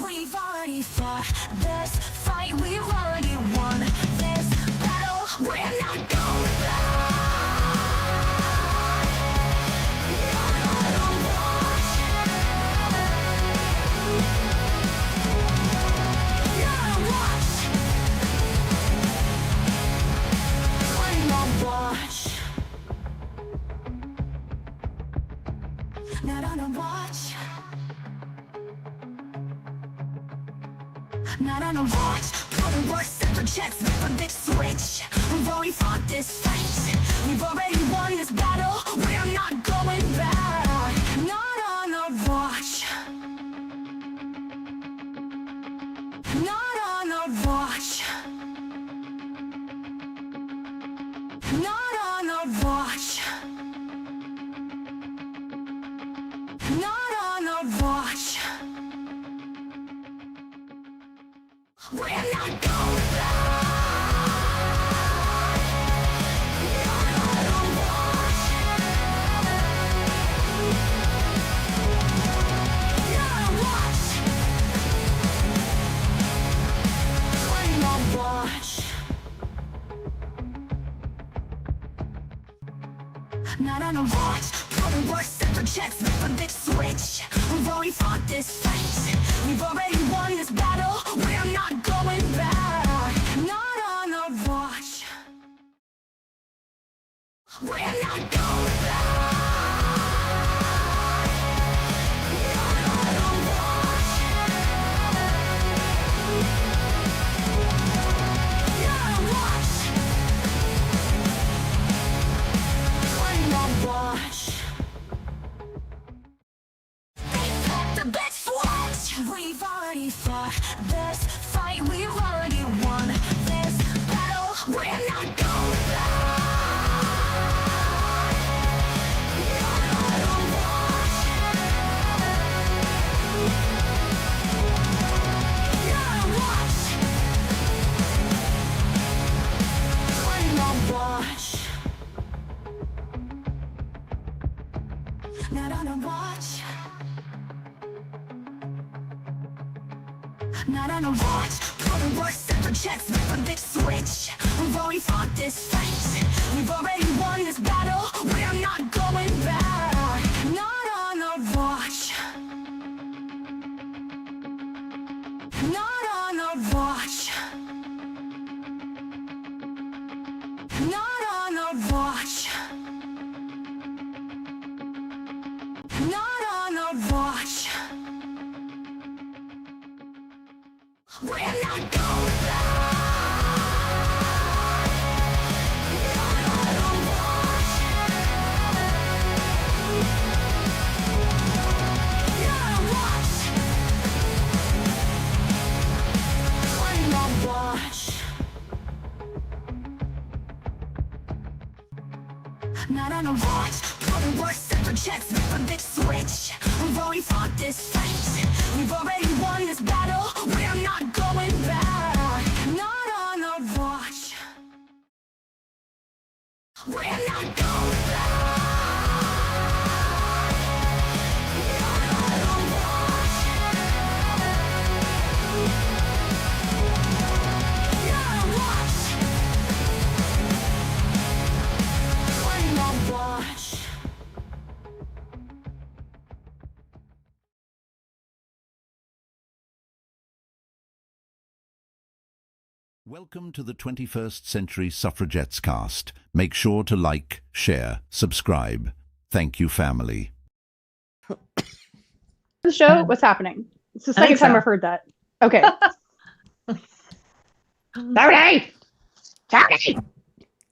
We've already fought this fight, we've already won this battle. We're not going back. Not on watch. Not on watch. I'm on watch. Not on a watch. Not on a watch. Putting work, separate checks, flip a big switch. We've already fought this fight. We've already won this battle. We're not going back. Not on a watch. Not on a watch. Not on a watch. Not on a watch. We're not going back. Not on a watch. Not on watch. I'm on watch. Not on a watch. Putting work, separate checks, flip a big switch. We've already fought this fight. We've already won this battle. We're not going back. Not on a watch. We're not going back. Not on a watch. Not on watch. I'm on watch. The best watch. We've already fought this fight. We've already won this battle. We're not going back. Not on a watch. Not on watch. I'm on watch. Not on a watch. Not on a watch. Putting work, separate checks, flip a big switch. We've already fought this fight. We've already won this battle. We're not going back. Not on a watch. Not on a watch. Not on a watch. Not on a watch. We're not going back. Not on a watch. Not on watch. I'm on watch. Not on a watch. Putting work, separate checks, flip a big switch. We've already fought this fight. We've already won this battle. We're not going back. Not on a watch. We're not going back. Not on a watch. Not on watch. I'm on watch. Welcome to the 21st Century Suffragettes cast. Make sure to like, share, subscribe. Thank you, family. The show, what's happening? It's the second time I've heard that. Okay. Saturday! Saturday!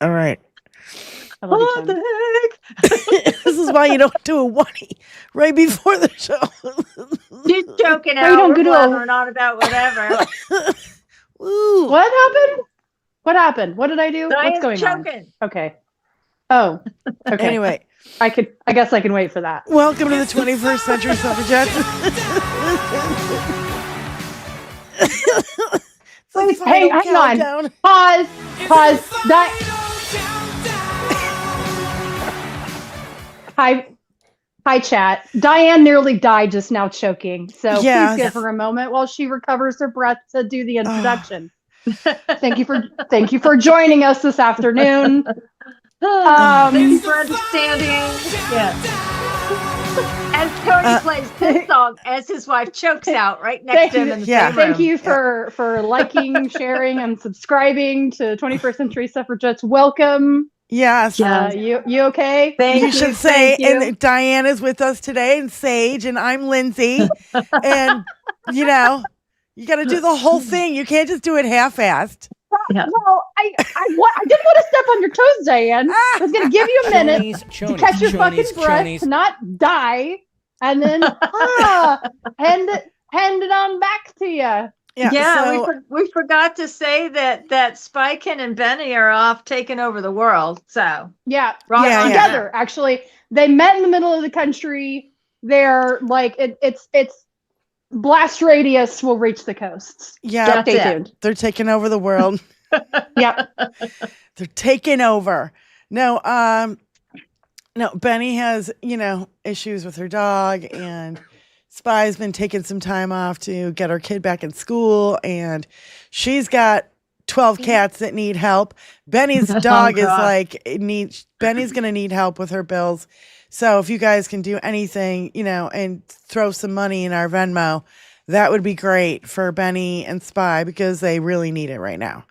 All right. I love What you, the heck? This is why you don't do a 1E right before the show. She's joking No, you out. don't We're go to a- blabbering on about whatever. Woo. What happened? What happened? What did I do? What's Diane's going choking. on? Okay. Oh, okay. Anyway, I guess I can wait for that. welcome to the 21st Century Suffragettes. It's like the Hey, final hang on. countdown. Pause. That. Hi, Hi, chat. Diane nearly died just now choking. So Yes. please give her a moment while she recovers her breath to do the introduction. Thank you for joining us this afternoon. Thank you for understanding. Yeah. As Tony plays this song as his wife chokes out right next to him in the same room. Thank you for liking, sharing, and subscribing to 21st Century Suffragettes. Welcome. Yes. You okay? You should say, and Diane is with us today, and Sage, and I'm Lindsay. And, you got to do the whole thing. You can't just do it half-assed. Yeah. Well, I didn't want to step on your toes, Diane. I was going to give you a minute to catch your fucking breath, to not die, and then hand it on back to you. Yeah, we forgot to say that Spiken and Benny are off taking over the world. So together. Actually, they met in the middle of the country. They're like it's blast radius will reach the coasts. Yeah, stay tuned. They're taking over the world. Yep, they're taking over. No, Benny has issues with her dog, and Spy's been taking some time off to get her kid back in school, and she's got 12 cats that need help. Benny's dog Benny's gonna need help with her bills. So if you guys can do anything, and throw some money in our Venmo, that would be great for Benny and Spy, because they really need it right now.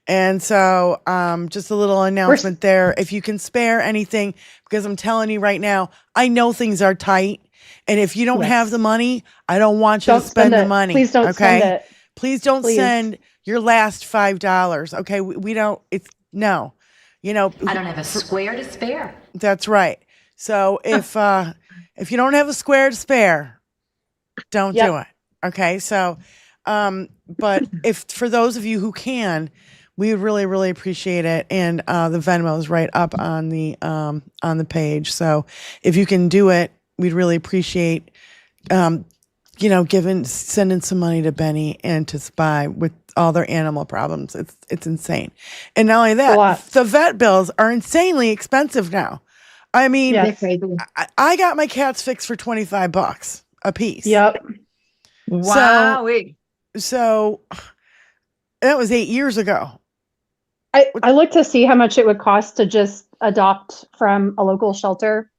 And so just a little announcement there. If you can spare anything, because I'm telling you right now, I know things are tight. And if you don't have the money, I don't want you to spend the money. Please don't send it. Please don't send your last $5. Okay. We don't, no. I don't have a square to spare. That's right. So if you don't have a square to spare, don't do it. Okay. So, but if for those of you who can, we would really, really appreciate it. And the Venmo is right up on the page. So if you can do it, we'd really appreciate, sending some money to Benny and to Spy with all their animal problems. It's insane. And not only that, the vet bills are insanely expensive now. I mean, I got my cats fixed for $25 a piece. Yep. Wow. So that was 8 years ago. I looked to see how much it would cost to just adopt from a local shelter.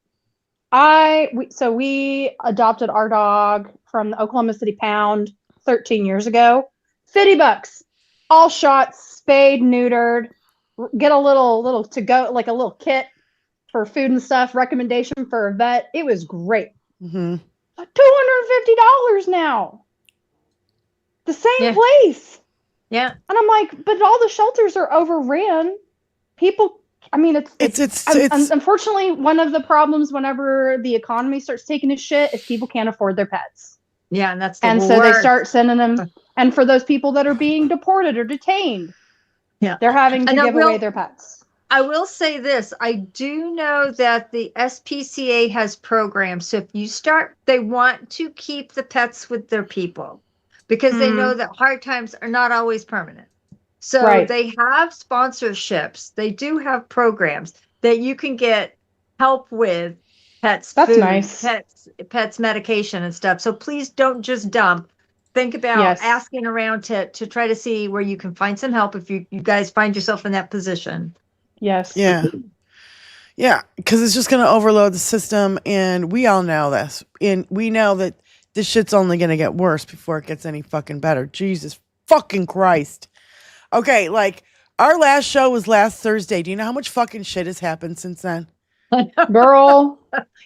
We adopted our dog from the Oklahoma City Pound 13 years ago. $50, all shots, spayed, neutered. Get a little to go, like a little kit for food and stuff. Recommendation for a vet. It was great. Mm-hmm. $250 now. The same place. Yeah. And I'm like, but all the shelters are overran. People, I mean, it's unfortunately one of the problems whenever the economy starts taking a shit is people can't afford their pets. Yeah, and so they start sending them. And for those people that are being deported or detained, they're having to give away their pets. I will say this. I do know that the SPCA has programs. So if you start, they want to keep the pets with their people because they know that hard times are not always permanent. So they have sponsorships. They do have programs that you can get help with pets, That's food, nice. pets medication and stuff. So please don't just dump. Think about asking around to try to see where you can find some help if you guys find yourself in that position. Yes. Yeah. Yeah, because it's just going to overload the system, and we all know this. And we know that this shit's only going to get worse before it gets any fucking better. Jesus fucking Christ. Okay, like, our last show was last Thursday. Do you know how much fucking shit has happened since then? Girl.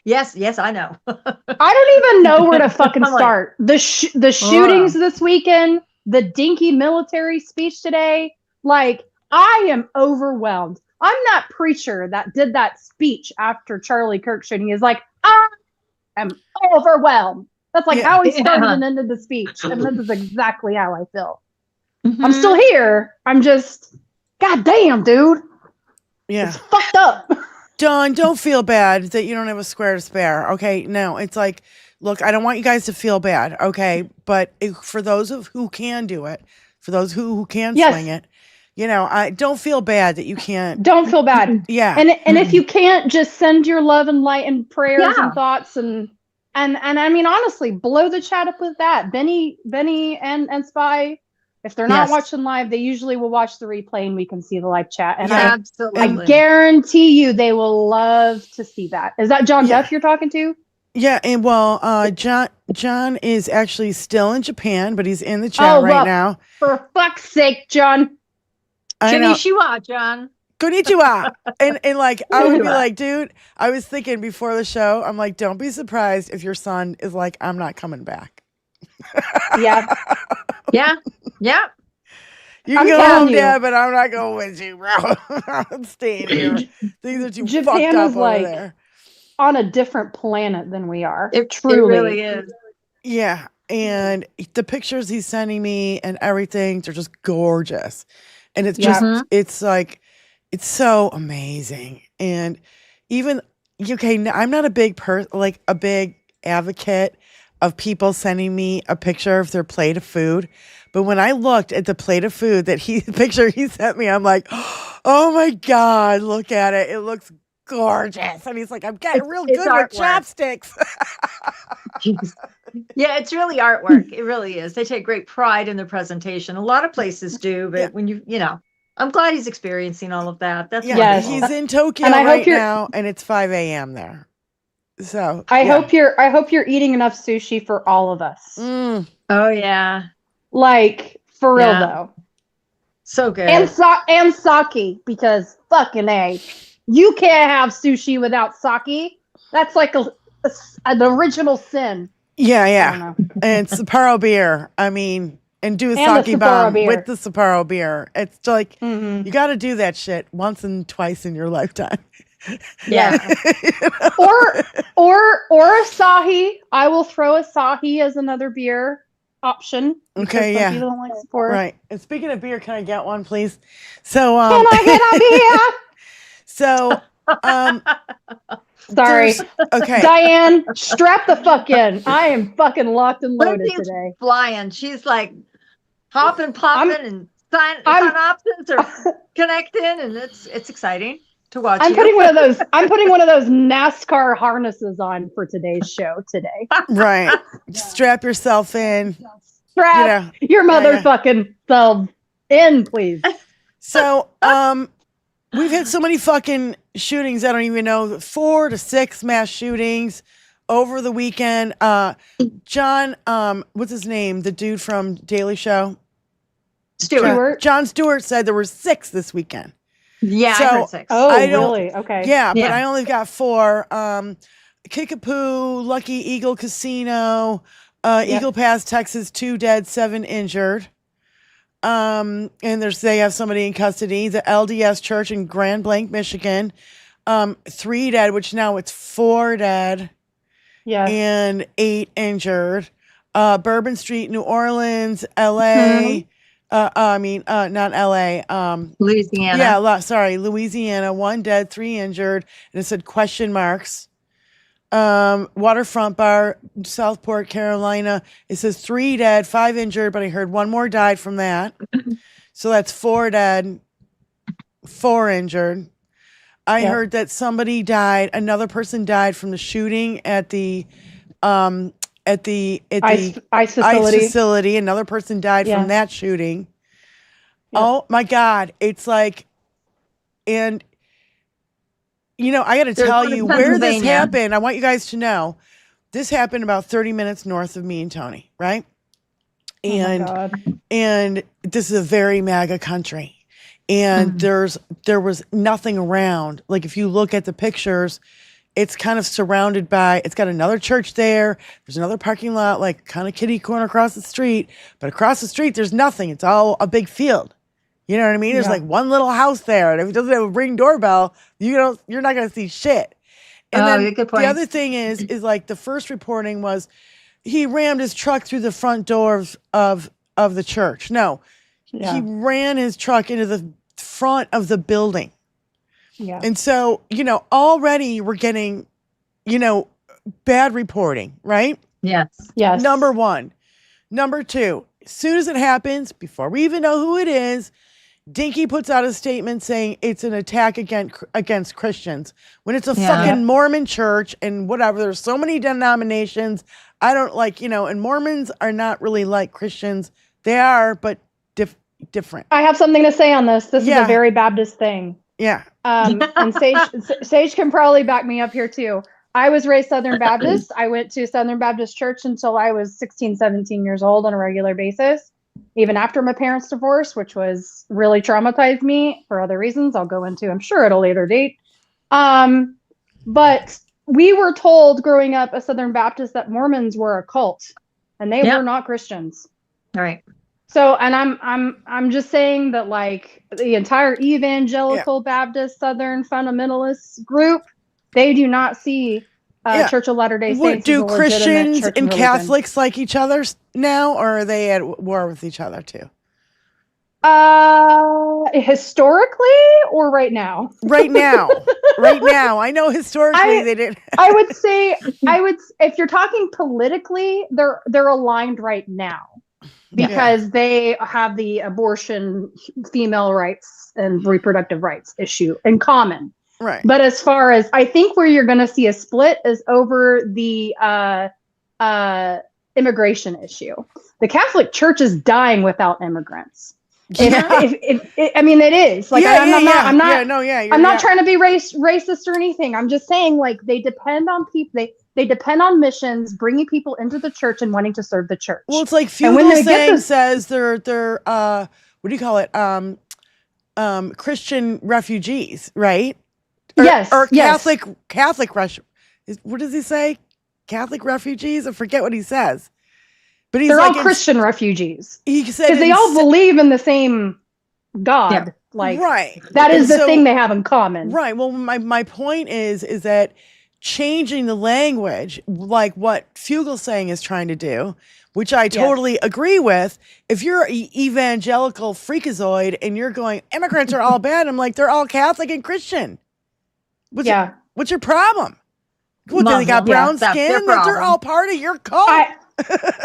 Yes, I know. I don't even know where to fucking start. The shootings this weekend, the dinky military speech today. Like, I am overwhelmed. I'm that preacher that did that speech after Charlie Kirk shooting. Is like, I am overwhelmed. That's like how he started and ended the speech. And this is exactly how I feel. Mm-hmm. I'm still here. I'm just, goddamn, dude. Yeah. It's fucked up. Dawn, don't feel bad that you don't have a square to spare. Okay. No, it's like, look, I don't want you guys to feel bad. Okay. But for those who can do it, for those who can swing it, I don't feel bad that you can't. Don't feel bad. Yeah. And if you can't, just send your love and light and prayers Yeah. and thoughts and I mean honestly, blow the chat up with that. Benny and Spy, if they're not Yes. watching live, they usually will watch the replay and we can see the live chat. And Yeah. Absolutely. I guarantee you they will love to see that. Is that John Duff you're talking to? Yeah, and well, John is actually still in Japan, but he's in the chat right well, now. For fuck's sake, John. I know. Konnichiwa, John. Konnichiwa. and like I would be like, dude, I was thinking before the show, I'm like, don't be surprised if your son is like, I'm not coming back. Yeah. Yeah. Yeah. You can I'm go telling home, you. Dad, but I'm not going with you, bro. I'm staying here. Things are too Japan fucked up is over like- there. On a different planet than we are. It Truly. really is. Yeah, and the pictures he's sending me and everything, they're just gorgeous. And it's Yeah. just, it's like, it's so amazing. And even, okay, I'm not a big a big advocate of people sending me a picture of their plate of food. But when I looked at the plate of food picture he sent me, I'm like, oh my God, look at it. It looks gorgeous. And he's like, I'm getting real it's good with artwork. chopsticks. Yeah, it's really artwork. It really is. They take great pride in their presentation. A lot of places do, but Yeah. when I'm glad he's experiencing all of that. That's Yeah, Yes. wonderful. he's in Tokyo And I hope right you're- now, and it's 5 a.m. there. So I yeah. hope you're eating enough sushi for all of us. Mm, Oh yeah, Like for real Yeah. though. so good. And sake, because fucking A. You can't have sushi without sake. That's like an original sin. yeah, I yeah. don't know. And Sapporo beer. I mean, and do a And the sake Sapporo bomb beer. with the Sapporo beer. It's like Mhm. you got to do that shit once and twice in your lifetime. yeah. Or Asahi. I will throw Asahi as another beer option. because Okay, some yeah. people don't like Sapporo. Right. And speaking of beer, can I get one, please? So, Can I get a beer? so, Sorry. there's- okay. Diane, strap the fuck in. I am fucking locked and loaded Lindsay's today. flying. She's like hopping, popping, and I'm- synopsis are connecting, and it's exciting to watch. I'm you. putting one of those NASCAR harnesses on for today's show today. Right. Strap yourself in. Strap your Yeah, yeah. motherfucking self in, please. So, we've had so many fucking shootings. I don't even know, 4 to 6 mass shootings over the weekend. John, what's his name? The dude from Daily Show. Stuart. John Stewart said there were 6 this weekend. Yeah, So- I heard 6. Oh, I don't- really? Okay. Yeah, but Yeah. I only got 4. Kickapoo, Lucky Eagle Casino, Eagle Pass, Texas, 2 dead, 7 injured. And they have somebody in custody. The LDS Church in Grand Blanc, Michigan, 3 dead, which now it's 4 dead Yeah. and 8 injured. Bourbon Street, New Orleans, LA. Not LA. Louisiana. Yeah, Louisiana, 1 dead, 3 injured, and it said question marks. Waterfront Bar, Southport, Carolina. It says 3 dead, 5 injured, but I heard 1 more died from that. So that's 4 dead, 4 injured. I Yeah. heard that somebody died. Another person died from the shooting at the Ice ICE facility. facility. Another person died Yeah. from that shooting. Yeah. Oh my God. It's like, and I got to There's tell one in you where this Pennsylvania. happened. I want you guys to know this happened about 30 minutes north of me and Tony, right? Oh my And God. and this is a very MAGA country. And there was nothing around. Like if you look at the pictures, it's kind of surrounded by, it's got another church there. There's another parking lot, like kind of kitty corner across the street. But across the street, there's nothing. It's all a big field. You know what I mean? There's Yeah. like one little house there. And if it doesn't have a ring doorbell, you're not going to see shit. And Oh, then yeah, good the point. other thing is like the first reporting was he rammed his truck through the front doors of the church. No, Yeah. he ran his truck into the front of the building. Yeah. And so, already we're getting, bad reporting, right? Yes. Yes. Number 1. Number 2, as soon as it happens, before we even know who it is, Dinky puts out a statement saying it's an attack against Christians when it's a Yeah. fucking Mormon church and whatever. There's so many denominations. I don't like, and Mormons are not really like Christians. They are, but different. I have something to say on this. This is Yeah. a very Baptist thing. Yeah. And Sage can probably back me up here too. I was raised Southern Baptist. I went to Southern Baptist church until I was 16, 17 years old on a regular basis, even after my parents' divorce, which was really traumatized me for other reasons I'll go into, I'm sure, at a later date. But we were told growing up as Southern Baptists that Mormons were a cult and they were not Christians. Right. So, and I'm just saying that like the entire evangelical Baptist Southern fundamentalist group, they do not see Church of Latter-day Saints. Do as a legitimate Christians church and religion. Catholics like each other now, or are they at war with each other too? Historically or right now? Right now. Right now. I know historically they didn't. I would say if you're talking politically, they're aligned right now because they have the abortion, female rights, and reproductive rights issue in common. Right. But as far as I think where you're going to see a split is over the immigration issue. The Catholic Church is dying without immigrants. I mean, it is like I'm not trying to be racist or anything. I'm just saying like they depend on people. They depend on missions, bringing people into the church and wanting to serve the church. Well, it's like Fugel saying says they're what do you call it? Christian refugees, right? Or Catholic Russian. What does he say? Catholic refugees? I forget what he says. But he's they're all Christian refugees. He said because they all believe in the same God. Yeah. Like right. That is the thing they have in common. Right. Well, my point is that changing the language, like what Fugel's saying is trying to do, which I totally agree with. If you're an evangelical freakazoid and you're going, immigrants are all bad, I'm like, they're all Catholic and Christian. What's your problem? What, they got brown skin? They're all part of your cult.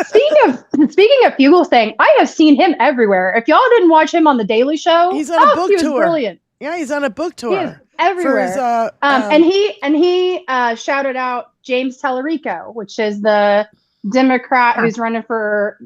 Speaking of Fugel saying, I have seen him everywhere. If y'all didn't watch him on the Daily Show, he's on a book tour. Brilliant. Yeah, he's on a book tour. He is everywhere. And he shouted out James Tallarico, which is the Democrat who's running for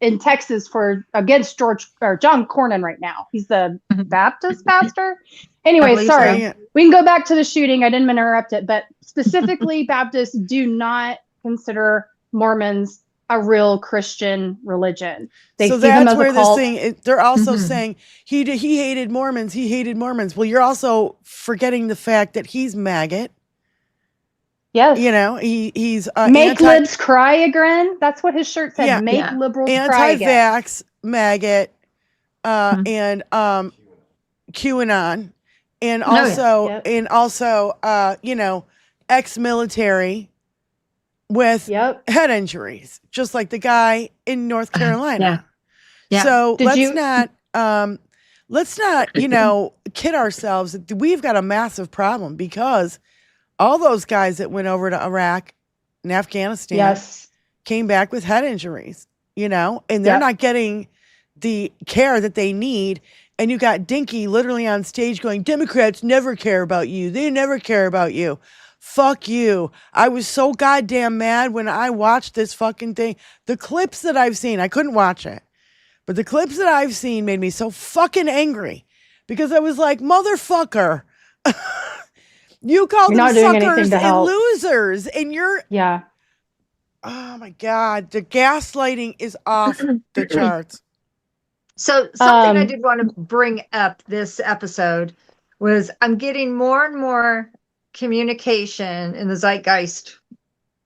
in Texas against John Cornyn right now. He's the Baptist pastor. Anyway, sorry. So. We can go back to the shooting. I didn't interrupt it, but specifically, Baptists do not consider Mormons a real Christian religion. They see them as a cult. They're also saying he hated Mormons. He hated Mormons. Well, you're also forgetting the fact that he's maggot. Yes. He's make libs cry again. That's what his shirt said. Yeah, make liberals cry again. Anti-vax, maggot, and QAnon, and also ex-military with head injuries, just like the guy in North Carolina. So let's not kid ourselves. We've got a massive problem because all those guys that went over to Iraq and Afghanistan came back with head injuries, and they're not getting the care that they need. And you got Dinky literally on stage going, Democrats never care about you. They never care about you. Fuck you. I was so goddamn mad when I watched this fucking thing. The clips that I've seen, I couldn't watch it, but the clips that I've seen made me so fucking angry because I was like, motherfucker, you call them suckers and losers and you're... Yeah. Oh my God. The gaslighting is off the charts. So something I did want to bring up this episode was I'm getting more and more communication in the zeitgeist,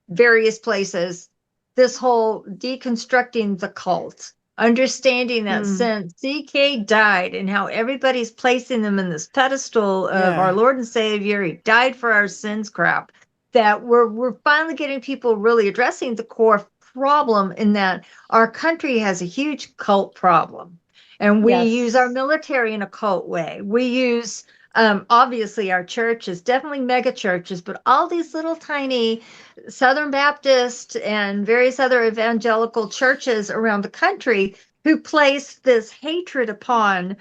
various places, this whole deconstructing the cult, understanding that since CK died and how everybody's placing them in this pedestal of our Lord and Savior, he died for our sins crap, that we're finally getting people really addressing the core problem in that our country has a huge cult problem. And we use our military in a cult way. We use, obviously, our churches, definitely mega churches, but all these little tiny Southern Baptist and various other evangelical churches around the country who place this hatred upon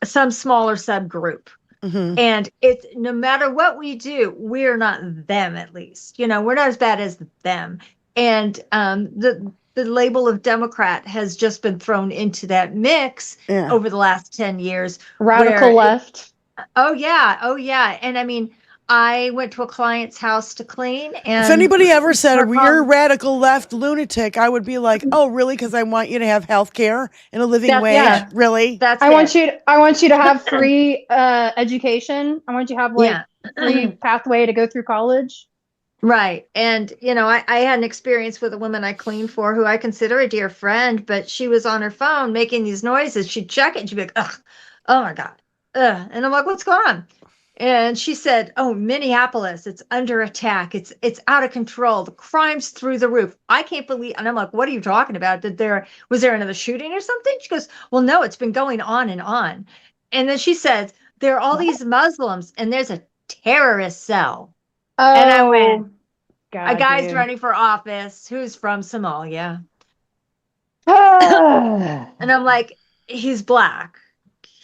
some smaller subgroup. And it's no matter what we do, we're not them, at least. We're not as bad as them. And the label of Democrat has just been thrown into that mix over the last 10 years. Radical left. Oh, yeah. And I mean, I went to a client's house to clean. And if anybody ever said, you're a radical left lunatic, I would be like, oh, really? Because I want you to have health care and a living wage. Yeah. Really? I want you to have free education. I want you to have free pathway to go through college. Right. And, I had an experience with a woman I cleaned for who I consider a dear friend, but she was on her phone making these noises. She'd check it and she'd be like, ugh, oh my God. Ugh. And I'm like, what's going on? And she said, oh, Minneapolis, it's under attack. It's out of control. The crime's through the roof. I can't believe. And I'm like, what are you talking about? Was there another shooting or something? She goes, well, no, it's been going on and on. And then she says, there are all these Muslims and there's a terrorist cell. Oh, and I went, God, a guy's dude. running for office who's from Somalia. Ah. And I'm like, he's black.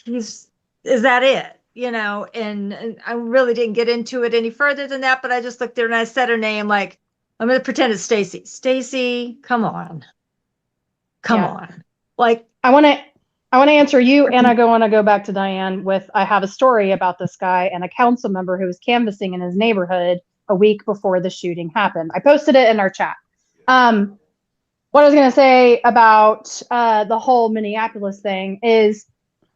Is that it? And I really didn't get into it any further than that, but I just looked there and I said her name, like, I'm going to pretend it's Stacy. Stacy, come on. Come on. Like, I want to answer you, and I want to go back to Diane with, I have a story about this guy and a council member who was canvassing in his neighborhood a week before the shooting happened. I posted it in our chat. What I was going to say about the whole Minneapolis thing is,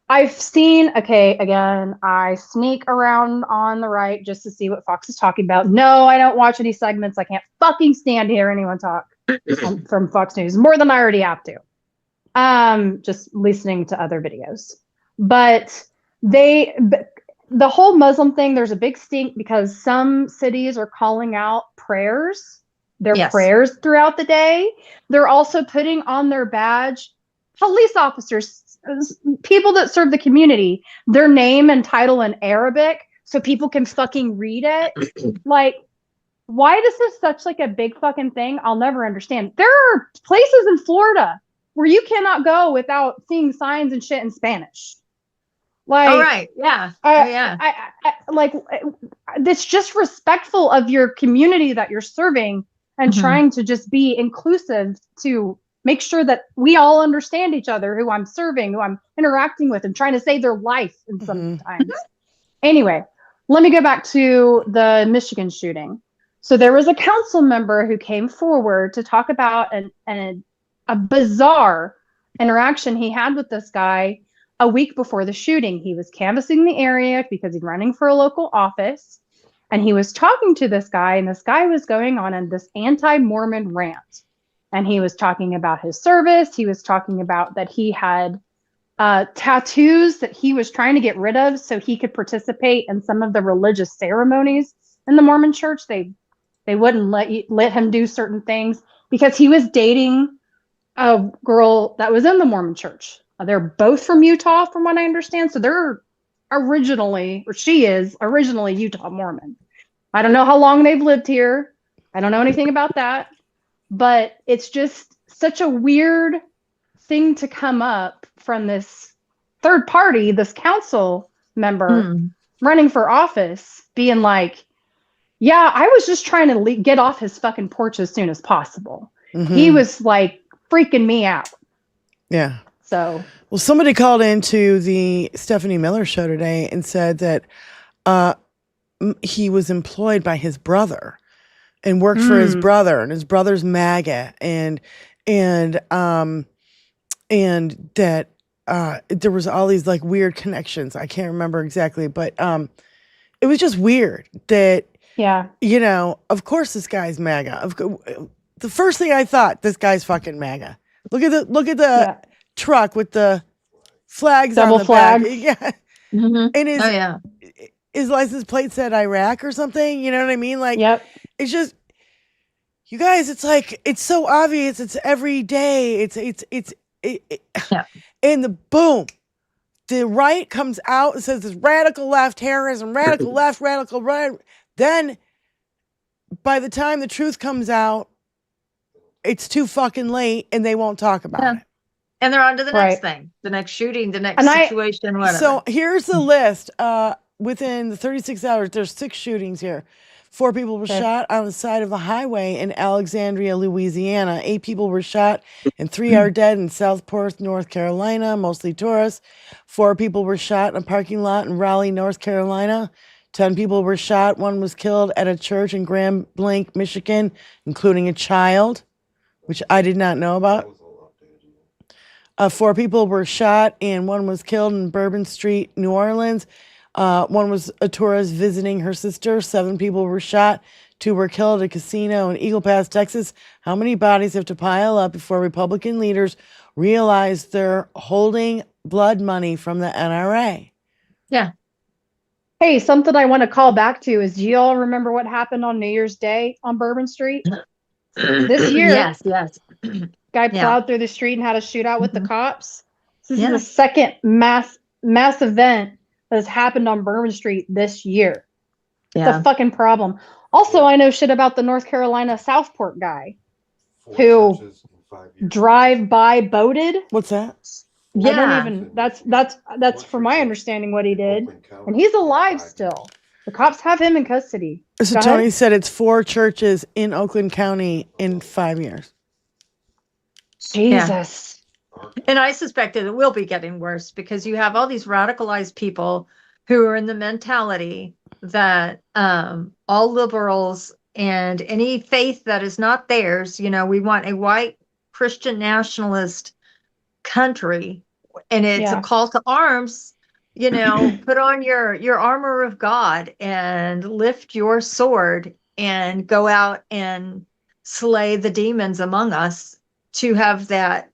I've seen, again, I sneak around on the right just to see what Fox is talking about. No, I don't watch any segments. I can't fucking stand to hear anyone talk from Fox News more than I already have to. Just listening to other videos. But the whole Muslim thing, there's a big stink because some cities are calling out prayers, prayers throughout the day. They're also putting on their badge, police officers, people that serve the community, their name and title in Arabic so people can fucking read it. Like, why this is such like a big fucking thing, I'll never understand. There are places in Florida where you cannot go without seeing signs and shit in Spanish. Like, all right, yeah, like, it's just respectful of your community that you're serving and trying to just be inclusive to make sure that we all understand each other, who I'm serving, who I'm interacting with, and trying to save their life in sometimes. Anyway, let me go back to the Michigan shooting. So there was a council member who came forward to talk about a bizarre interaction he had with this guy a week before the shooting. He was canvassing the area because he's running for a local office. And he was talking to this guy, and this guy was going on in this anti-Mormon rant. And he was talking about his service. He was talking about that he had tattoos that he was trying to get rid of so he could participate in some of the religious ceremonies in the Mormon church. They wouldn't let him do certain things because he was dating a girl that was in the Mormon church. They're both from Utah, from what I understand. So she is originally Utah Mormon. I don't know how long they've lived here. I don't know anything about that. But it's just such a weird thing to come up from this third party, this council member running for office, being like, yeah, I was just trying to get off his fucking porch as soon as possible. He was like freaking me out. Yeah. So. Well, somebody called into the Stephanie Miller show today and said that he was employed by his brother. And worked for his brother, and his brother's MAGA, and that there was all these like weird connections. I can't remember exactly, but it was just weird that of course this guy's MAGA. The first thing I thought, this guy's fucking MAGA. Look at the truck with the flags double on the flags. back. Yeah, and his license plate said Iraq or something. You know what I mean? Like, it's just, you guys, it's like, it's so obvious. It's every day. And the boom, the right comes out and says this radical left terrorism, radical left, radical right. Then by the time the truth comes out, it's too fucking late and they won't talk about it. And they're on to the Right. next thing, the next shooting, the next And situation, whatever. So here's the list. Within the 36 hours, there's 6 shootings here. 4 people were shot on the side of a highway in Alexandria, Louisiana. 8 people were shot and 3 are dead in Southport, North Carolina, mostly tourists. 4 people were shot in a parking lot in Raleigh, North Carolina. 10 people were shot. 1 was killed at a church in Grand Blanc, Michigan, including a child, which I did not know about. 4 people were shot and 1 was killed in Bourbon Street, New Orleans. 1 was a tourist visiting her sister. 7 people were shot. 2 were killed at a casino in Eagle Pass, Texas. How many bodies have to pile up before Republican leaders realize they're holding blood money from the NRA? Yeah. Hey, something I want to call back to is, do you all remember what happened on New Year's Day on Bourbon Street? This year, Yes. guy Yeah. plowed through the street and had a shootout with the cops. This Yeah. is the second mass event that has happened on Bourbon Street this year. It's a fucking problem. Also, I know shit about the North Carolina Southport guy who drive-by boated. What's that? I don't even. That's from my understanding what he did, and he's alive still. The cops have him in custody. So Go Tony ahead. said it's 4 churches in Oakland County in 5 years. Jesus. And I suspect that it will be getting worse because you have all these radicalized people who are in the mentality that all liberals and any faith that is not theirs, we want a white Christian nationalist country, and it's a call to arms. Put on your armor of God and lift your sword and go out and slay the demons among us, to have that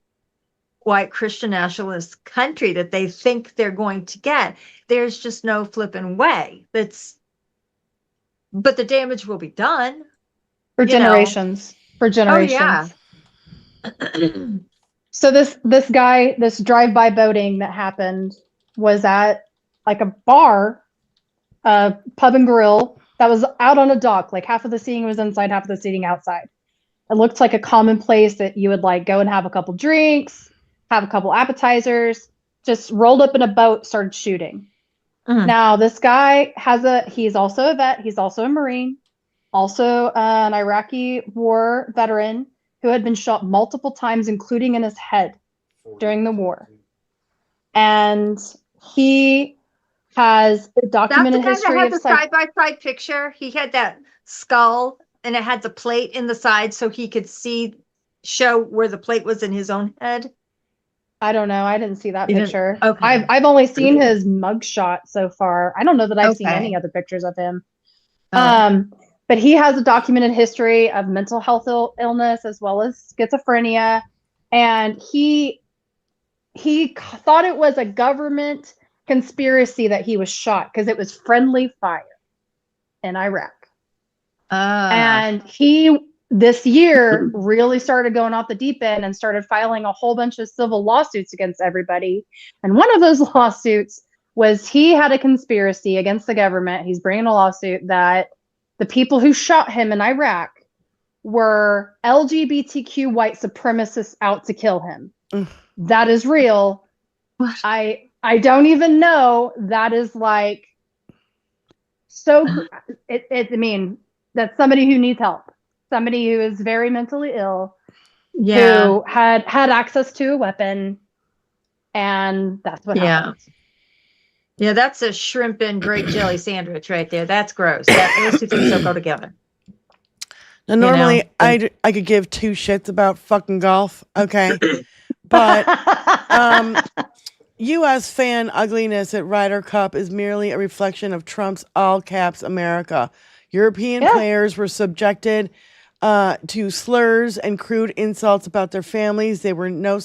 white Christian nationalist country that they think they're going to get. There's just no flipping way. But the damage will be done For generations. For generations. Oh yeah. So this guy, this drive-by boating that happened was at like a bar, pub and grill that was out on a dock. Like half of the seating was inside, half of the seating outside. It looked like a common place that you would like go and have a couple drinks, have a couple appetizers, just rolled up in a boat, started shooting. Now this guy he's also a vet. He's also a Marine, also an Iraqi war veteran who had been shot multiple times, including in his head during the war. And he has a documented history that had of the side-by-side picture. He had that skull and it had the plate in the side so he could show where the plate was in his own head. I don't know. I didn't see that picture. Okay. I've only seen his mugshot so far. I don't know that I've seen any other pictures of him. But he has a documented history of mental health illness as well as schizophrenia. And he thought it was a government conspiracy that he was shot because it was friendly fire in Iraq. And he, this year, really started going off the deep end and started filing a whole bunch of civil lawsuits against everybody. And one of those lawsuits was he had a conspiracy against the government. He's bringing a lawsuit that the people who shot him in Iraq were LGBTQ white supremacists out to kill him. That is real. I don't even know. That is like so. I mean, that's somebody who needs help. Somebody who is very mentally ill. Yeah. Who had access to a weapon, and that's what happened. Yeah, that's a shrimp and grape jelly sandwich right there. That's gross. Those 2 things don't go together. Now, normally, I could give 2 shits about fucking golf, okay? But U.S. fan ugliness at Ryder Cup is merely a reflection of Trump's all caps America. European players were subjected to slurs and crude insults about their families. They were no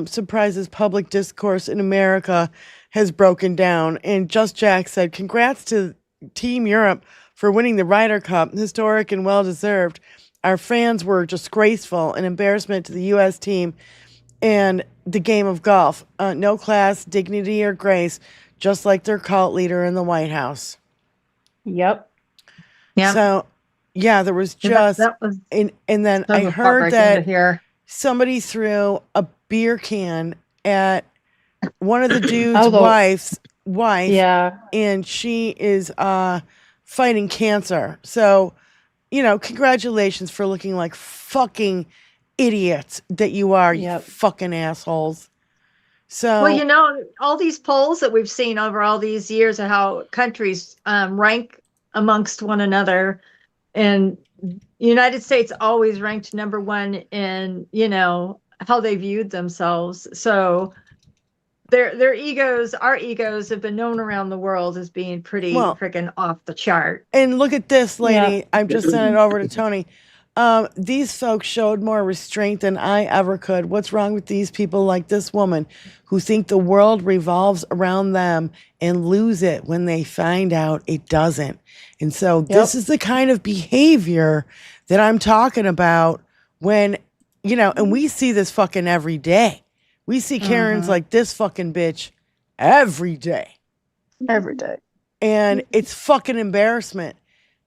surprises. Public discourse in America has broken down. And Just Jack said, "Congrats to Team Europe for winning the Ryder Cup, historic and well deserved. Our fans were disgraceful, an embarrassment to the U.S. team and the game of golf. No class, dignity, or grace, just like their cult leader in the White House." Yep. Yeah. So, yeah, there was just, that was and then I so heard that here. somebody threw a beer can at one of the dude's Oh, wife, Yeah. and she is fighting cancer. So, congratulations for looking like fucking idiots that you are, you Yep. fucking assholes. So, Well, all these polls that we've seen over all these years of how countries rank amongst one another, and United States always ranked number one in, how they viewed themselves. So their egos, our egos have been known around the world as being pretty Well- freaking off the chart. and look at this, lady. Yeah. I'm just sending it over to Tony. These folks showed more restraint than I ever could. What's wrong with these people like this woman who think the world revolves around them and lose it when they find out it doesn't? And so this is the kind of behavior that I'm talking about when, and we see this fucking every day. We see Karens like this fucking bitch every day. Every day. And it's fucking embarrassment.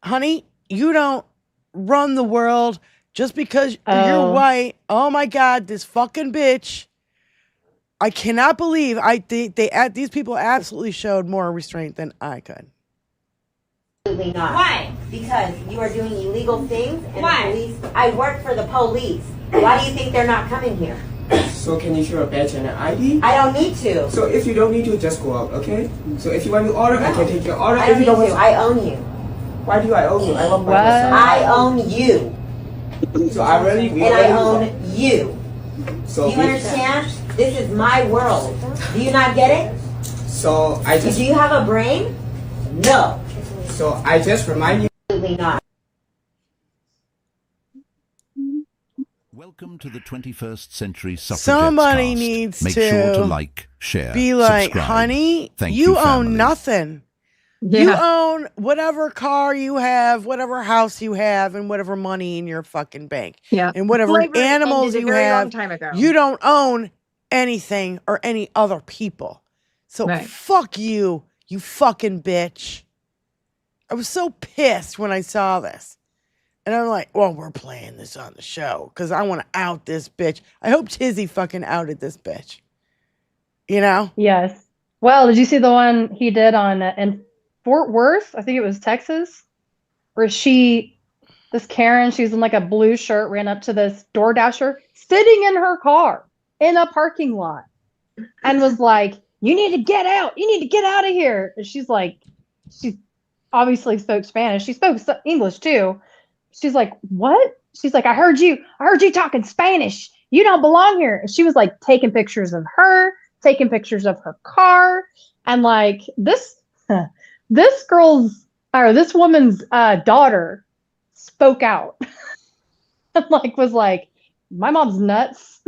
Honey, you don't run the world just because you're white. Oh my God, this fucking bitch. I cannot believe these people absolutely showed more restraint than I could. Absolutely not. Why? Because you are doing illegal things and Why? police. I work for the police. Why do you think they're not coming here? So can you show a badge and an ID? I don't need to. So if you don't need to, just go out, okay? So if you want to order, I can take your order. I If don't you need don't to. want I own you. why do I own you? I work by What? I own you. myself. So I really, And I own you. So Do you understand? This is my world. Do you not get it? So I Do you have a brain? No. so I just remind you. Absolutely not. Welcome to the 21st Century Suffragettes Somebody Cast. needs Make to sure to like, share, Be like, subscribe. honey, Thank you you, family. own nothing. Yeah. You own whatever car you have, whatever house you have, and whatever money in your fucking bank. Yeah. And whatever Slavery animals ended a you very long have. time ago. You don't own anything or any other people. So Right. fuck you, you fucking bitch. I was so pissed when I saw this. And I'm like, well, we're playing this on the show because I want to out this bitch. I hope Tizzy fucking outed this bitch. You know? Yes. Well, did you see the one he did on in Fort Worth? I think it was Texas, where this Karen, she's in like a blue shirt, ran up to this DoorDasher sitting in her car in a parking lot and was like, "You need to get out. You need to get out of here." And she's like, she obviously spoke Spanish. She spoke English too. She's like, "What?" She's like, I heard you talking Spanish. You don't belong here." And she was like taking pictures of her, taking pictures of her car, and like this woman's daughter spoke out and like was like, "My mom's nuts."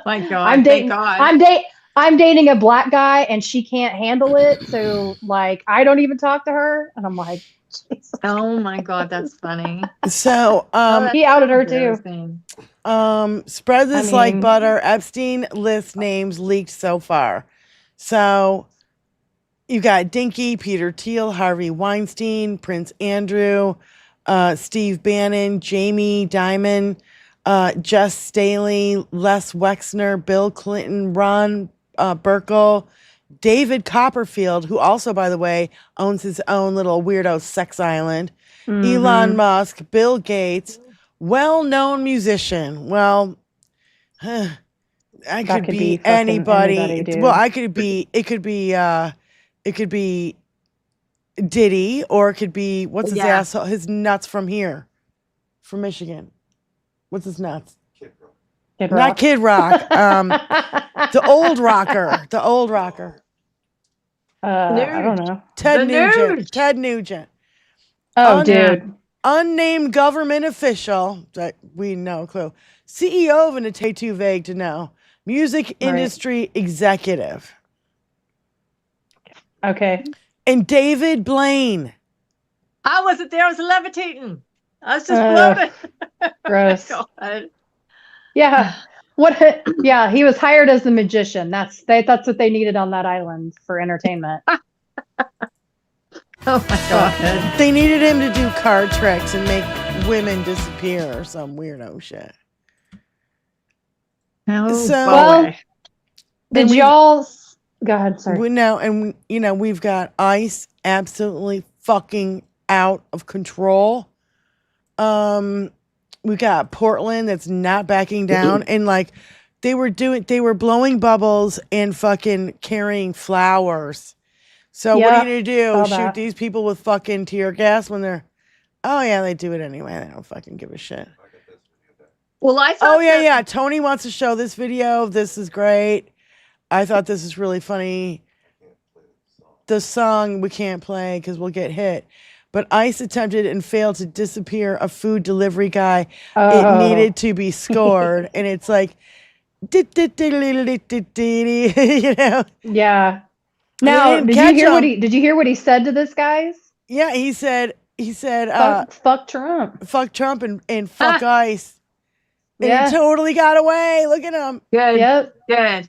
My God. Thank God. I'm dating a black guy and she can't handle it, so like I don't even talk to her. And I'm like, Jesus. Oh my God, that's funny. So, He outed her too. spread this like mean- butter. Epstein list names leaked so far. So you got Dinky, Peter Thiel, Harvey Weinstein, Prince Andrew, Steve Bannon, Jamie Dimon, Jess Staley, Les Wexner, Bill Clinton, Ron Burkle, David Copperfield, who also, by the way, owns his own little weirdo sex island, Elon Musk, Bill Gates, well-known musician. Well, I could be fucking anybody. anybody, dude. Well, it could be Diddy, or it could be what's his Yeah. asshole, his nuts from here, from Michigan. What's his nuts? Kid Not Rock. Kid Rock. The old rocker. The old rocker. I don't know. Ted The Nugent. Nuge. Ted Nugent. Oh, Un- dude. Unnamed government official. That we no clue. CEO of an too vague to know. Music industry executive. Okay. And David Blaine. I wasn't there. I was levitating. I was just Ugh. floating. Gross. God. Yeah. What? Yeah, he was hired as the magician. That's what they needed on that island for entertainment. Oh my God. They needed him to do card tricks and make women disappear or some weirdo shit. Oh, So- Well, boy. did we've- y'all? Go ahead. Sorry. We've got ICE absolutely fucking out of control. We got Portland that's not backing down, and like they were blowing bubbles and fucking carrying flowers. So what are you gonna do? saw Shoot that. these people with fucking tear gas when they're? Oh yeah, they do it anyway. They don't fucking give a shit. Well, I thought Oh yeah, that- yeah. Tony wants to show this video. This is great. I thought this is really funny. The song we can't play because we'll get hit. But ICE attempted and failed to disappear a food delivery guy. It needed to be scored. And it's like, you know? Yeah. Now, didn't did catch you hear him. did you hear what he said to this guys? Yeah, he said, Fuck Trump. fuck Trump and fuck ICE. And Yeah. he totally got away. Look at him. Good. Yep. Good.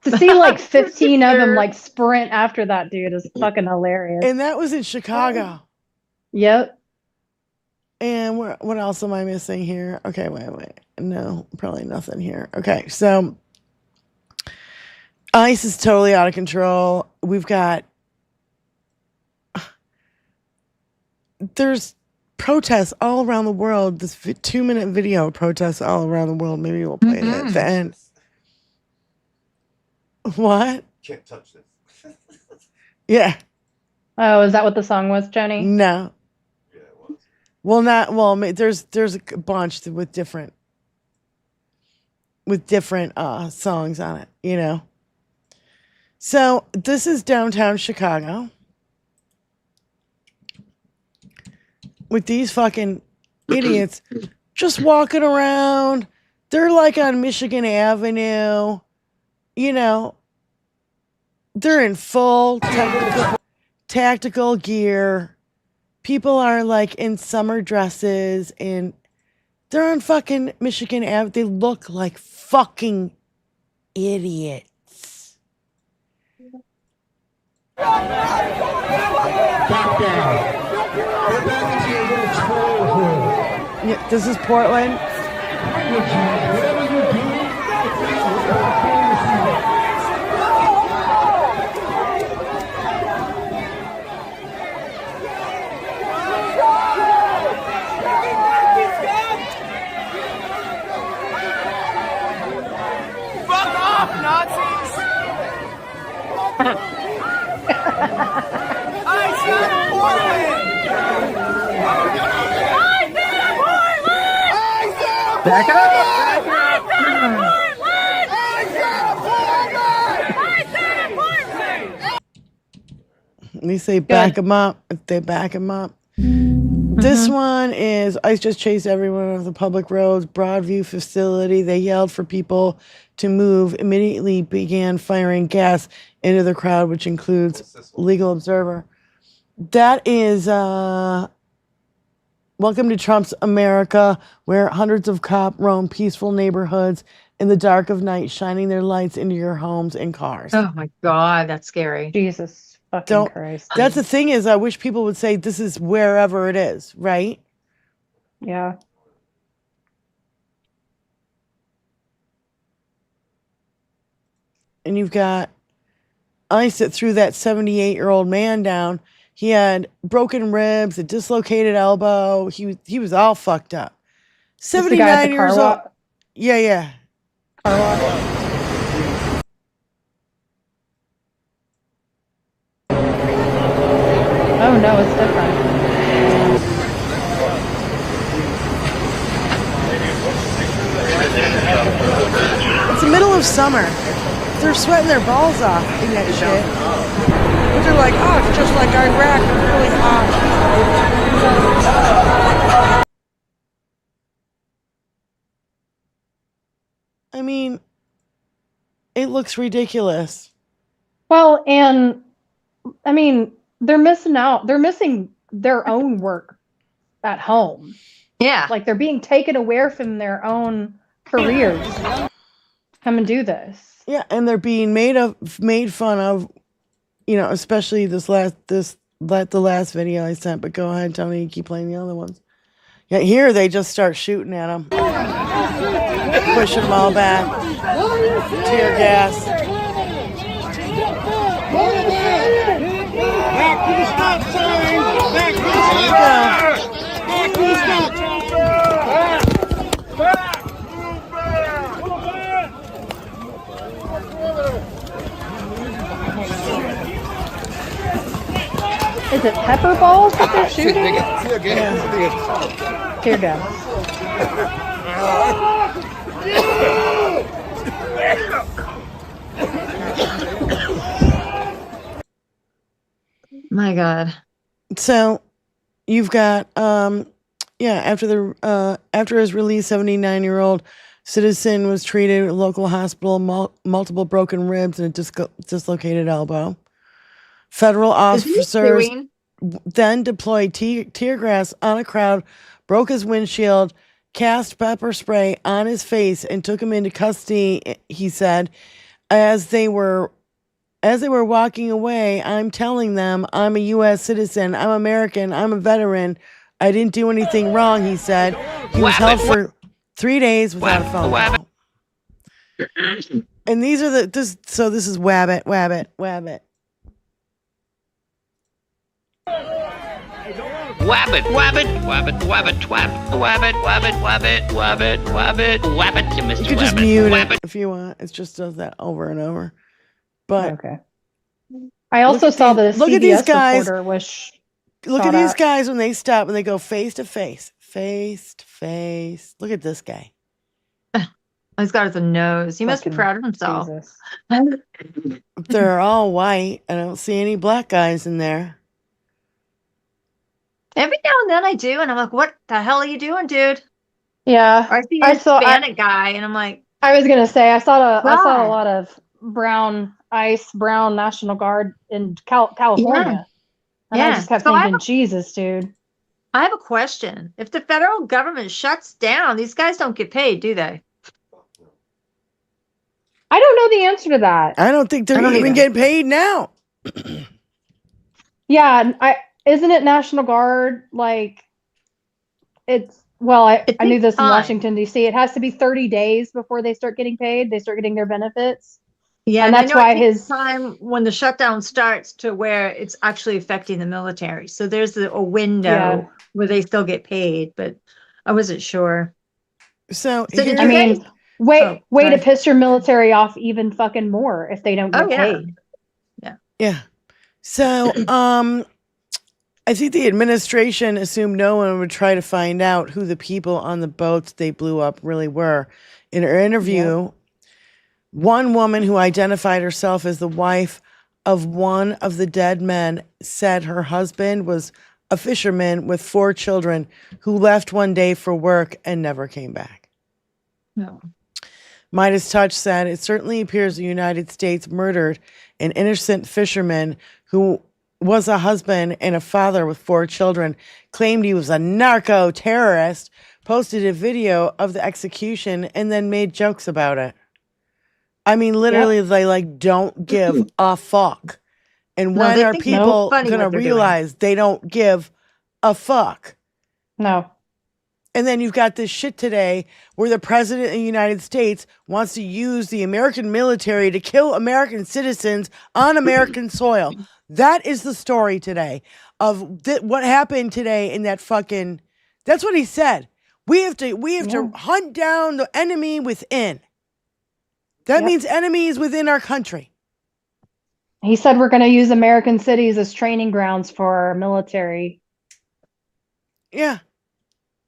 To see like 15 of them Sure. like sprint after that dude is fucking hilarious. And that was in Chicago. Yep. And what else am I missing here? Okay, wait. No, probably nothing here. Okay, so ICE is totally out of control. We've got there's protests all around the world. This 2-minute video of protests all around the world. Maybe we'll play it at the end. What? Can't touch this. Yeah. Oh, is that what the song was, Joni? No. Yeah, it was. Well, not well. There's a bunch with different songs on it. You know. So this is downtown Chicago with these fucking idiots just walking around. They're like on Michigan Avenue. You know, they're in full tactical gear. People are like in summer dresses and they're on fucking Michigan Avenue. They look like fucking idiots. Yeah, this is Portland. Back it up. They say back them up if they back them up. This one is ICE just chased everyone off the public roads, Broadview facility. They yelled for people to move, immediately began firing gas into the crowd, which includes legal observer. That is welcome to Trump's America, where hundreds of cops roam peaceful neighborhoods in the dark of night, shining their lights into your homes and cars. Oh my God, that's scary. Jesus fucking Christ. That's the thing is, I wish people would say this is wherever it is, right? Yeah. And you've got ICE that threw that 78-year-old man down. He had broken ribs, a dislocated elbow. He was all fucked up. Is this the guy at 79 the years car old. wash? Yeah. Car wash? Oh no, it's different. It's the middle of summer. They're sweating their balls off in that shit. But they're like, oh, it's just like Iraq. It's really hot. I mean, it looks ridiculous. Well, and I mean, they're missing out. They're missing their own work at home. Yeah. Like they're being taken away from their own careers. Come and do this. Yeah, and they're being made fun of, you know, especially the last video I sent. But go ahead, Tony, keep playing the other ones. Yeah, here they just start shooting at them. pushing them all back. Tear gas. Back to the stop sign! Back to the stop sign! Is it pepper balls that they're shooting? Tear gas. My God. So you've got after his release, 79-year-old citizen was treated at a local hospital, multiple broken ribs and a dislocated elbow. Federal officers then deployed tear gas on a crowd, broke his windshield, cast pepper spray on his face, and took him into custody. He said, as they were walking away, I'm telling them I'm a U.S. citizen, I'm American, I'm a veteran. I didn't do anything wrong, he said. He was held for 3 days without a phone call. And these are this is Wabbit. Wabbit, wabbit, wabbit, wabbit, twab, wabbit, wabbit, wabbit, wabbit, wabbit, wabbit to Mr. You could just Wabbit, mute wabbit. it if you want. It just does that over and over. But okay. I also saw the look at these guys. Look at these at. guys when they stop and they go face to face. Look at this guy. He's got a nose. He must be proud of himself. They're all white. I don't see any black guys in there. Every now and then I do, and I'm like, what the hell are you doing, dude? Yeah. Or I see a Hispanic guy, and I'm like, I was gonna say I saw a lot of brown National Guard in California. And I just kept thinking, Jesus, dude. I have a question. If the federal government shuts down, these guys don't get paid, do they? I don't know the answer to that. I don't think they're even getting paid now. Yeah, isn't it National Guard? Like, it's I knew this in Washington D.C. It has to be 30 days before they start getting paid. They start getting their benefits. Yeah, and that's why his time when the shutdown starts to where it's actually affecting the military. So there's a window where they still get paid, but I wasn't sure. So did way to piss your military off even fucking more if they don't get paid. Yeah. So I think the administration assumed no one would try to find out who the people on the boats they blew up really were. In her interview, one woman who identified herself as the wife of one of the dead men said her husband was a fisherman with 4 children who left one day for work and never came back. No. Midas Touch said, it certainly appears the United States murdered an innocent fisherman who was a husband and a father with 4 children, claimed he was a narco-terrorist, posted a video of the execution, and then made jokes about it. I mean, literally, they don't give a fuck. And when are people going to realize they don't give a fuck? No. And then you've got this shit today where the president of the United States wants to use the American military to kill American citizens on American soil. That is the story today of what happened today in that fucking. That's what he said. We have to hunt down the enemy within. That means enemies within our country. He said we're going to use American cities as training grounds for our military. Yeah.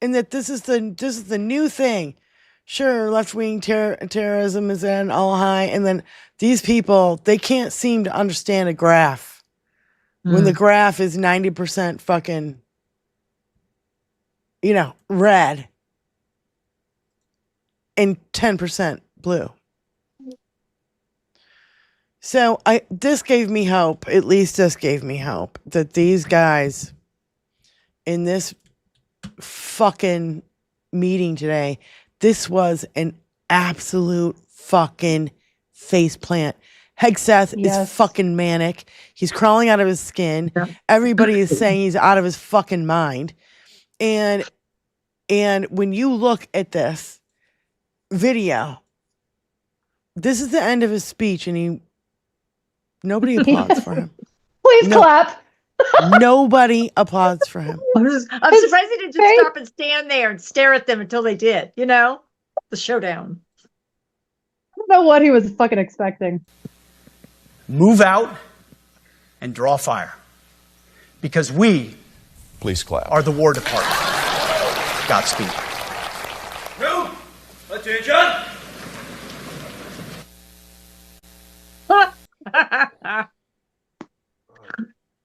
And that this is the new thing. Sure, left-wing terrorism is at all high. And then these people, they can't seem to understand a graph. When the graph is 90% fucking, red and 10% blue. So this gave me hope. At least this gave me hope that these guys in this fucking meeting today, this was an absolute fucking faceplant. Hegseth is fucking manic. He's crawling out of his skin. Yeah. Everybody is saying he's out of his fucking mind. And when you look at this, video. This is the end of his speech, and nobody applauds for him. Please clap. Nobody applauds for him. I'm surprised he didn't just stop and stand there and stare at them until they did. You know, the showdown. I don't know what he was fucking expecting. Move out and draw fire. Because we Please clap. are the War Department. Godspeed. No! Attention!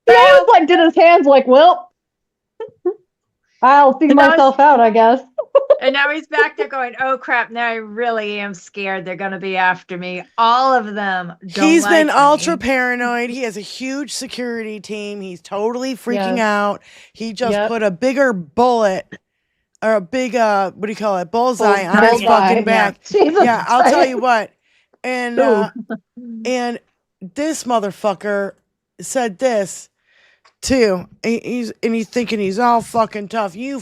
He always like did his hands like, well, I'll see myself out, I guess. And now he's back there going, oh crap, now I really am scared. They're going to be after me. All of them. He's been ultra paranoid. He has a huge security team. He's totally freaking out. He just put a bigger bullet or a big, what do you call it? Bullseye on his fucking back. Yeah, I'll tell you what. And and this motherfucker said this too. He's thinking he's all fucking tough. You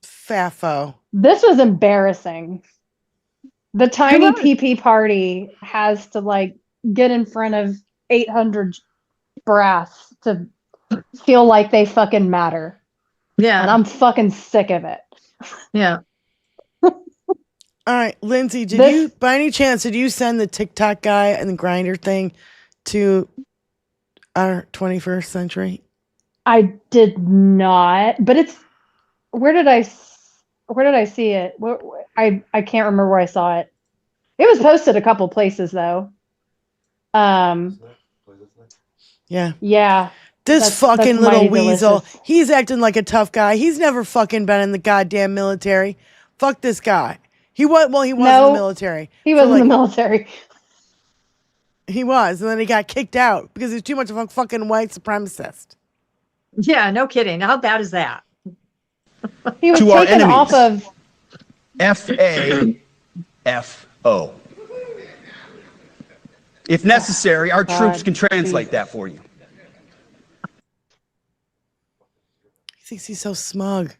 faffo. This was embarrassing. The tiny PP party has to like get in front of 800 brass to feel like they fucking matter. Yeah. And I'm fucking sick of it. Yeah. All right, Lindsay, did you, by any chance, did you send the TikTok guy and the grinder thing to our 21st century? I did not, but it's, where did I see it? I can't remember where I saw it. It was posted a couple places though. Yeah. Yeah. This fucking little weasel, he's acting like a tough guy. He's never fucking been in the goddamn military. Fuck this guy. He was in the military. He was in the military. He was, and then he got kicked out because he's too much of a fucking white supremacist. Yeah, no kidding. How bad is that? He was taken off of FAFO. If necessary, our troops can translate that for you. He thinks he's so smug.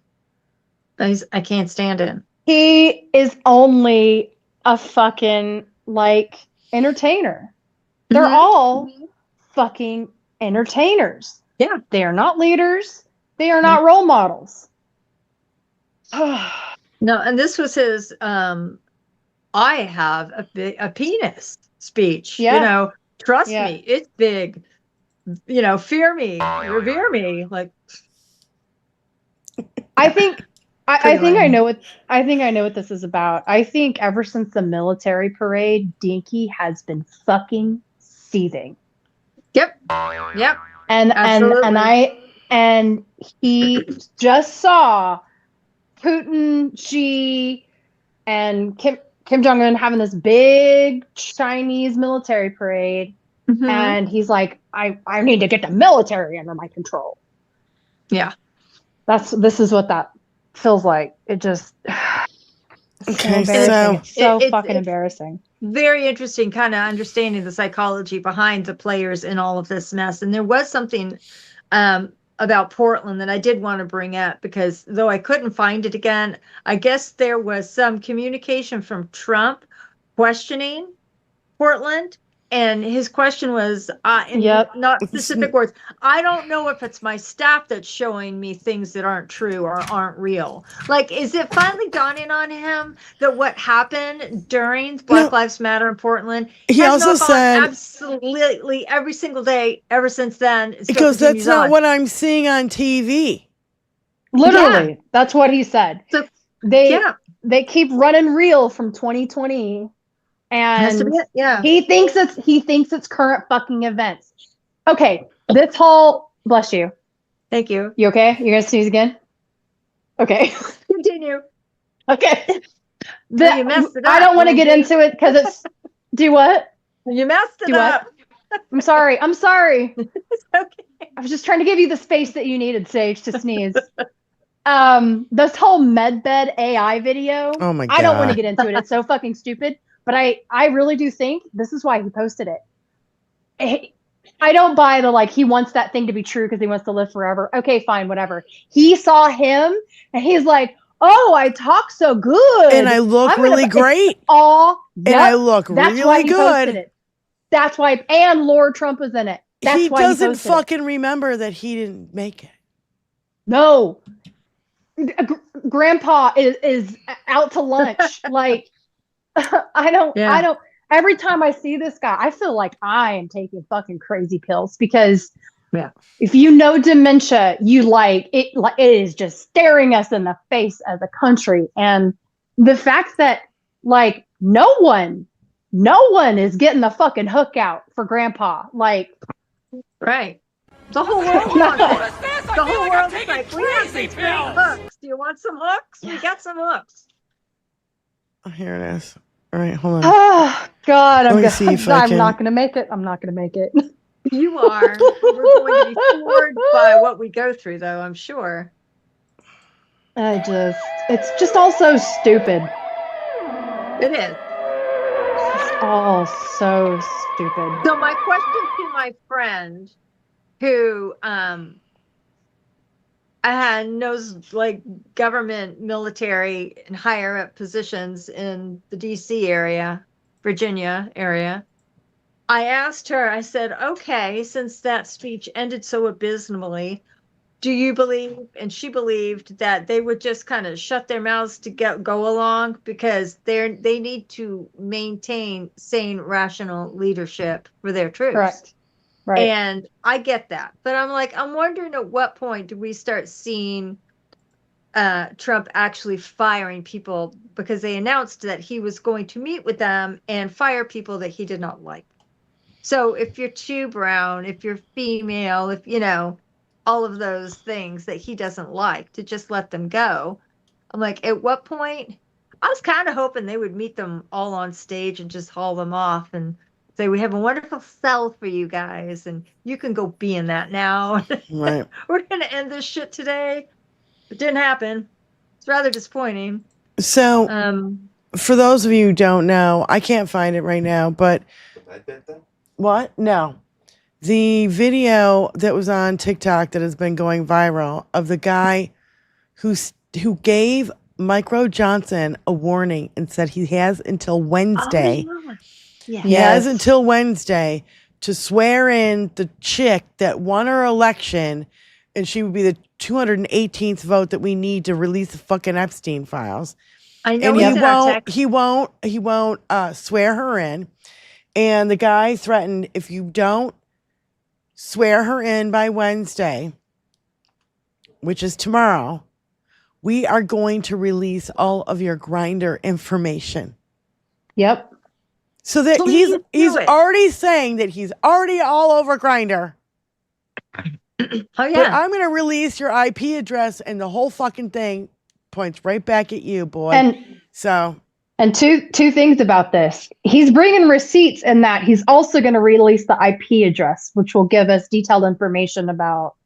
I can't stand it. He is only a fucking like entertainer. They're all fucking entertainers. Yeah. They are not leaders. They are not role models. No, and this was his I have a penis speech. Yeah. You know, trust me, it's big. You know, fear me, revere me. Like I think I know what this is about. I think ever since the military parade, Dinky has been fucking seething. Yep. And he just saw Putin, Xi, and Kim Jong-un having this big Chinese military parade. Mm-hmm. And he's like, I need to get the military under my control. Yeah. This is what that feels like. It just okay, so fucking embarrassing. Very interesting, kind of understanding the psychology behind the players in all of this mess. And there was something about Portland that I did want to bring up, because though I couldn't find it again, I guess there was some communication from Trump questioning Portland. And his question was, not specific words, I don't know if it's my staff that's showing me things that aren't true or aren't real. Like, is it finally dawning on him that what happened during Black Lives Matter in Portland he also said absolutely every single day ever since then? Because that's not what I'm seeing on TV. Literally, that's what he said. So, they keep running reel from 2020. And he thinks it's current fucking events. Okay, this whole bless you. Thank you. You okay? You gonna sneeze again? Okay. Continue. Okay. You messed it up. I don't want to get into it because it's do what? You messed it up. I'm sorry. It's okay. I was just trying to give you the space that you needed, Sage, to sneeze. This whole medbed AI video. Oh my God. I don't want to get into it. It's so fucking stupid. But I really do think this is why he posted it. I don't buy the he wants that thing to be true because he wants to live forever. Okay, fine, whatever. He saw him and he's like, oh, I talk so good. And I look really great. And I look that's really why he good. posted it. That's why, and Lord Trump was in it. That's He why doesn't posted fucking remember that he didn't make it. No. Grandpa is out to lunch. Like, I don't, every time I see this guy, I feel like I am taking fucking crazy pills because if you know dementia, it is just staring us in the face as a country. And the fact that like no one is getting the fucking hook out for grandpa. Like, right. The whole world wants it. The whole world is like, we have these great hooks. Do you want some hooks? We got some hooks. Oh, here it is. All right, hold on. Oh God, I'm not gonna make it. I'm not gonna make it. You are. We're going to be floored by what we go through, though, I'm sure. It's just all so stupid. It is. It's all so stupid. So my question to my friend who knows like government, military, and higher up positions in the DC area, Virginia area, I asked her, I said, okay, since that speech ended so abysmally, do you believe, and she believed that they would just kind of shut their mouths to go along because they need to maintain sane, rational leadership for their troops. Correct. Right. And I get that. But I'm wondering at what point do we start seeing Trump actually firing people because they announced that he was going to meet with them and fire people that he did not like. So if you're too brown, if you're female, if all of those things that he doesn't like, to just let them go. I'm like, at what point? I was kind of hoping they would meet them all on stage and just haul them off and say, we have a wonderful cell for you guys and you can go be in that now. Right. We're going to end this shit today. It didn't happen. It's rather disappointing. So for those of you who don't know, I can't find it right now, but what? No. The video that was on TikTok that has been going viral of the guy who gave Mike Johnson a warning and said he has until Wednesday. Oh, yeah. He has until Wednesday to swear in the chick that won her election, and she would be the 218th vote that we need to release the fucking Epstein files. I know. And he won't swear her in. And the guy threatened, if you don't swear her in by Wednesday, which is tomorrow, we are going to release all of your Grindr information. Yep. So that he's already saying that he's already all over Grindr. Oh yeah. But I'm going to release your IP address, and the whole fucking thing points right back at you, boy. And two things about this. He's bringing receipts in that he's also going to release the IP address, which will give us detailed information about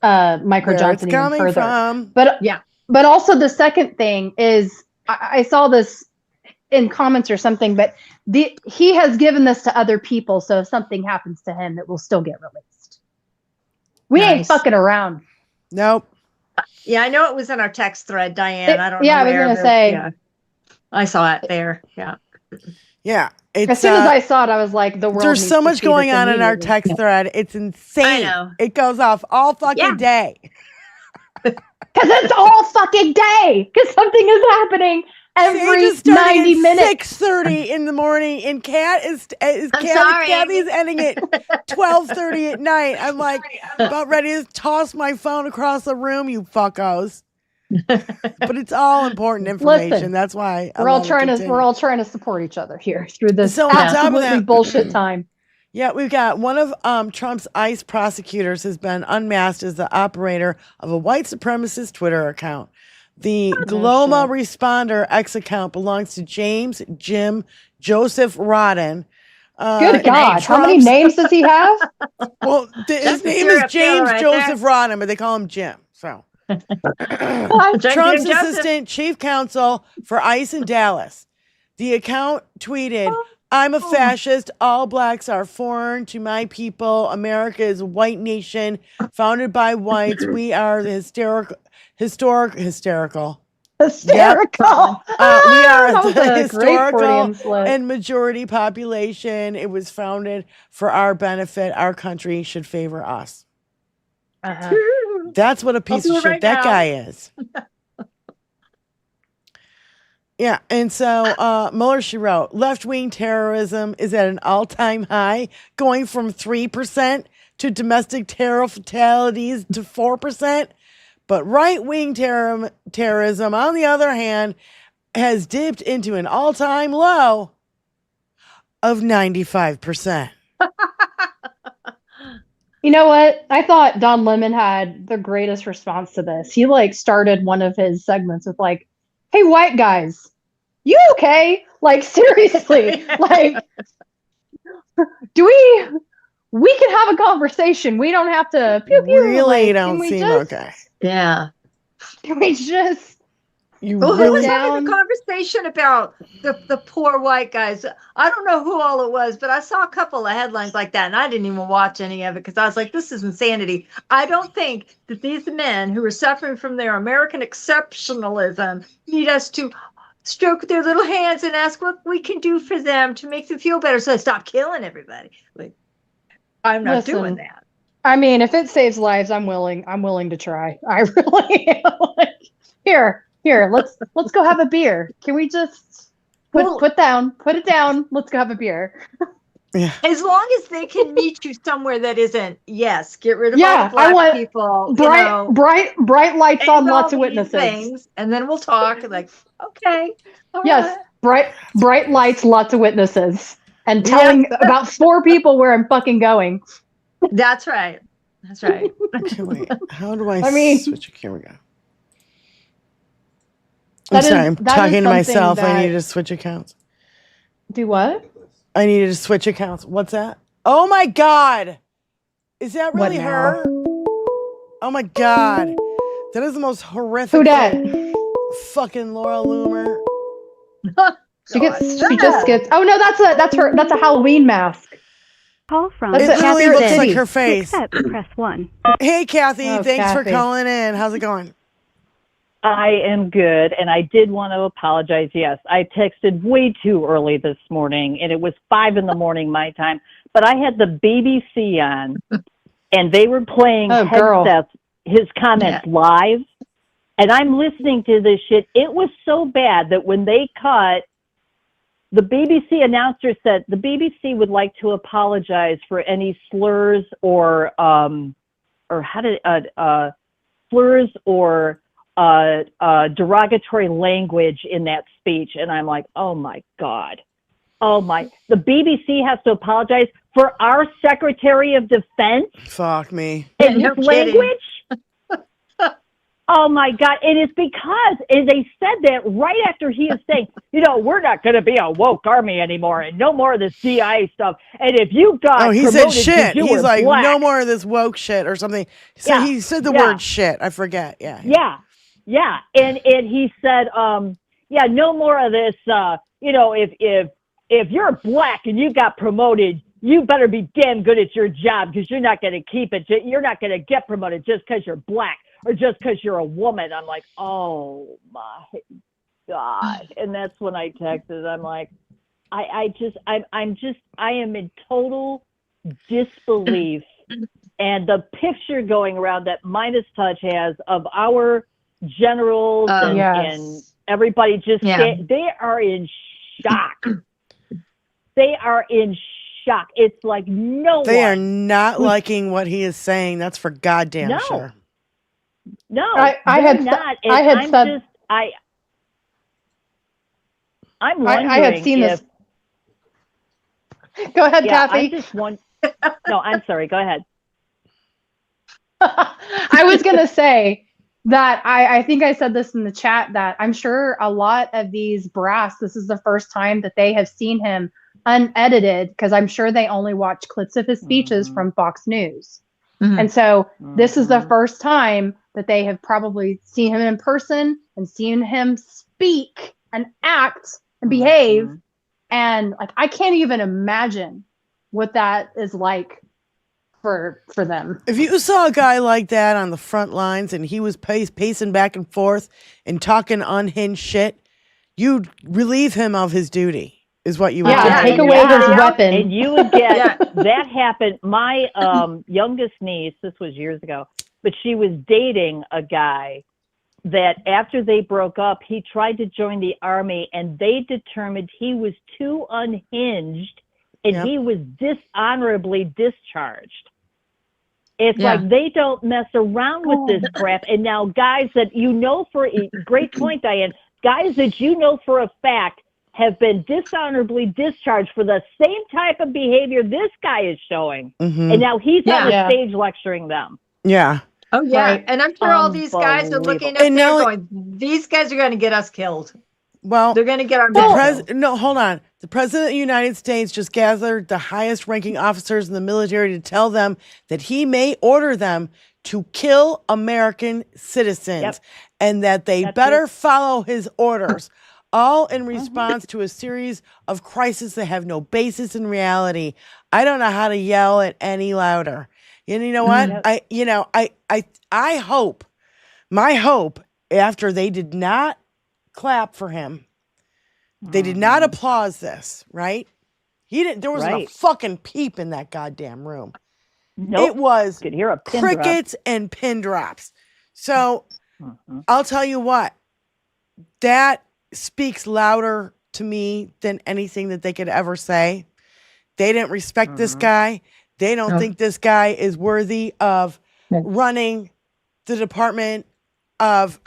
Mike Johnson even further. From. But also the second thing is I saw this in comments or something, but he has given this to other people, so if something happens to him, it will still get released. We ain't fucking around. Nope. Yeah, I know it was in our text thread, Diane. I don't know. Yeah, I was going to say. Yeah. I saw it there. Yeah. Yeah. As soon as I saw it, I was like, the world. There's so much going on in our immediately. text thread. It's insane. I know. It goes off all fucking day. Because it's all fucking day. Because something is happening every 90 minutes. 6:30 in the morning, and Kathy's ending at 12:30 at night. I'm like about ready to toss my phone across the room, you fuckos. But it's all important information. Listen, that's why we're all trying to support each other here through this So on top of absolutely that, bullshit time. Yeah, we've got one of Trump's ICE prosecutors has been unmasked as the operator of a white supremacist Twitter account. The Gloma Responder X account belongs to James Jim Joseph Rodden. Good God, how many names does he have? Well, his name is James Joseph Rodden, but they call him Jim. So Trump's assistant chief counsel for ICE in Dallas. The account tweeted, I'm a fascist. All blacks are foreign to my people. America is a white nation founded by whites. We are the hysterical. hysterical. We are That was the a great historical Freudian slip. and majority population. It was founded for our benefit. Our country should favor us. That's what a piece of shit that guy is. Yeah, and so Mueller, she wrote, left-wing terrorism is at an all-time high, going from 3% to domestic terror fatalities to 4%. But right-wing terrorism, on the other hand, has dipped into an all-time low of 95%. You know what? I thought Don Lemon had the greatest response to this. He like started one of his segments with like, "Hey, white guys, you okay? Like seriously, like, we can have a conversation. We don't have to pew pew. Really like, don't seem okay. Yeah. Can we just You Well, who really was having a conversation about the poor white guys? I don't know who all it was, but I saw a couple of headlines like that, and I didn't even watch any of it because I was like, this is insanity. I don't think that these men who are suffering from their American exceptionalism need us to stroke their little hands and ask what we can do for them to make them feel better so they stop killing everybody. Like, I'm not doing that. I mean, if it saves lives, I'm willing to try. I really am. Like, here, let's go have a beer. Can we just put it down? Let's go have a beer. Yeah. As long as they can meet you somewhere that isn't, get rid of all the black I want people. bright lights on, lots of witnesses. Things, and then we'll talk. Like, okay. Yes, bright lights, lots of witnesses, and telling about 4 people where I'm fucking going. That's right. Okay, wait. How do I switch? Here we go. I'm sorry, I'm talking to myself. I needed to switch accounts. Do what? I needed to switch accounts. What's that? Oh my God. Is that really her? Oh my God. That is the most horrific. Who dat? Fucking Laura Loomer. She just gets. Oh no, that's a Halloween mask. Call from. It literally looks like her face. Press 1. Hey Kathy, thanks for calling in. How's it going? I am good, and I did want to apologize. Yes, I texted way too early this morning, and it was 5 a.m. my time. But I had the BBC on, and they were playing his comments live, and I'm listening to this shit. It was so bad that when they cut, the BBC announcer said the BBC would like to apologize for any slurs or slurs or derogatory language in that speech. And I'm like, oh my God. The BBC has to apologize for our Secretary of Defense. Fuck me. And his language. Oh my God. And it's because they said that right after he is saying, we're not going to be a woke army anymore and no more of this DI stuff. And if you got he said shit. He's like, black, no more of this woke shit or something. So he said the word shit. I forget. Yeah. And he said, no more of this, if you're black and you got promoted, you better be damn good at your job because you're not going to keep it. You're not going to get promoted just because you're black or just because you're a woman. I'm like, oh my God. And that's when I texted. I'm like, I am in total disbelief. And the picture going around that Minus Touch has of our generals and everybody they are in shock. They are in shock. It's like they are not liking what he is saying. That's for goddamn sure. No, I'm wondering. I had seen this. Go ahead, Kathy. No, I'm sorry. Go ahead. I was going to say that I think I said this in the chat that I'm sure a lot of these brass, this is the first time that they have seen him unedited because I'm sure they only watch clips of his speeches from Fox News. And so this is the first time that they have probably seen him in person and seen him speak and act and behave. And like, I can't even imagine what that is like for them. If you saw a guy like that on the front lines and he was pacing back and forth and talking unhinged shit, you'd relieve him of his duty. Is what you would do. Take away his weapon. And you would get that happened. My youngest niece, this was years ago, but she was dating a guy that after they broke up, he tried to join the army and they determined he was too unhinged and he was dishonorably discharged. It's like they don't mess around with this crap. And now guys that great point, Diane, guys that you know for a fact have been dishonorably discharged for the same type of behavior this guy is showing. And now he's on the stage lecturing them. Yeah. Oh, yeah. Right. And I'm sure all these guys are looking up there going, these guys are going to get us killed. Well, they're going to get our No, hold on. The president of the United States just gathered the highest ranking officers in the military to tell them that he may order them to kill American citizens and that they better follow his orders. All in response to a series of crises that have no basis in reality. I don't know how to yell it any louder. And you know what? I hope, my hope, after they did not clap for him, they did not applaud this, right? There wasn't a fucking peep in that goddamn room. Nope. It was could hear a pin crickets drop. and pin drops. So I'll tell you what, that speaks louder to me than anything that they could ever say. They didn't respect this guy. They don't think this guy is worthy of running the Department of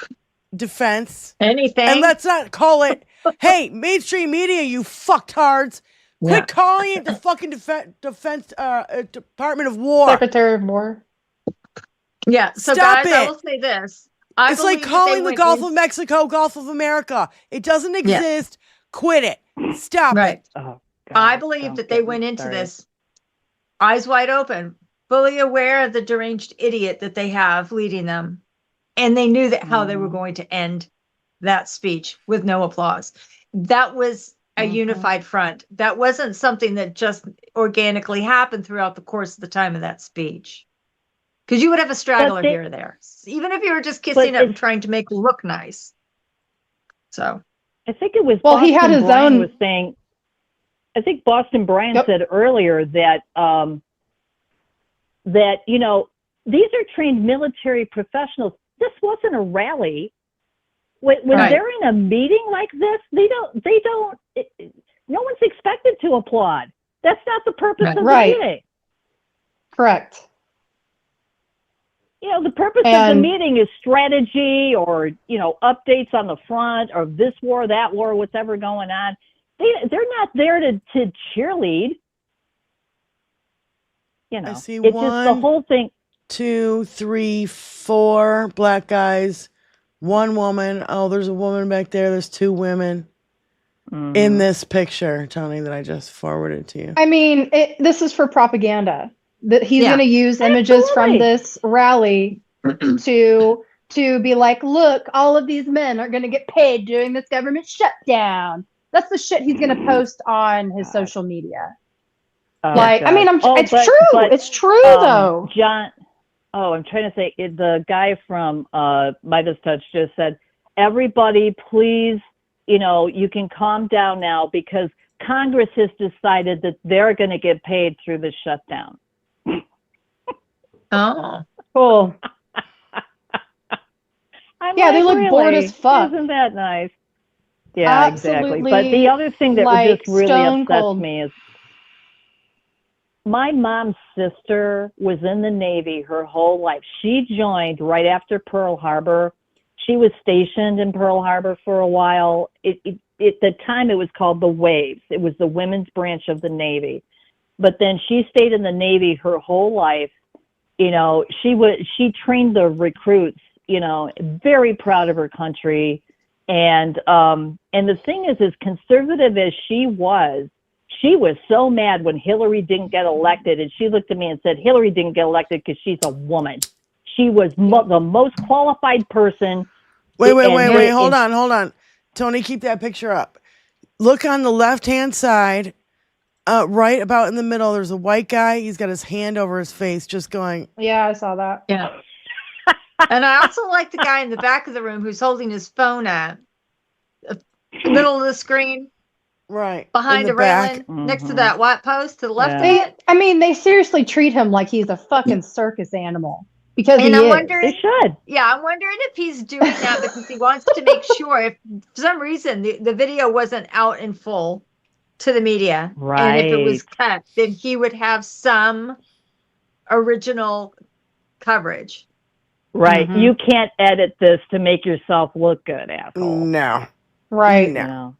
Defense. Anything. And let's not call it, hey, mainstream media, you fucktards. Quit calling it the fucking Defense Department of War. Secretary of War. Yeah. So Stop guys, it. I will say this. It's like calling the Gulf of Mexico Gulf of America. It doesn't exist. Quit it. Stop it. Oh, I believe that they went into this eyes wide open, fully aware of the deranged idiot that they have leading them. And they knew that how they were going to end that speech with no applause. That was a unified front. That wasn't something that just organically happened throughout the course of the time of that speech. Because you would have a straggler here or there, even if you were just kissing up and trying to make it look nice. So, I think it was. Well, he had his own. Was saying, I think Boston Brian said earlier that that these are trained military professionals. This wasn't a rally. When they're in a meeting like this, they don't. No one's expected to applaud. That's not the purpose of the meeting. Correct. The purpose of the meeting is strategy or, updates on the front or this war, that war, whatever going on. They're not there to cheerlead. I see it's one, just the whole thing. 2, 3, 4 black guys, one woman. Oh, there's a woman back there. There's 2 women in this picture, Tony, that I just forwarded to you. I mean, this is for propaganda. That he's going to use images from this rally to be like, look, all of these men are going to get paid during this government shutdown. That's the shit he's going to post on his social media. It's true though. John, I'm trying to say the guy from Midas Touch just said, everybody, please, you can calm down now because Congress has decided that they're going to get paid through the shutdown. Oh, cool. They look bored as fuck. Isn't that nice? Yeah, exactly. But the other thing that just really upsets me is my mom's sister was in the Navy her whole life. She joined right after Pearl Harbor. She was stationed in Pearl Harbor for a while. At the time, it was called the Waves. It was the women's branch of the Navy. But then she stayed in the Navy her whole life. She trained the recruits, very proud of her country. And the thing is, as conservative as she was so mad when Hillary didn't get elected. And she looked at me and said, Hillary didn't get elected because she's a woman. She was the most qualified person. Wait. Hold on. Tony, keep that picture up. Look on the left-hand side right about in the middle, there's a white guy. He's got his hand over his face, just going. Yeah, I saw that. Yeah. And I also like the guy in the back of the room who's holding his phone at the middle of the screen. Right. Behind a railing, next to that white post to the left of it. I mean, they seriously treat him like he's a fucking circus animal. Because And he I'm is. wondering, They should. yeah, I'm wondering if he's doing that because he wants to make sure if for some reason the video wasn't out in full to the media. And if it was cut, then he would have some original coverage. Right. You can't edit this to make yourself look good, asshole. No. Right. No.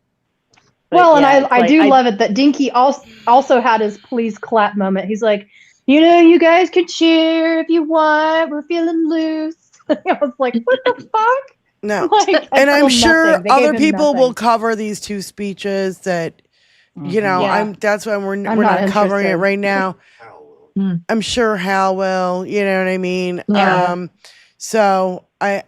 Well, and I do love it that Dinky also had his please clap moment. He's like, you guys can cheer if you want. We're feeling loose. I was like, what the fuck? No. Like, And I'm sure nothing. They gave other him people nothing. will cover these two speeches that, you know, Yeah. that's why we're I'm not not covering it interested. right now. I'm sure Hal will, you know what I mean? Yeah. So I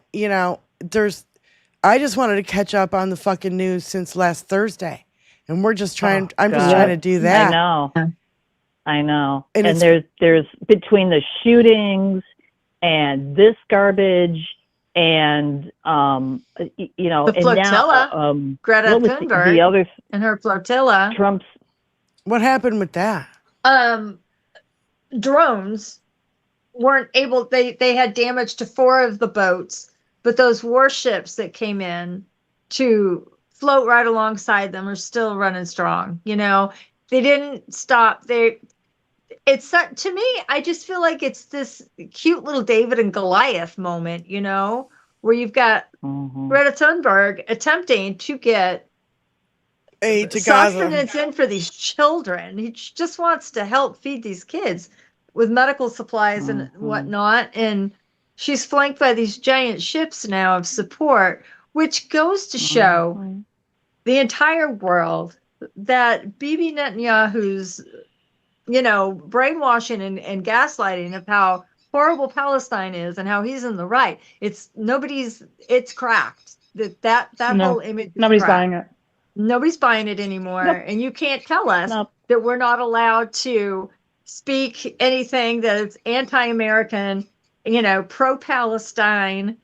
just wanted to catch up on the fucking news since last Thursday. And we're just trying, I'm just trying to do that. I know. And And there's between the shootings and this garbage and, you know, The and flotilla, now, Greta what was Thunberg the other and her flotilla. Trump's. What happened with that? Drones weren't able, they had damage to 4 of the boats, but those warships that came in to float right alongside them are still running strong. You know, they didn't stop. It's to me, I just feel like it's this cute little David and Goliath moment, you know, where you've got Greta Thunberg attempting to get aid to Gaza. sustenance in for these children. He just wants to help feed these kids with medical supplies and whatnot. And she's flanked by these giant ships now of support, which goes to show the entire world that Bibi Netanyahu's, you know, brainwashing and gaslighting of how horrible Palestine is and how he's in the right. It's cracked. That whole image. Nobody's buying it. Nobody's buying it anymore. Nope. And you can't tell us that we're not allowed to speak anything that is anti-American, you know, pro-Palestine,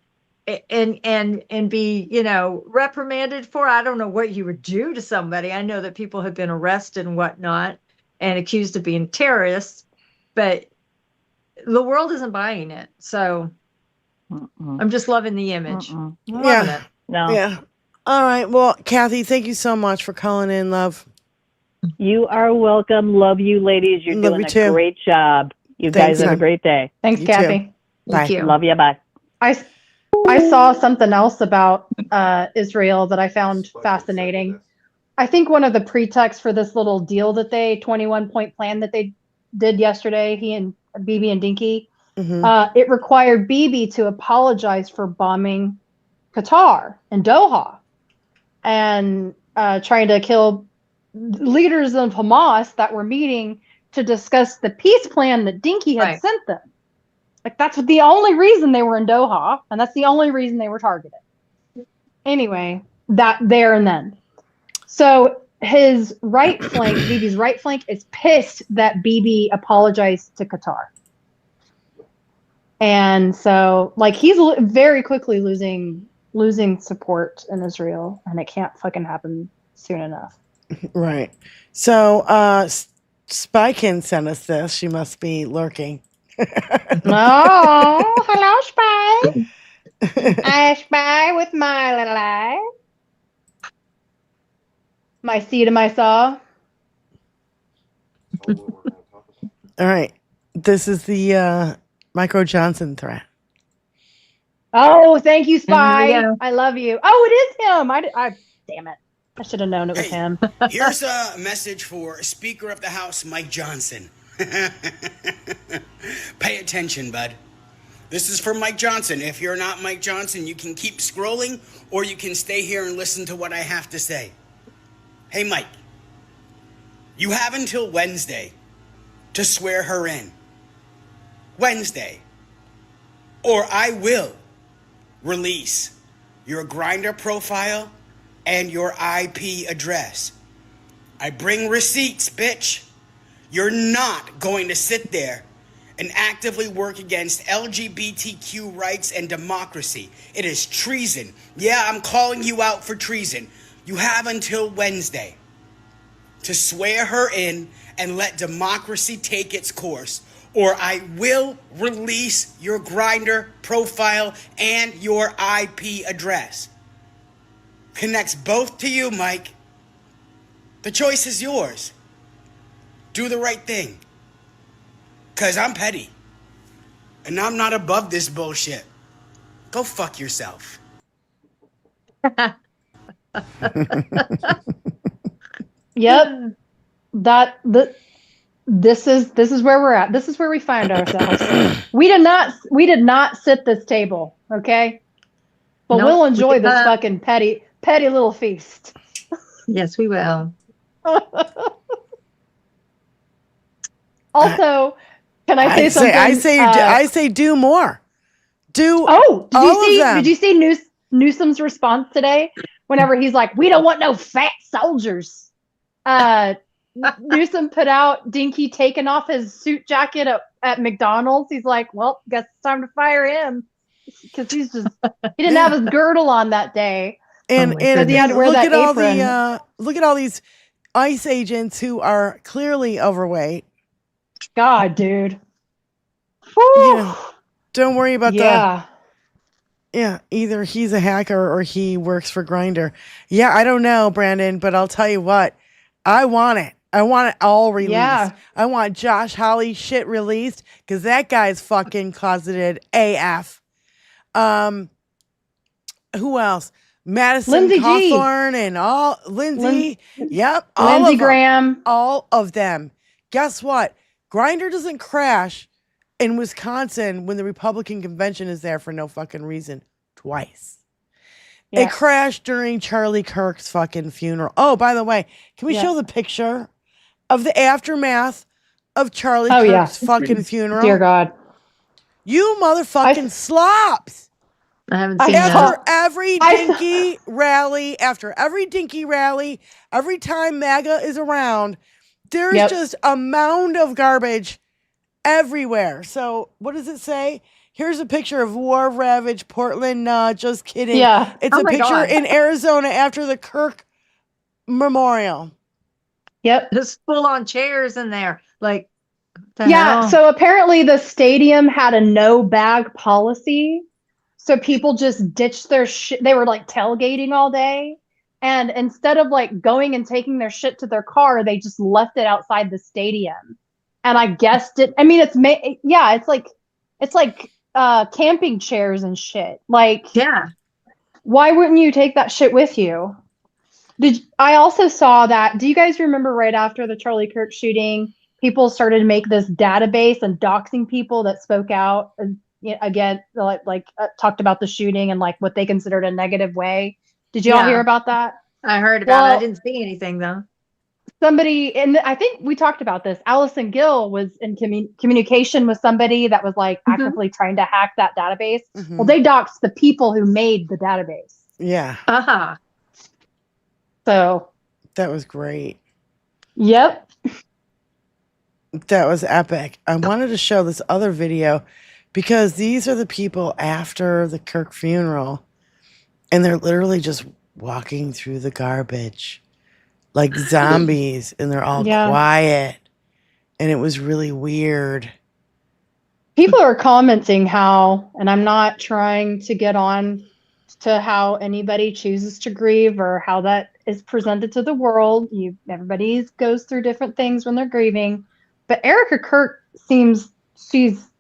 and be, you know, reprimanded for. I don't know what you would do to somebody. I know that people have been arrested and whatnot and accused of being terrorists, but the world isn't buying it. So I'm just loving the image. Loving it. No. Yeah. All right. Well, Kathy, thank you so much for calling in, love. You are welcome. Love you, ladies. You're Love doing you a too. great job. You Thanks, guys have hon. a great day. Thanks, You Kathy. too. Bye. Thank you. Love you. Bye. I saw something else about Israel that I found fascinating. I think one of the pretexts for this little deal that 21-point plan that they did yesterday, he and Bibi and Dinky, it required Bibi to apologize for bombing Qatar and Doha and trying to kill leaders of Hamas that were meeting to discuss the peace plan that Dinky had sent them. Like, that's the only reason they were in Doha, and that's the only reason they were targeted. Anyway, that there and then. So his right flank, Bibi's right flank, is pissed that Bibi apologized to Qatar. And so, like, he's very quickly losing support in Israel, and it can't fucking happen soon enough. Right. So, Spykin sent us this. She must be lurking. Oh, hello, Spy. I spy with my little eye. My seed and my saw. All right. This is the Micro Johnson threat. Oh, thank you, Spy. I love you. Oh, it is him. I damn it. I should have known it was him. Here's a message for Speaker of the House, Mike Johnson. Pay attention, bud. This is for Mike Johnson. If you're not Mike Johnson, you can keep scrolling, or you can stay here and listen to what I have to say. Hey, Mike, you have until Wednesday to swear her in. Wednesday. Or I will release your Grindr profile and your IP address. I bring receipts, bitch. You're not going to sit there and actively work against LGBTQ rights and democracy. It is treason. Yeah, I'm calling you out for treason. You have until Wednesday to swear her in and let democracy take its course, or I will release your Grindr profile and your IP address. Connects both to you, Mike. The choice is yours. Do the right thing. Because I'm petty. And I'm not above this bullshit. Go fuck yourself. Yep. This is where we're at. This is where we find ourselves. We did not sit this table, okay? But Nope, we'll we enjoy did this not. fucking petty little feast. Yes, we will. Also, can I say something? I say do more. Do Oh, all of them. did you see Newsom's response today? Whenever he's like, "We don't want no fat soldiers." Newsom put out Dinky taking off his suit jacket at McDonald's. He's like, "Well, guess it's time to fire him," because he didn't have his girdle on that day, and he had to wear look that at all apron. look at all these ICE agents who are clearly overweight. God, dude. You know, don't worry about Yeah. either he's a hacker or he works for Grindr. Yeah, I don't know, Brandon, but I'll tell you what. I want it. I want it all released. Yeah. I want Josh Hawley shit released because that guy's fucking closeted AF. Who else? Madison Lindsey G. Cawthorn and all Lindsay. Yep. All Lindsey of them. Graham. All of them. Guess what? Grindr doesn't crash in Wisconsin when the Republican convention is there for no fucking reason. Twice. Yeah. It crashed during Charlie Kirk's fucking funeral. Oh, by the way, can we show the picture of the aftermath of Charlie Kirk's fucking funeral? Dear God. You motherfucking slops. I haven't seen After that. every dinky rally, every time MAGA is around, there's just a mound of garbage everywhere. So what does it say? Here's a picture of war-ravaged Portland. Just kidding. Yeah. It's Oh a my picture God. in Arizona after the Kirk Memorial. Yep. There's full-on chairs in there. Like, what the Yeah, hell? so apparently the stadium had a no bag policy. So people just ditched their shit. They were like tailgating all day. And instead of like going and taking their shit to their car, they just left it outside the stadium. And I guessed it. I mean, it's like camping chairs and shit. Like, Yeah. why wouldn't you take that shit with you? I also saw that. Do you guys remember right after the Charlie Kirk shooting, people started to make this database and doxing people that spoke out and again, talked about the shooting and like what they considered a negative way. Did you all hear about that? I heard about it. I didn't see anything though. Somebody, and I think we talked about this. Allison Gill was in communication with somebody that was like actively trying to hack that database. Well, they doxed the people who made the database. Yeah. Uh-huh. So that was great. Yep. That was epic. I wanted to show this other video because these are the people after the Kirk funeral, and they're literally just walking through the garbage like zombies, and they're all quiet, and it was really weird. People are commenting how, and I'm not trying to get on to how anybody chooses to grieve or how that is presented to the world. Everybody goes through different things when they're grieving. But Erica Kirk seems she's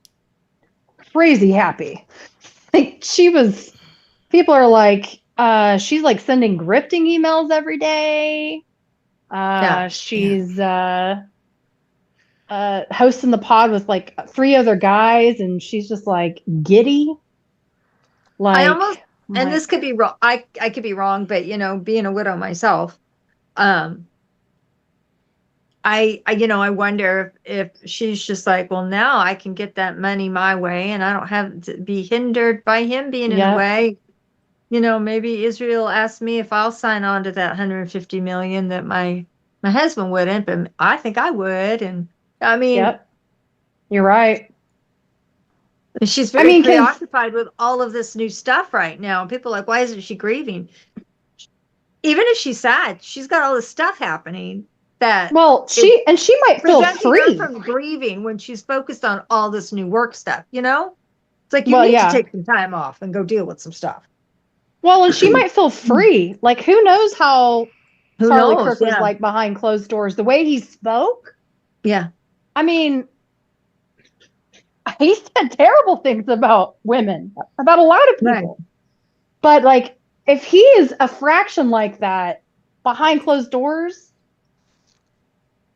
crazy happy. Like people are like, she's like sending grifting emails every day. She's hosting the pod with like 3 other guys, and she's just like giddy. Like, I almost, and this could be wrong. I could be wrong, but being a widow myself, I wonder if she's just like, well, now I can get that money my way, and I don't have to be hindered by him being in the way. Maybe Israel asked me if I'll sign on to that $150 million that my husband wouldn't, but I think I would, and I mean, Yep. You're right. she's very 'cause- preoccupied with all of this new stuff right now. People are like, why isn't she grieving? Even if she's sad, she's got all this stuff happening that. Well, she might feel free from grieving when she's focused on all this new work stuff. You know, it's like you Well, need yeah. to take some time off and go deal with some stuff. Well, and she might feel free. Like, who knows how Who Charlie knows? Kirk was Yeah. like behind closed doors. The way he spoke. Yeah. I mean, he said terrible things about women, about a lot of people. Right. But like, if he is a fraction like that behind closed doors,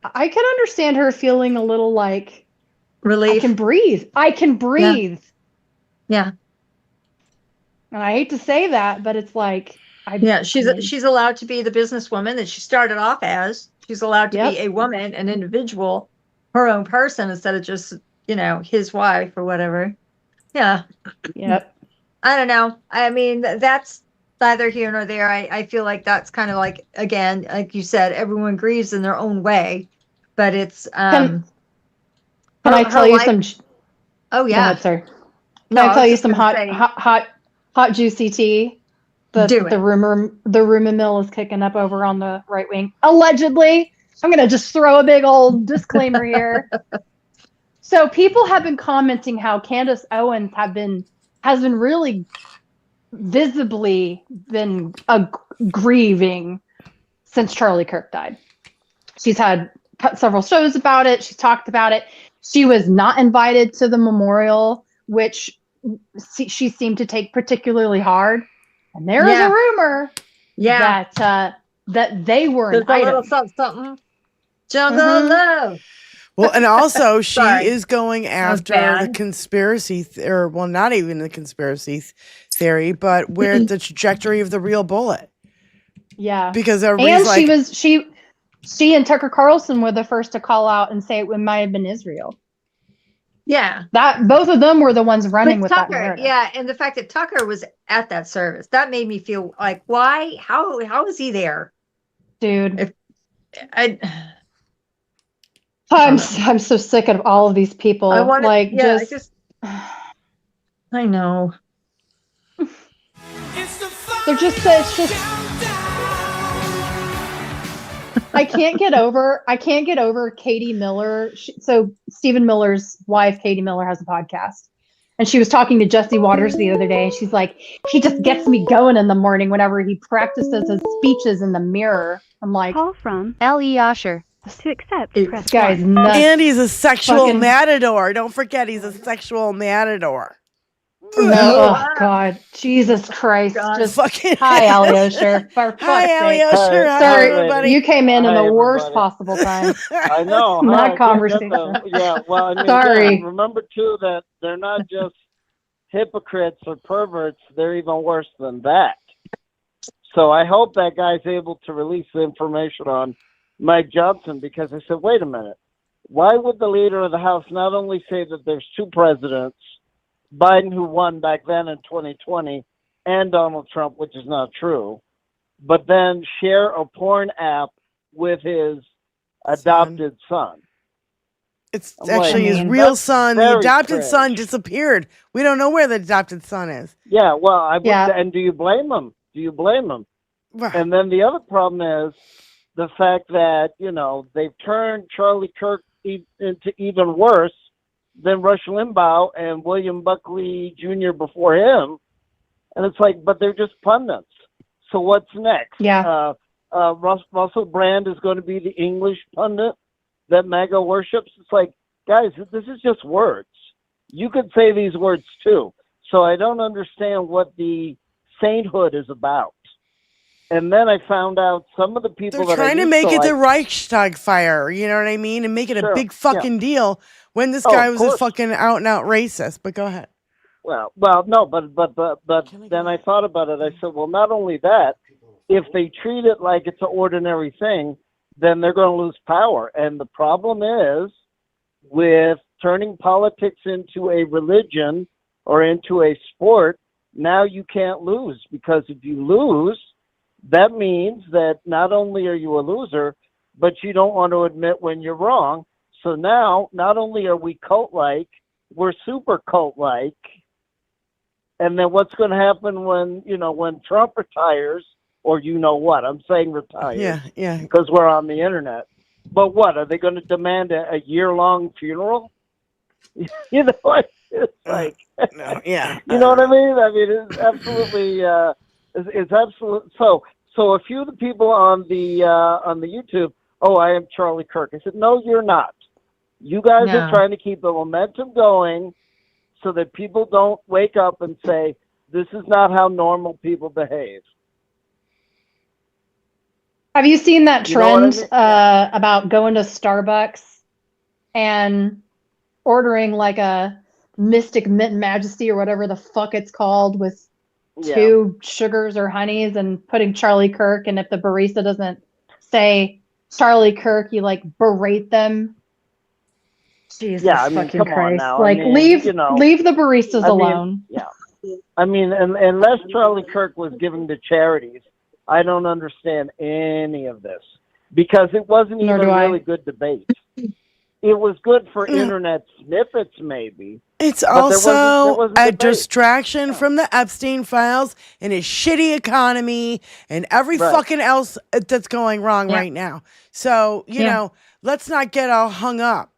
I can understand her feeling a little like relief. I can breathe. I can breathe. Yeah. And I hate to say that, but it's like, she's allowed to be the businesswoman that she started off as. She's allowed to be a woman, an individual, her own person, instead of just, his wife or whatever. Yeah. Yep. I don't know. I mean, that's neither here nor there. I feel like that's kind of like, again, like you said, everyone grieves in their own way, but it's, Can I tell you some? Oh yeah. Go ahead, sir. No, Can I tell you just some gonna hot juicy tea? The rumor mill is kicking up over on the right wing. Allegedly. I'm gonna just throw a big old disclaimer here. So people have been commenting how Candace Owens has been really visibly been grieving since Charlie Kirk died. She's had several shows about it. She's talked about it. She was not invited to the memorial, which she seemed to take particularly hard. And there is a rumor that they were an There's a little item. something. Jungle love. Well, and also she is going Sounds after bad. the conspiracy, not even the conspiracy theory, but where the trajectory of the real bullet. Yeah, because everybody's and she and Tucker Carlson were the first to call out and say it might have been Israel. Yeah, that both of them were the ones running with Tucker, that narrative. yeah, and the fact that Tucker was at that service, that made me feel like, why? How is he there, dude? I'm so sick of all of these people. I want I know. They're just it's just I can't get over Katie Miller. So Stephen Miller's wife, Katie Miller, has a podcast. And she was talking to Jesse Waters the other day. And she's like, he just gets me going in the morning whenever he practices his speeches in the mirror. I'm like, call from L.E. Osher. To accept. This guy's nuts. And he's a sexual matador. Don't forget, he's a sexual matador. No, oh God, Jesus Christ! Just hi, Alyosher. Hi, Alyosher. Hi, sorry, everybody. You came in the worst possible time. I know. Not conversation. Yeah, well, I mean, sorry. Again, remember too that they're not just hypocrites or perverts; they're even worse than that. So I hope that guy's able to release the information on Mike Johnson, because I said, wait a minute, why would the leader of the House not only say that there's two presidents, Biden, who won back then in 2020, and Donald Trump, which is not true, but then share a porn app with his adopted son? It's actually his real son. The adopted son disappeared. We don't know where the adopted son is. Yeah, well, and do you blame him? Do you blame him? Right. And then the other problem is the fact that, they've turned Charlie Kirk into even worse than Rush Limbaugh and William Buckley Jr. before him. And it's like, but they're just pundits. So what's next? Yeah. Russell Brand is going to be the English pundit that MAGA worships. It's like, guys, this is just words. You could say these words too. So I don't understand what the sainthood is about. And then I found out some of the people They're trying to make it the Reichstag fire, you know what I mean? And make it a big fucking deal when this guy was a fucking out and out racist. But go ahead. Well, no, but then I thought about it. I said, well, not only that, if they treat it like it's an ordinary thing, then they're going to lose power. And the problem is with turning politics into a religion or into a sport, now you can't lose, because if you lose, that means that not only are you a loser, but you don't want to admit when you're wrong. So now, not only are we cult-like, we're super cult-like. And then what's going to happen when Trump retires, or you know what? I'm saying retires. Yeah. Because we're on the internet. But what, are they going to demand a year-long funeral? It's like, no, yeah. You know what I mean? I mean, it's absolutely, it's absolute. So a few of the people on the YouTube, I am Charlie Kirk. I said, no, you're not. You guys are trying to keep the momentum going so that people don't wake up and say, this is not how normal people behave. Have you seen that trend I mean? about going to Starbucks and ordering like a Mystic Mint Majesty or whatever the fuck it's called with 2 sugars or honeys and putting Charlie Kirk, and if the barista doesn't say Charlie Kirk, you like berate them? Jesus fucking Christ. Like, leave the baristas alone. Yeah. I mean, unless Charlie Kirk was giving to charities, I don't understand any of this, because it wasn't even a really good debate. It was good for internet snippets, maybe. It's also a distraction from the Epstein files and a shitty economy and every fucking else that's going wrong right now. So, you know, let's not get all hung up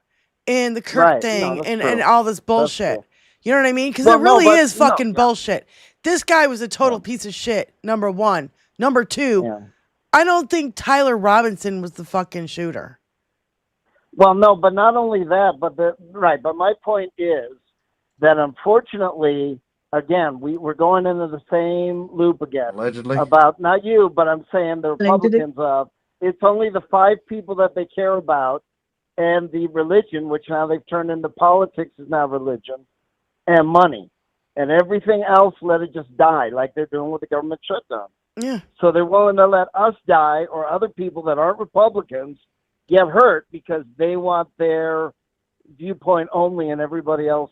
in the Kirk thing and all this bullshit. You know what I mean? Because it really is fucking bullshit. This guy was a total piece of shit, number one. Number two, I don't think Tyler Robinson was the fucking shooter. Well, no, but not only that, but my point is that unfortunately, again, we're going into the same loop again. Allegedly. About, not you, but I'm saying the Republicans it's only the 5 people that they care about, and the religion, which now they've turned into politics, is now religion, and money. And everything else, let it just die, like they're doing with the government shutdown. Yeah. So they're willing to let us die, or other people that aren't Republicans get hurt, because they want their viewpoint only, and everybody else,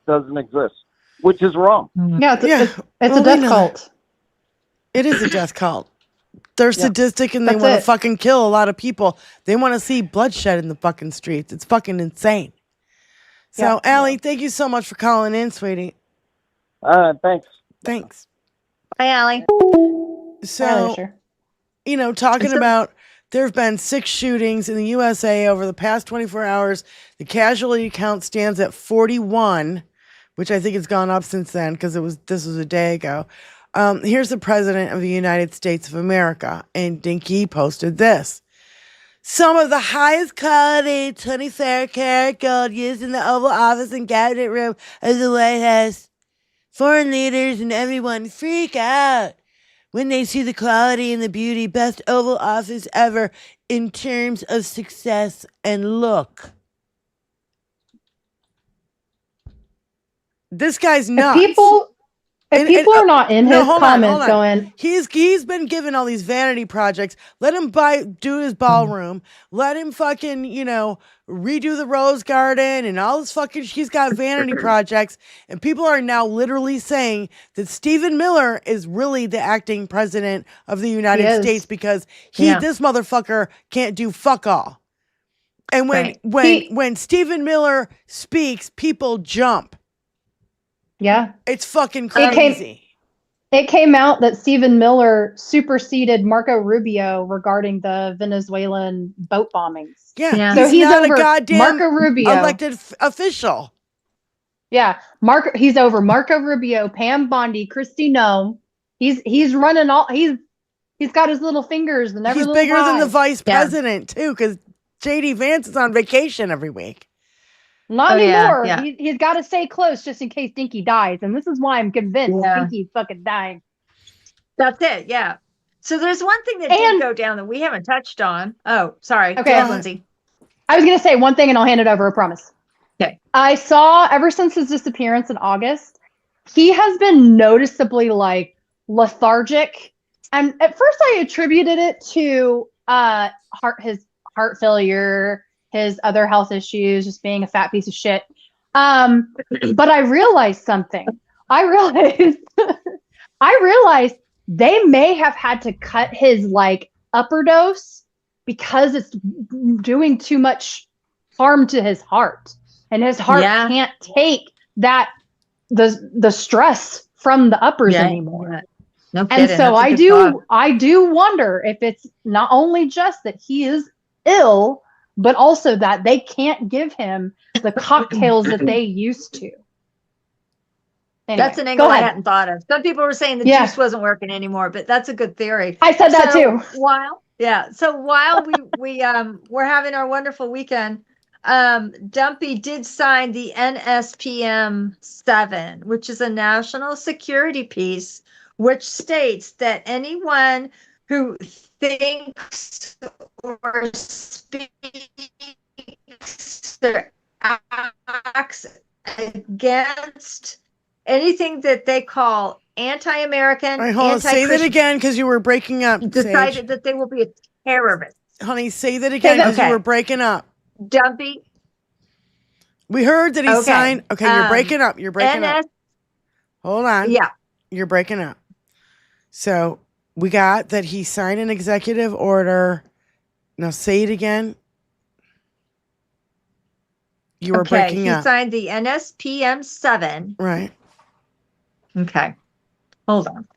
doesn't exist, which is wrong. Yeah, it's a death cult. It is a death cult. They're sadistic and they want to fucking kill a lot of people. They want to see bloodshed in the fucking streets. It's fucking insane. So, Allie, thank you so much for calling in, sweetie. Thanks. Hi, Allie. So, talking about, there have been 6 shootings in the USA over the past 24 hours. The casualty count stands at 41, which I think has gone up since then, because this was a day ago. Here's the President of the United States of America, and Dinky posted this. Some of the highest quality 24-karat gold used in the Oval Office and Cabinet Room of the White House. Foreign leaders and everyone freak out when they see the quality and the beauty. Best Oval Office ever in terms of success and look. This guy's nuts. If people are not in his comments going... He's been given all these vanity projects. Let him do his ballroom. Let him fucking, redo the Rose Garden and all this fucking... He's got vanity projects. And people are now literally saying that Stephen Miller is really the acting president of the United States, because this motherfucker can't do fuck all. And when Stephen Miller speaks, people jump. Yeah. It's fucking crazy. It came out that Stephen Miller superseded Marco Rubio regarding the Venezuelan boat bombings. Yeah. So he's not over a goddamn Marco Rubio, elected official. Yeah. He's over Marco Rubio, Pam Bondi, Kristi Noem. He's running all he's got his little fingers and every He's little bigger pie. than the vice president too, because JD Vance is on vacation every week. Not anymore. He's got to stay close just in case Dinky dies. And this is why I'm convinced Dinky's fucking dying. That's it. Yeah. So there's one thing that did go down that we haven't touched on. Oh, sorry. Okay, Lindsay. I was going to say one thing and I'll hand it over, I promise. Okay. I saw ever since his disappearance in August, he has been noticeably lethargic. And at first I attributed it to his heart failure, his other health issues, just being a fat piece of shit. But I realized something. I realized they may have had to cut his upper dose because it's doing too much harm to his heart, and his heart can't take that the stress from the uppers anymore. Yeah. No And kidding. so That's a good thought. I do wonder if it's not only just that he is ill, but also that they can't give him the cocktails that they used to. Anyway, that's an angle I hadn't thought of. Some people were saying the juice wasn't working anymore, but that's a good theory. I said that too. While we're having our wonderful weekend, Dumpy did sign the NSPM 7, which is a national security piece, which states that anyone who thinks or speaks or acts against anything that they call anti-American, Say that again because you were breaking up. Decided Sage. that they will be a terrorist. Honey, say that again because you were breaking up. Dumpy. We heard that he signed. Okay, you're breaking up. You're breaking up. Hold on. Yeah. You're breaking up. So we got that he signed an executive order. Now say it again. You were breaking up. He signed the NSPM 7. Right. Okay. Hold on.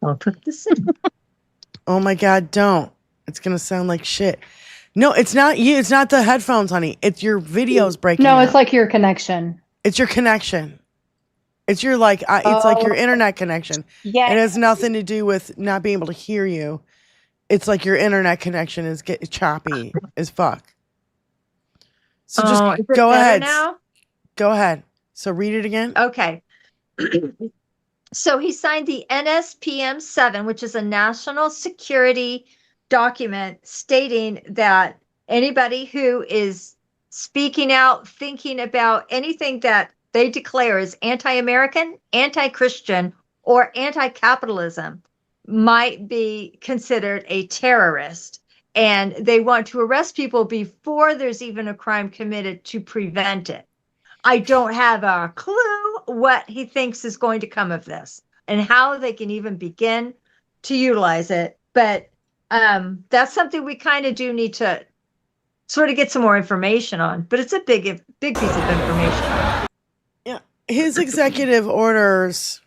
I'll put this in. Oh my God, don't. It's going to sound like shit. No, it's not you. It's not the headphones, honey. It's your videos breaking up. No, it's like your connection. It's your connection. It's your it's like your internet connection. Yeah. It has nothing to do with not being able to hear you. It's like your internet connection is choppy as fuck. So just go ahead. Now? Go ahead. So read it again. Okay. So he signed the NSPM 7, which is a national security document stating that anybody who is speaking out, thinking about anything that they declare is anti-American, anti-Christian, or anti-capitalism might be considered a terrorist. And they want to arrest people before there's even a crime committed to prevent it. I don't have a clue what he thinks is going to come of this and how they can even begin to utilize it. But that's something we kind of do need to sort of get some more information on. But it's a big piece of information. Yeah. His executive orders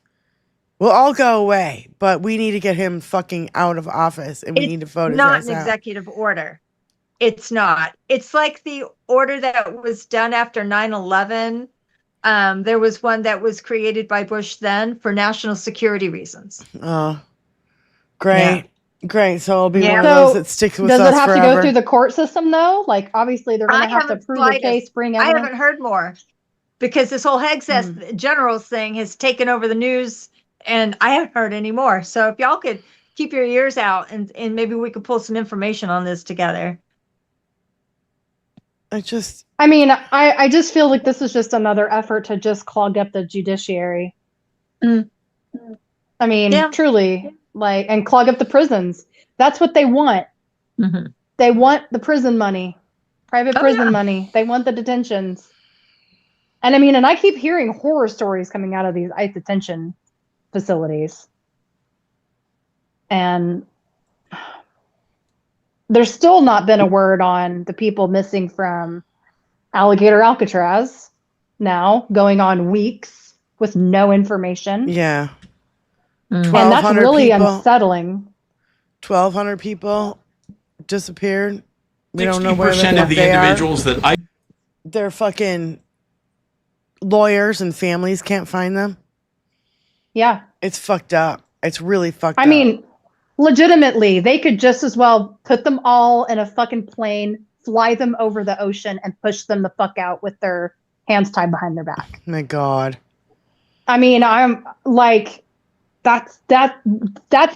will all go away, but we need to get him fucking out of office and we need to vote his ass It's not an out. executive order. It's not. It's like the order that was done after 9/11. There was one that was created by Bush then for national security reasons. Oh, great. Yeah. Great. So it'll be one of So those that sticks with us does it have forever. to go through the court system though? Like obviously they're going to have to prove the case, bring I evidence. haven't heard more because this whole Hegseth Generals thing has taken over the news and I haven't heard any more. So if y'all could keep your ears out and maybe we could pull some information on this together. I just feel like this is just another effort to just clog up the judiciary. I mean, truly, and clog up the prisons. That's what they want. Mm-hmm. They want the prison money, private prison money. They want the detentions. And and I keep hearing horror stories coming out of these ICE detention facilities. And there's still not been a word on the people missing from Alligator Alcatraz now, going on weeks with no information. Yeah. And that's really unsettling. 1,200 people disappeared. We don't know where 60% of the individuals that their fucking lawyers and families can't find them. Yeah. It's fucked up. It's really fucked up. Legitimately, they could just as well put them all in a fucking plane, fly them over the ocean, and push them the fuck out with their hands tied behind their back. My God. I'm like, that's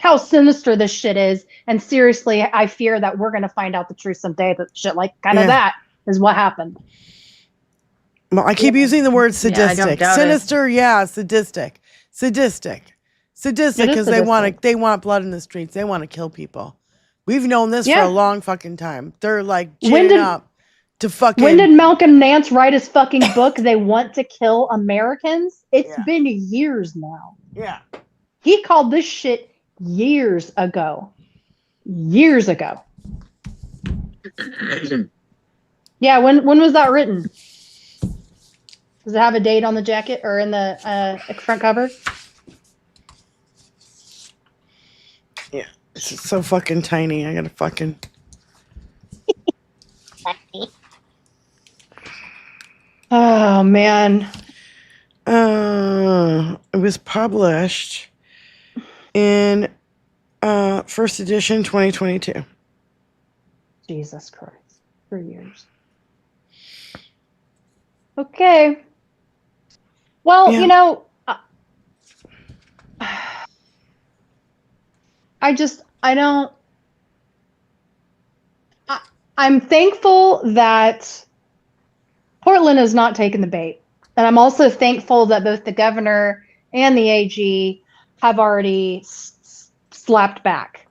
how sinister this shit is. And seriously, I fear that we're going to find out the truth someday. That shit like that is what happened. Well, I keep using the word sadistic. Sinister, sadistic. Sadistic because they want blood in the streets. They want to kill people. We've known this for a long fucking time. They're like ginning up to fucking. When did Malcolm Nance write his fucking book? They want to kill Americans. It's been years now. Yeah. He called this shit years ago. Years ago. Yeah, when was that written? Does it have a date on the jacket or in the front cover? Yeah, it's so fucking tiny. I gotta fucking. Oh man. It was published in first edition 2022. Jesus Christ. 3 years. Okay. Well, Yeah. you know, I'm thankful that Portland has not taken the bait. And I'm also thankful that both the governor and the AG have already slapped back.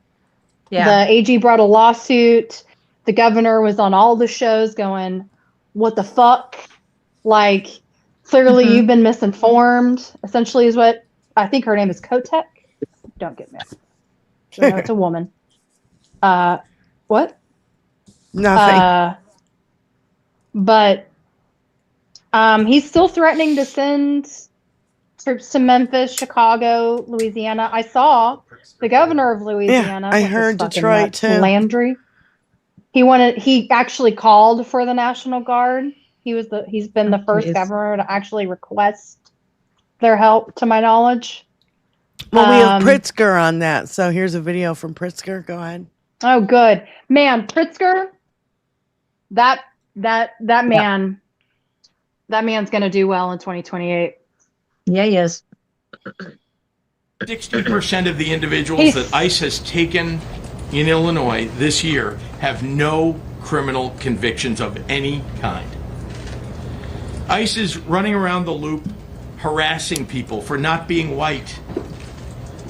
Yeah. The AG brought a lawsuit. The governor was on all the shows going, what the fuck? Like, clearly you've been misinformed, essentially is what I think her name is Kotek. Don't get me. I know it's a woman. What? Nothing. But he's still threatening to send troops to Memphis, Chicago, Louisiana. I saw the governor of Louisiana. I heard Detroit too. Landry. He actually called for the National Guard. He's been the first governor to actually request their help, to my knowledge. Well, we have Pritzker on that. So here's a video from Pritzker. Go ahead. Oh, good. Man, Pritzker, that man, that man's going to do well in 2028. Yeah, he is. 60% of the individuals that ICE has taken in Illinois this year have no criminal convictions of any kind. ICE is running around the loop harassing people for not being white.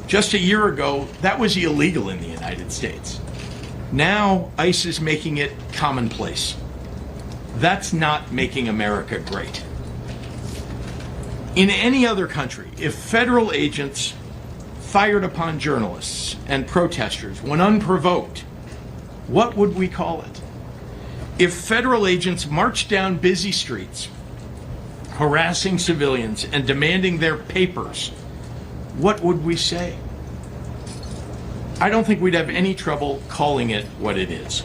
Just a year ago, that was illegal in the United States. Now, ICE is making it commonplace. That's not making America great. In any other country, if federal agents fired upon journalists and protesters when unprovoked, what would we call it? If federal agents marched down busy streets, harassing civilians and demanding their papers, what would we say? I don't think we'd have any trouble calling it what it is: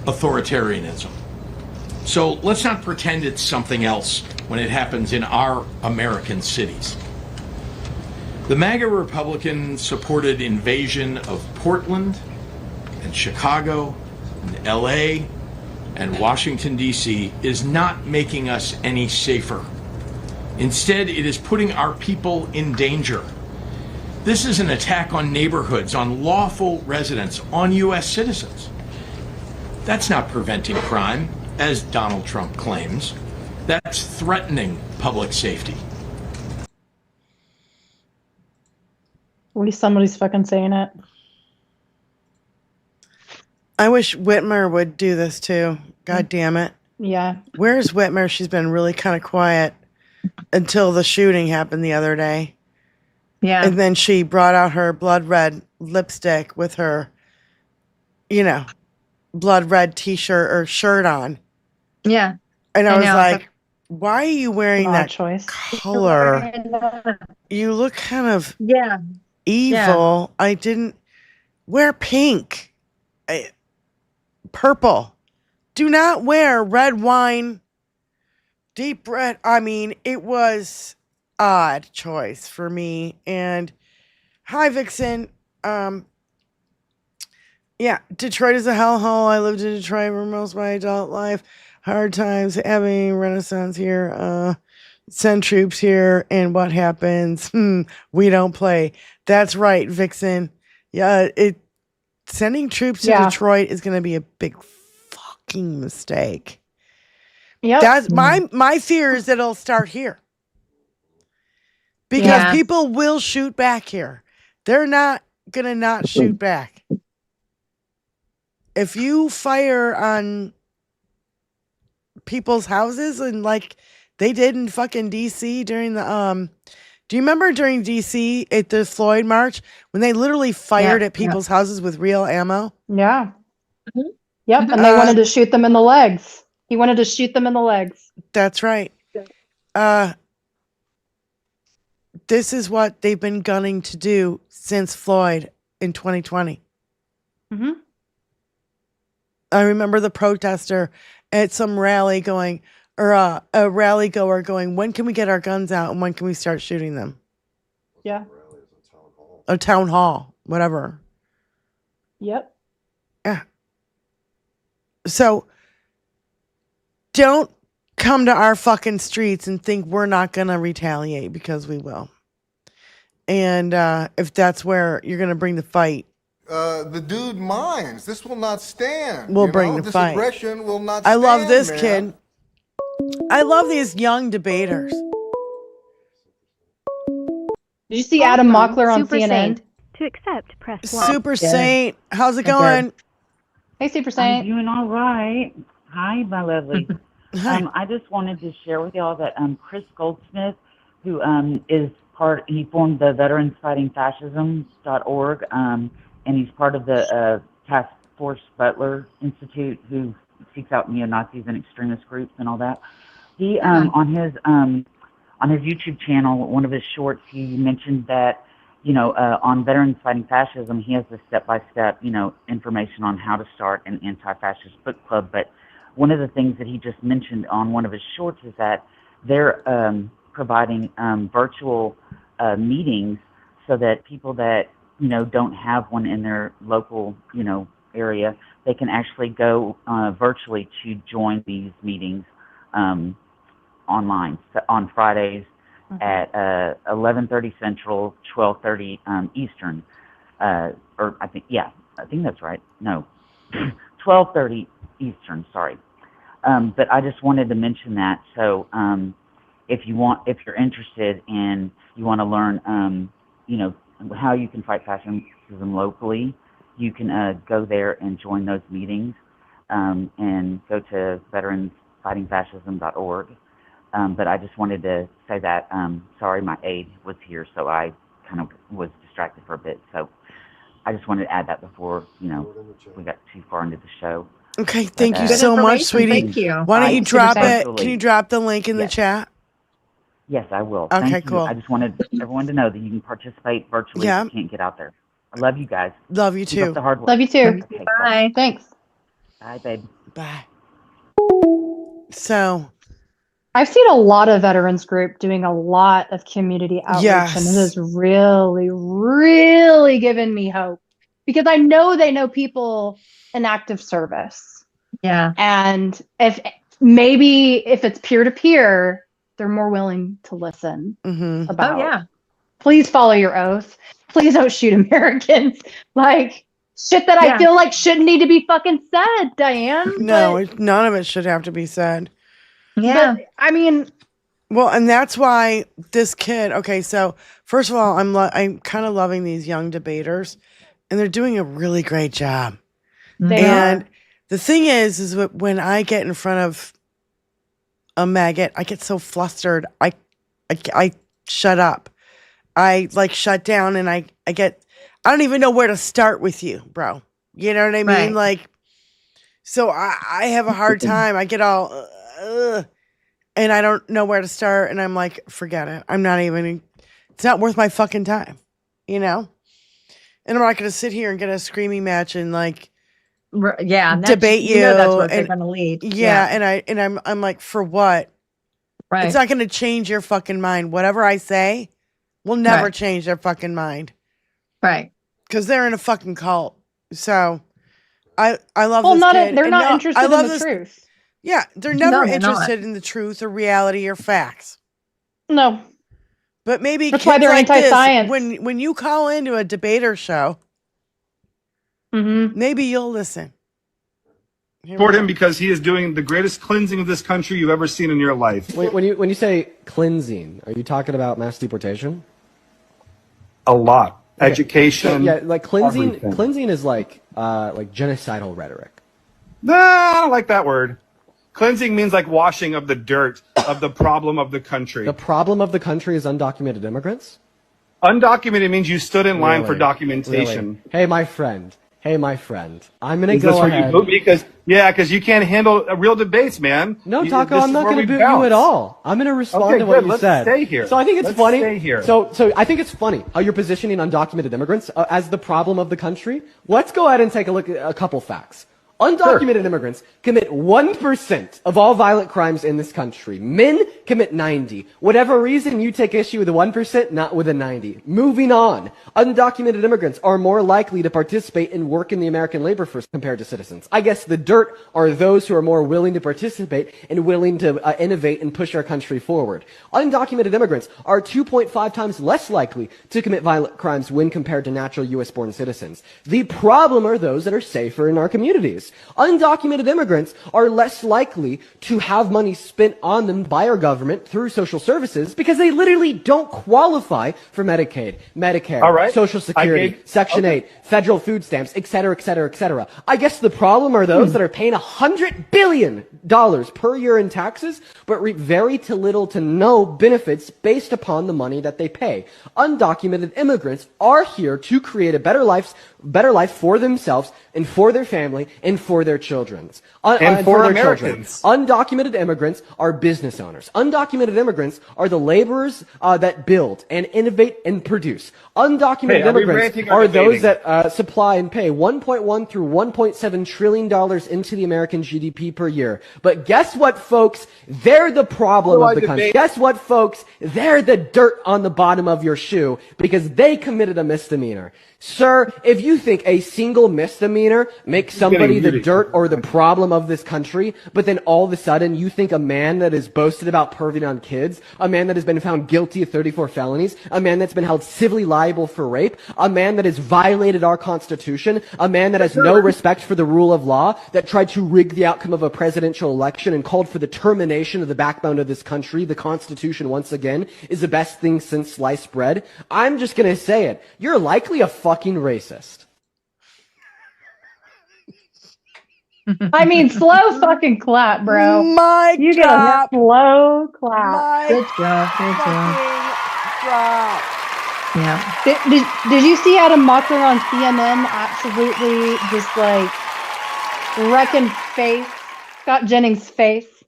authoritarianism. So let's not pretend it's something else when it happens in our American cities. The MAGA Republican-supported invasion of Portland and Chicago and LA and Washington, D.C. is not making us any safer. Instead, it is putting our people in danger. This is an attack on neighborhoods, on lawful residents, on U.S. citizens. That's not preventing crime, as Donald Trump claims. That's threatening public safety. At least somebody's fucking saying it. I wish Whitmer would do this too. God damn it. Yeah. Where's Whitmer? She's been really kind of quiet until the shooting happened the other day. Yeah. And then she brought out her blood red lipstick with her, blood red t-shirt or shirt on. Yeah. And I was like, why are you wearing that color? You look kind of evil. I didn't wear pink. Purple. Do not wear red wine, deep red. I mean, it was odd choice for me. And hi, Vixen. Yeah, Detroit is a hellhole. I lived in Detroit for most of my adult life. Hard times, having Renaissance here. Send troops here, and what happens? We don't play. That's right, Vixen. Yeah, sending troops to Detroit is going to be a big fucking mistake. Yeah, that's my fear is that it'll start here because people will shoot back here. They're not going to not shoot back. If you fire on people's houses and like they did in fucking DC during the do you remember during DC at the Floyd March when they literally fired at people's houses with real ammo? Yeah. Yep, and they wanted to shoot them in the legs. He wanted to shoot them in the legs. That's right. This is what they've been gunning to do since Floyd in 2020. Mm-hmm. I remember the protester at some rally going, or a rally goer going, when can we get our guns out and when can we start shooting them? Yeah. A town hall, whatever. Yep. Yeah. So don't come to our fucking streets and think we're not going to retaliate, because we will. And if that's where you're going to bring the fight, the dude minds. This will not stand. we'll bring the this fight. aggression will not I stand, love this man. kid. I love these young debaters. Did you see Adam Mockler on Super CNN? Saint. To accept, press 1. Super Saint, how's it going? Hey, Super Saint. I'm doing all right. Hi, my lovely. Hi. I just wanted to share with y'all that Chris Goldsmith, who he formed the veteransfightingfascism.org, and he's part of the Task Force Butler Institute, who seeks out neo-Nazis and extremist groups and all that. He on his YouTube channel, one of his shorts, he mentioned that, on Veterans Fighting Fascism, he has the step-by-step, information on how to start an anti-fascist book club. But one of the things that he just mentioned on one of his shorts is that they're providing virtual meetings so that people that, don't have one in their local, area, they can actually go virtually to join these meetings online on Fridays at 11:30 Central, 12:30 Eastern, or I think that's right. No, 12:30 Eastern. Sorry, but I just wanted to mention that. So if you're interested and you want to learn, how you can fight fascism locally, you can go there and join those meetings, and go to veteransfightingfascism.org. But I just wanted to say that, sorry, my aide was here, so I kind of was distracted for a bit. So I just wanted to add that before, we got too far into the show. Okay, thank you Good so much, information. sweetie. Thank you. Why don't you drop it? Absolutely. Can you drop the link in the chat? Yes, I will. Okay, Thank you. cool. I just wanted everyone to know that you can participate virtually Yeah. if you can't get out there. I love you guys. Love you Keep up too. the hard work. Love you too. Okay, Bye. Thanks. bye, babe. Bye. So, I've seen a lot of veterans group doing a lot of community outreach, Yes. and it has really, really given me hope, because I know they know people in active service. Yeah. And if it's peer to peer, they're more willing to listen mhm. about. Oh, yeah. Please follow your oath. Please don't shoot Americans. Like shit that Yeah. I feel like shouldn't need to be fucking said, Diane. No, none of it should have to be said. Yeah. But I mean, Well, and that's why this kid. Okay, so first of all, I'm kind of loving these young debaters, and they're doing a really great job. they And are. the thing is when I get in front of a maggot, I get so flustered. I shut up. I shut down, and I don't even know where to start with you, bro. You know what I mean? Right. Like, so I have a hard time. I get all, and I don't know where to start. And I'm like, forget it. It's not worth my fucking time, And I'm not going to sit here and get a screaming match and Yeah. and debate you. That's what they're and- going to lead. Yeah. And I'm like, for what? Right. It's not going to change your fucking mind. Whatever I say will never Right. change their fucking mind. Right. Because they're in a fucking cult. So I love Well, this kid. they're And not no, interested I in love the this- truth. Yeah, they're never they're not. interested in the truth or reality or facts. No. But maybe That's kids why they're like this, anti-science. when you call into a debater show, Mm-hmm. maybe you'll listen. Here we Support go. him because he is doing the greatest cleansing of this country you've ever seen in your life. When you say cleansing, are you talking about mass deportation? A lot. Okay. Education. So, yeah, like cleansing. everything. Cleansing is like genocidal rhetoric. Nah, I don't like that word. Cleansing means like washing of the dirt of the problem of the country. The problem of the country is undocumented immigrants. Undocumented means you stood in line for Really? documentation. Really? Hey, my friend. Hey, my friend, I'm going to Is this go where you ahead. boot me? Because you can't handle real debates, man. No, You- Taco, this I'm is not where going to we boot you bounce. at all. I'm going to respond Okay, to what good. you Let's said. stay here. So I think it's Let's funny. stay here. So I think it's funny how you're positioning undocumented immigrants as the problem of the country. Let's go ahead and take a look at a couple facts. Undocumented immigrants commit 1% of all violent crimes in this country. Men commit 90. Whatever reason you take issue with the 1%, not with the 90. Moving on. Undocumented immigrants are more likely to participate in work in the American labor force compared to citizens. I guess the dirt are those who are more willing to participate and willing to innovate and push our country forward. Undocumented immigrants are 2.5 times less likely to commit violent crimes when compared to natural U.S.-born citizens. The problem are those that are safer in our communities. Undocumented immigrants are less likely to have money spent on them by our government through social services because they literally don't qualify for Medicaid, Medicare, All right. Social Security, Section 8, federal food stamps, et cetera, et cetera, et cetera. I guess the problem are those that are paying $100 billion per year in taxes, but reap very little to no benefits based upon the money that they pay. Undocumented immigrants are here to create a better life for themselves and for their family and for their children. And for Americans. Undocumented immigrants are business owners. Undocumented immigrants are the laborers that build and innovate and produce. Undocumented Hey, are we immigrants ranting or are those debating? that supply and pay $1.1 through $1.7 trillion into the American GDP per year. But guess what, folks? They're the problem of the country. Guess what, folks? They're the dirt on the bottom of your shoe because they committed a misdemeanor. Sir, if you think a single misdemeanor makes somebody the dirt or the problem of this country, but then all of a sudden you think a man that is boasted about perving on kids, a man that has been found guilty of 34 felonies, a man that's been held civilly liable for rape, a man that has violated our Constitution, a man that has no respect for the rule of law, that tried to rig the outcome of a presidential election and called for the termination of the backbone of this country, the Constitution once again, is the best thing since sliced bread. I'm just gonna say it. You're likely a fucking racist. I mean, slow fucking clap, bro. You got a slow clap. Good job. Good job. Yeah. Did you see Adam Muckler on CNN absolutely just like wrecking face, Scott Jennings' face?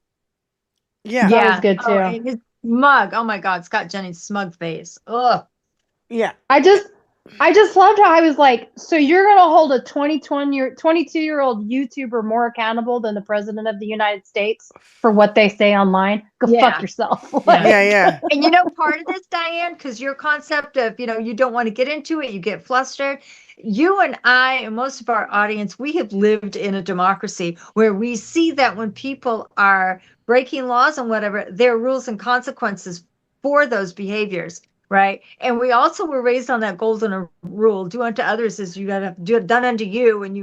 Yeah. That was good too. Oh, and his smug. Oh my God, Scott Jennings' smug face. Ugh. Yeah. I just loved how I was like, so you're going to hold a 22-year-old YouTuber more accountable than the president of the United States for what they say online? Go fuck yourself. Yeah. And you know, part of this, Diane, because your concept of, you don't want to get into it, you get flustered. You and I and most of our audience, we have lived in a democracy where we see that when people are breaking laws and whatever, there are rules and consequences for those behaviors. Right. And we also were raised on that golden rule, do unto others as you got to do it done unto you. And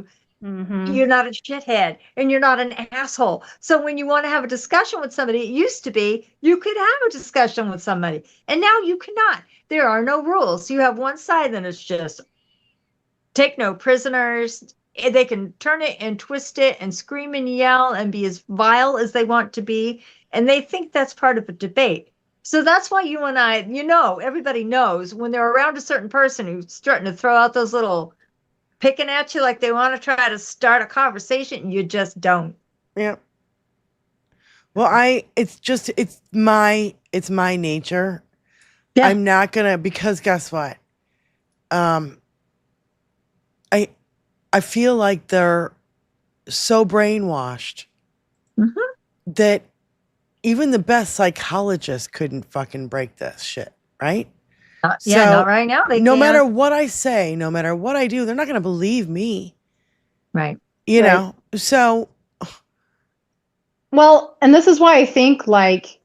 you're not a shithead and you're not an asshole. So when you want to have a discussion with somebody, it used to be you could have a discussion with somebody and now you cannot. There are no rules. You have one side and it's just take no prisoners. They can turn it and twist it and scream and yell and be as vile as they want to be. And they think that's part of a debate. So that's why you and I, everybody knows when they're around a certain person who's starting to throw out those little picking at you like they want to try to start a conversation, you just don't. Yeah. Well, it's my nature. Yeah. I'm not gonna, because guess what? I feel like they're so brainwashed that even the best psychologist couldn't fucking break this shit, right? Not right now. No can't. Matter what I say, no matter what I do, they're not going to believe me. Right. You know, so. Well, and this is why I think like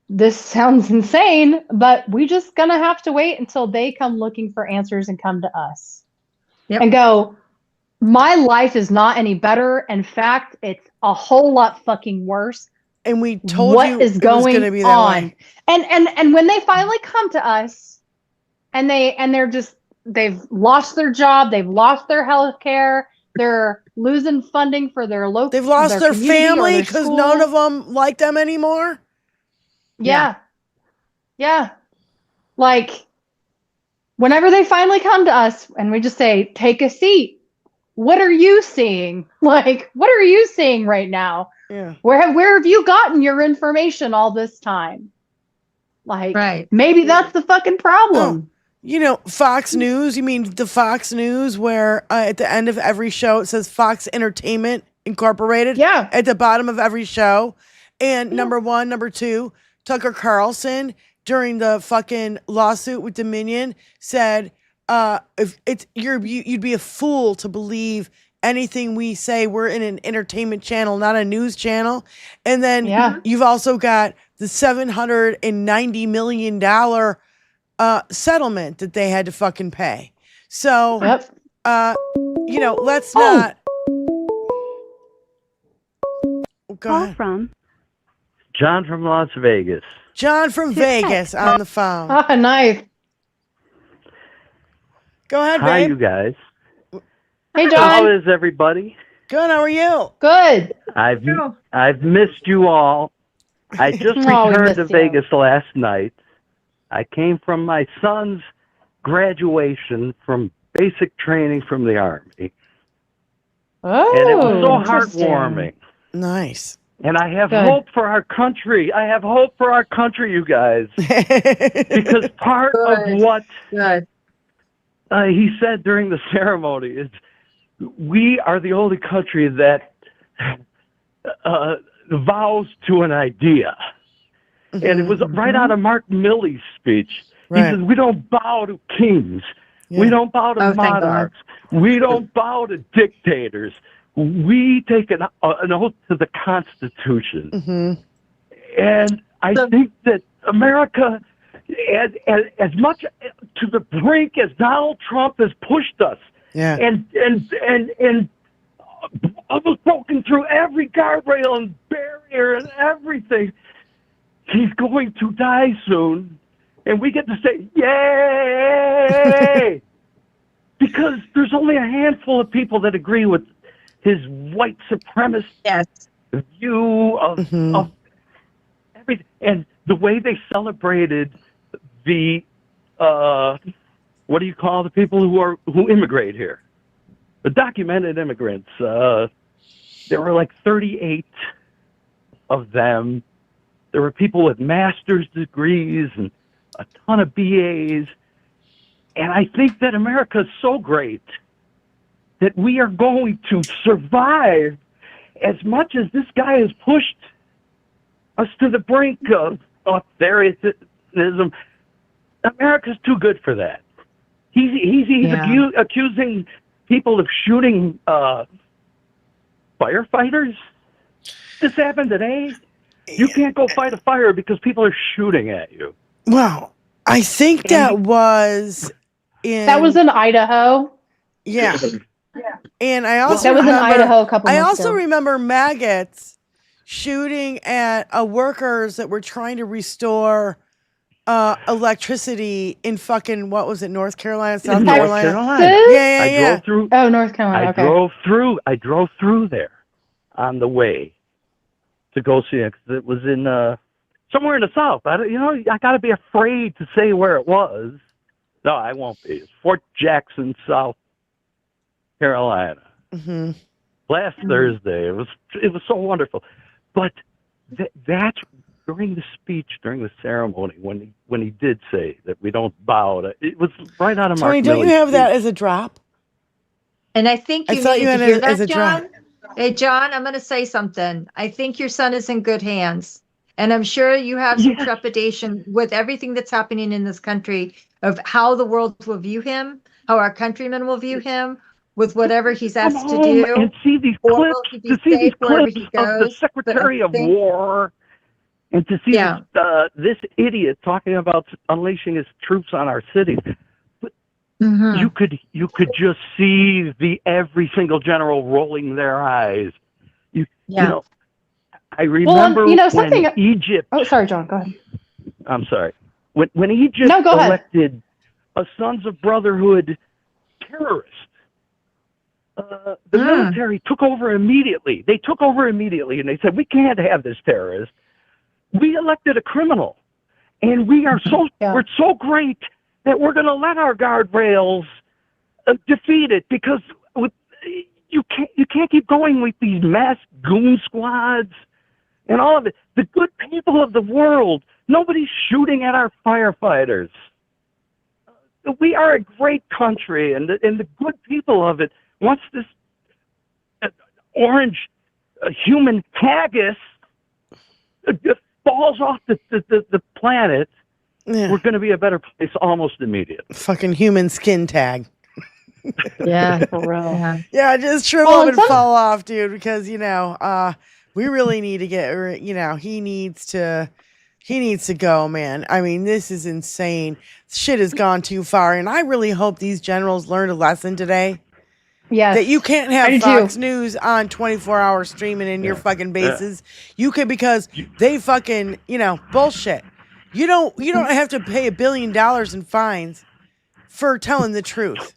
this sounds insane, but we just going to have to wait until they come looking for answers and come to us and go, my life is not any better. In fact, it's a whole lot fucking worse. And we told what you is going it was be on. Way. And when they finally come to us and they've lost their job, they've lost their health care, they're losing funding for their local, they've lost their family because none of them like them anymore. Yeah. Like whenever they finally come to us and we just say, take a seat, what are you seeing? Like, what are you seeing right now? Yeah. Where have you gotten your information all this time? Like, maybe that's the fucking problem. You know, Fox News, you mean the Fox News where at the end of every show it says Fox Entertainment Incorporated? Yeah. At the bottom of every show. And number one, number two, Tucker Carlson during the fucking lawsuit with Dominion said, if it's you'd be a fool to believe anything we say. We're in an entertainment channel, not a news channel. And then you've also got the $790 million settlement that they had to fucking pay. So, you know, let's not. Go ahead. From John from Las Vegas. John from Vegas on the phone. Ah, nice. Go ahead, Hi, babe. you guys. Hey, John. How is everybody? Good. How are you? Good. I've missed you all. I just returned to Vegas last night. I came from my son's graduation from basic training from the Army. Oh, and it was so heartwarming. Nice. And I have hope for our country. I have hope for our country, you guys. Because part of what he said during the ceremony is we are the only country that vows to an idea. And it was right out of Mark Milley's speech. He says, we don't bow to kings. Yeah. We don't bow to monarchs. We don't bow to dictators. We take an oath to the Constitution. And I think that America, as much to the brink as Donald Trump has pushed us, and almost broken through every guardrail and barrier and everything, he's going to die soon, and we get to say, yay! Because there's only a handful of people that agree with his white supremacist view of everything. And the way they celebrated the, what do you call the people who immigrate here? The documented immigrants. There were like 38 of them. There were people with master's degrees and a ton of BAs. And I think that America is so great that we are going to survive as much as this guy has pushed us to the brink of authoritarianism. America's too good for that. He's accusing people of shooting firefighters. This happened today. You can't go fight a fire because people are shooting at you. Well, I think that was in Idaho. Yeah. And I also that was in Idaho a couple months ago. remember maggots shooting at workers that were trying to restore electricity in fucking, what was it, North Carolina, South Carolina? Yeah. I drove through. Oh, North Carolina. I drove through there on the way to go see it because it was in somewhere in the South. I got to be afraid to say where it was. No, I won't be. It's Fort Jackson, South Carolina. Last Thursday, it was so wonderful. But that's during the speech, during the ceremony, when he did say that we don't bow to, it was right out of Mark Tony, don't you Milley's have speech. that as a drop? And I think you thought need you had to hear it as that, a drop. John. Hey, John, I'm going to say something. I think your son is in good hands. And I'm sure you have some trepidation with everything that's happening in this country of how the world will view him, how our countrymen will view him, with whatever he's asked to do. And see these clips, to see these clips of the Secretary of War, and to see this idiot talking about unleashing his troops on our cities. But you could just see every single general rolling their eyes. You know, I remember when Egypt. Oh, sorry, John. Go ahead. I'm sorry. When Egypt elected a Sons of Brotherhood terrorist, the military took over immediately. They took over immediately, and they said, we can't have this terrorist. We elected a criminal, and we're so great that we're going to let our guardrails defeat it, because you can't keep going with these mass goon squads and all of it. The good people of the world, nobody's shooting at our firefighters. We are a great country, and the good people of it, once this orange human haggis falls off the planet, we're going to be a better place almost immediately. Fucking human skin tag. Yeah, for real. Yeah, just shrivel up and fall off, dude, because, we really need to get, he needs to go, man. I mean, this is insane. Shit has gone too far, and I really hope these generals learned a lesson today. Yes. That you can't have Fox News on 24-hour streaming in your fucking bases. You can, because they fucking, bullshit. You don't have to pay $1 billion in fines for telling the truth.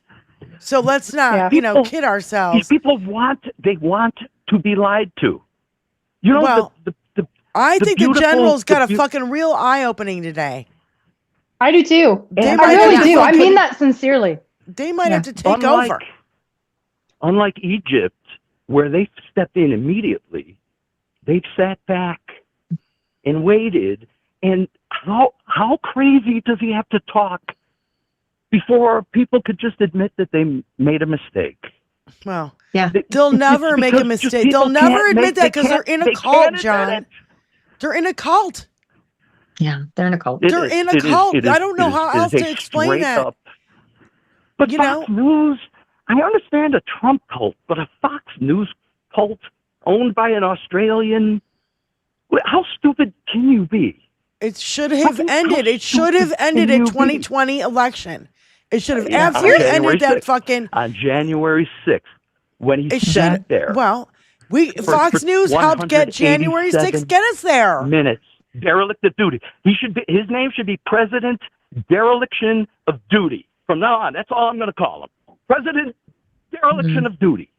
So let's not, kid ourselves. These people want to be lied to. I think the general's got a fucking real eye-opening today. I do too. I really do. I mean that sincerely. They might have to take over. Unlike Egypt, where they stepped in immediately, they've sat back and waited. And how crazy does he have to talk before people could just admit that they made a mistake? Well, they'll never make a mistake. They'll never admit that because they're in a cult, John. They're in a cult. Yeah, they're in a cult. They're in a cult. I don't know how else to explain that. But Fox News, I understand a Trump cult, but a Fox News cult owned by an Australian, how stupid can you be? It should have ended. It should have ended in 2020 election. It should have absolutely ended that fucking... On January 6th, when he sat there. Well, Fox News helped get January 6th get us there. Minutes. Derelict of duty. His name should be President Dereliction of Duty. From now on, that's all I'm going to call him. President Dereliction of Duty.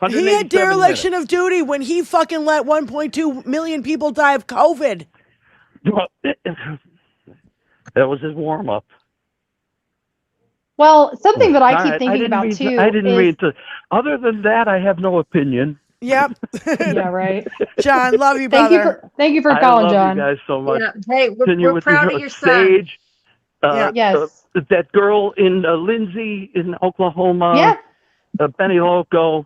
He had dereliction of duty when he fucking let 1.2 million people die of COVID. That was his warm-up. Well, something that I keep thinking about too. I didn't mean to. Other than that, I have no opinion. Yep. Yeah, right. John, love you, brother. Thank you for calling, John. I love you guys so much. Yeah. Hey, we're proud of your son. Yes. That girl in Lindsay in Oklahoma. Yeah. Benny Loco.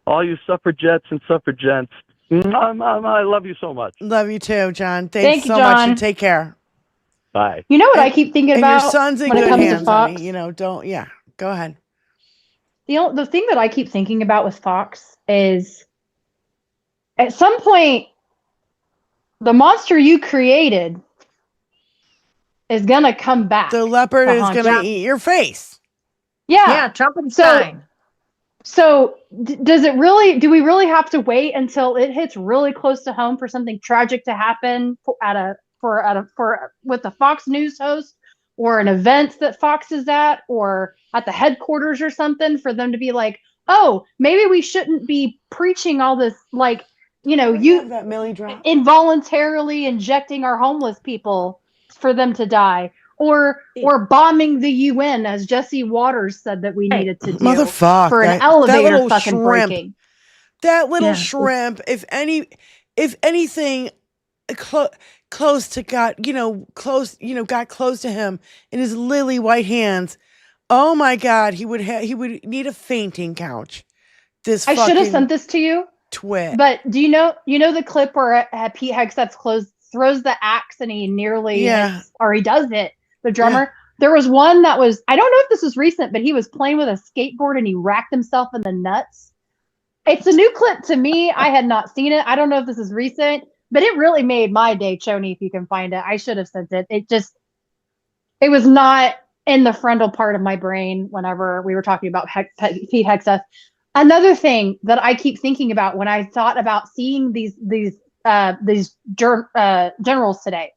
All you suffragettes and suffragettes. I love you so much. Love you too, John. Thanks you, so much, and take care. Bye. You know what I keep thinking about? Your son's in good hands, honey. Go ahead. The thing that I keep thinking about with Fox is, at some point, the monster you created is gonna come back. The leopard is gonna eat your face. Yeah, Trumpenstein. So do we really have to wait until it hits really close to home for something tragic to happen with the Fox News host, or an event that Fox is at, or at the headquarters or something, for them to be like, oh, maybe we shouldn't be preaching all this, that Millie drop involuntarily injecting our homeless people for them to die, or bombing the UN, as Jesse Waters said that we needed to do. Motherfucker, for an elevator fucking breaking. That little shrimp, if anything, close to God, got close to him in his lily white hands. Oh my God, he would need a fainting couch. I should have sent this to you. Twit. But do you know the clip where Pete Hegseth's throws the axe and he nearly hits, or he does hit the drummer? Yeah. There was one that was, I don't know if this was recent, but he was playing with a skateboard and he racked himself in the nuts. It's a new clip to me. I had not seen it. I don't know if this is recent, but it really made my day, Choni, if you can find it. I should have sent it. It was not in the frontal part of my brain whenever we were talking about Pete Hegseth. Another thing that I keep thinking about when I thought about seeing these generals today,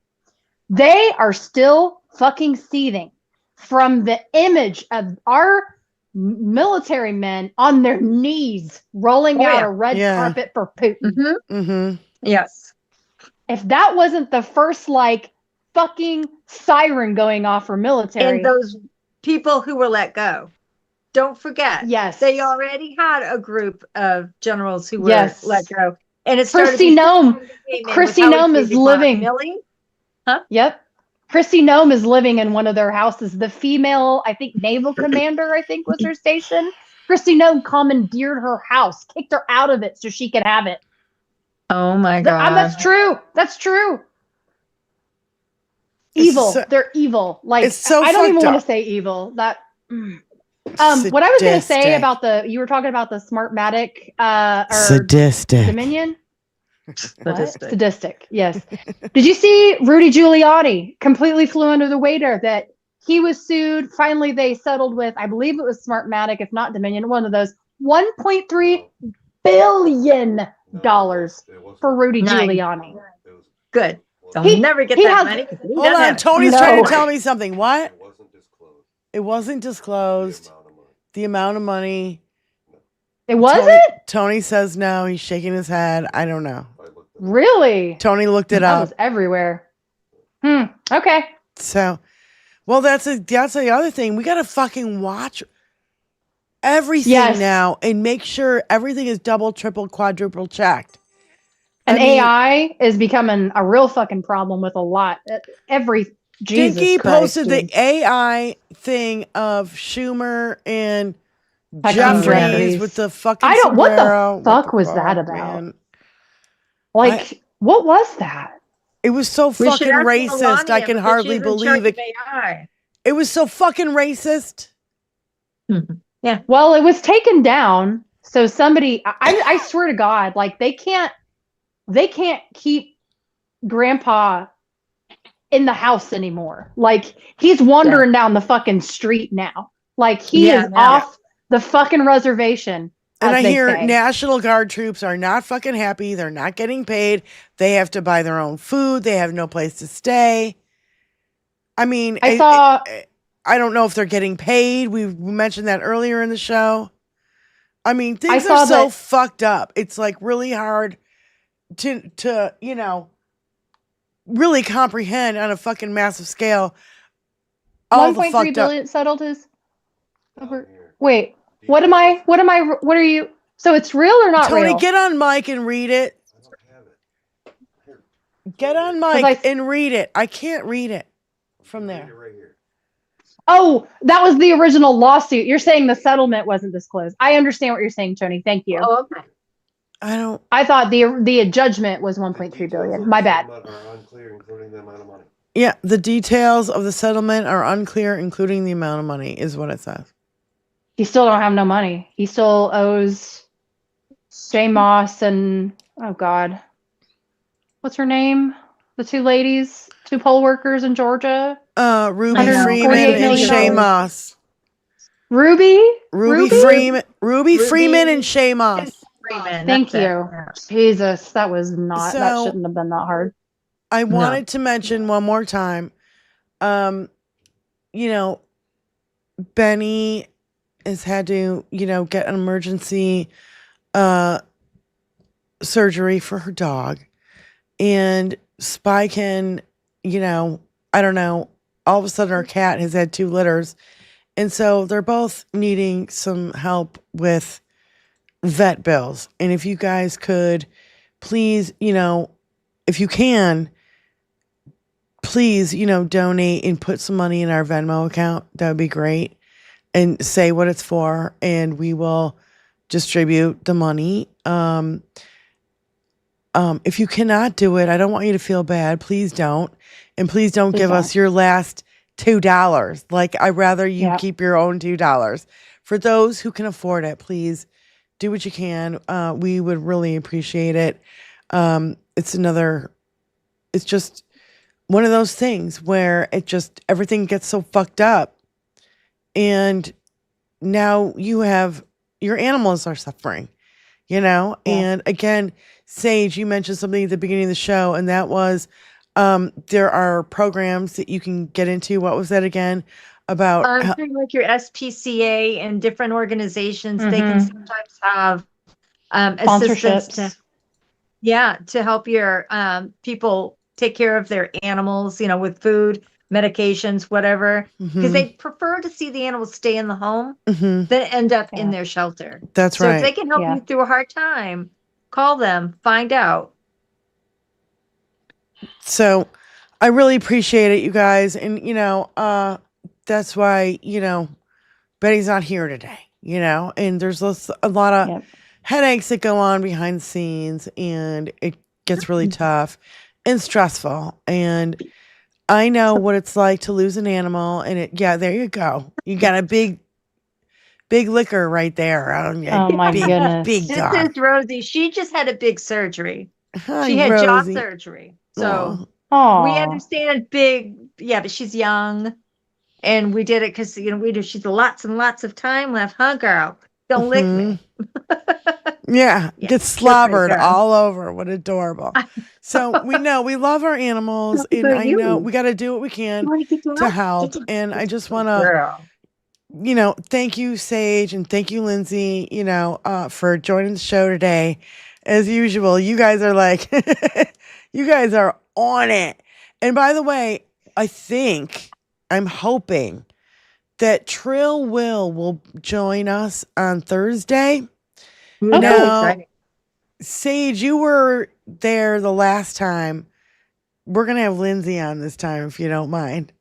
they are still fucking seething from the image of our military men on their knees rolling out a red carpet for Putin. Yes. If that wasn't the first fucking siren going off for military, and those people who were let go. Don't forget. Yes. They already had a group of generals who were Yes. let go. And it's Christy Nome. Christy Nome is living. Huh? Yep. Christy Nome is living in one of their houses. The female, I think, naval commander, I think, was her station. Christy Nome commandeered her house, kicked her out of it so she could have it. Oh my God. That's true. That's true. Evil. They're evil. Like, it's so I don't even fucked want up. to say evil. What I was going to say about you were talking about the Smartmatic or Sadistic. Dominion. Sadistic. Yes. Did you see Rudy Giuliani completely flew under the radar that he was sued? Finally, they settled with, I believe it was Smartmatic, if not Dominion, one of those, $1.3 billion for Rudy Giuliani. Good. They'll never get that money. Hold on, Tony's trying to tell me something. What? It wasn't disclosed. The amount of money. It wasn't? Tony says no. He's shaking his head. I don't know. Really? Tony looked it That up. was everywhere. Okay. So, well, that's the other thing. We got to fucking watch everything now and make sure everything is double, triple, quadruple checked. And AI is becoming a real fucking problem with a lot. Dinky posted the AI thing of Schumer and Jeffries with the fucking sombrero. What the fuck was that about? Man. Like, what was that? It was so fucking racist. I can hardly believe it. It was so fucking racist. Yeah. Well, it was taken down. So somebody, I swear to God, like they can't keep Grandpa in the house anymore. Like he's wandering down the fucking street now. Like he is off the fucking reservation. And I hear National Guard troops are not fucking happy. They're not getting paid. They have to buy their own food. They have no place to stay. I mean, I don't know if they're getting paid. We mentioned that earlier in the show. I mean, things are so fucked up. It's like really hard to really comprehend on a fucking massive scale. All the fucked 1.3 billion settled his over. Wait. What are you? So it's real or not Tony, real? get on mic and read it. Get on mic and read it. I can't read it from there. Oh, that was the original lawsuit. You're saying the settlement wasn't disclosed. I understand what you're saying, Tony. Thank you. Oh, okay. I thought the judgment was 1.3 billion. My bad. Yeah, the details of the settlement are unclear, including the amount of money, is what it says. He still don't have no money. He still owes Shay Moss and oh God, what's her name? The two ladies, two poll workers in Georgia. Ruby Freeman and Shay Moss. Ruby Freeman and Shay Moss. Thank you. Jesus, that was not. That shouldn't have been that hard. I wanted to mention one more time. Benny has had to, get an emergency surgery for her dog. And Spykin, I don't know, all of a sudden her cat has had 2 litters. And so they're both needing some help with vet bills. And if you guys could please, if you can, please, donate and put some money in our Venmo account. That would be great. And say what it's for, and we will distribute the money. If you cannot do it, I don't want you to feel bad. Please don't. And please don't give us your last $2. Like, I'd rather you keep your own $2. For those who can afford it, please do what you can. We would really appreciate it. It's just one of those things where everything gets so fucked up. And now your animals are suffering, and again, Sage, you mentioned something at the beginning of the show, and that was, there are programs that you can get into. What was that again? About like your SPCA and different organizations, they can sometimes have assistance to help your people take care of their animals, with food. medications, whatever, because Mhm. they prefer to see the animals stay in the home Mhm. than end up in their shelter. That's so if they right. can help you through a hard time, call them, find out. So I really appreciate it, you guys. And, that's why, Betty's not here today, and there's a lot of headaches that go on behind the scenes, and it gets really tough and stressful. And I know what it's like to lose an animal. And there you go. You got a big liquor right there. Oh my goodness. Big This dog. is Rosie. She just had a big surgery. Hi, She had jaw Rosie. surgery. So Aw. we understand but she's young. And we did it because, she's lots and lots of time left, huh, girl? Don't lick me. Yeah, gets slobbered girl. all over. What adorable. So we love our animals, and about I you? know we got to do what we can to help. And I just want to, thank you, Sage, and thank you, Lindsay, for joining the show today. As usual, you guys are like, you guys are on it. And by the way, I'm hoping that Trill will join us on Thursday. Now, Sage, you were there the last time. We're going to have Lindsay on this time, if you don't mind.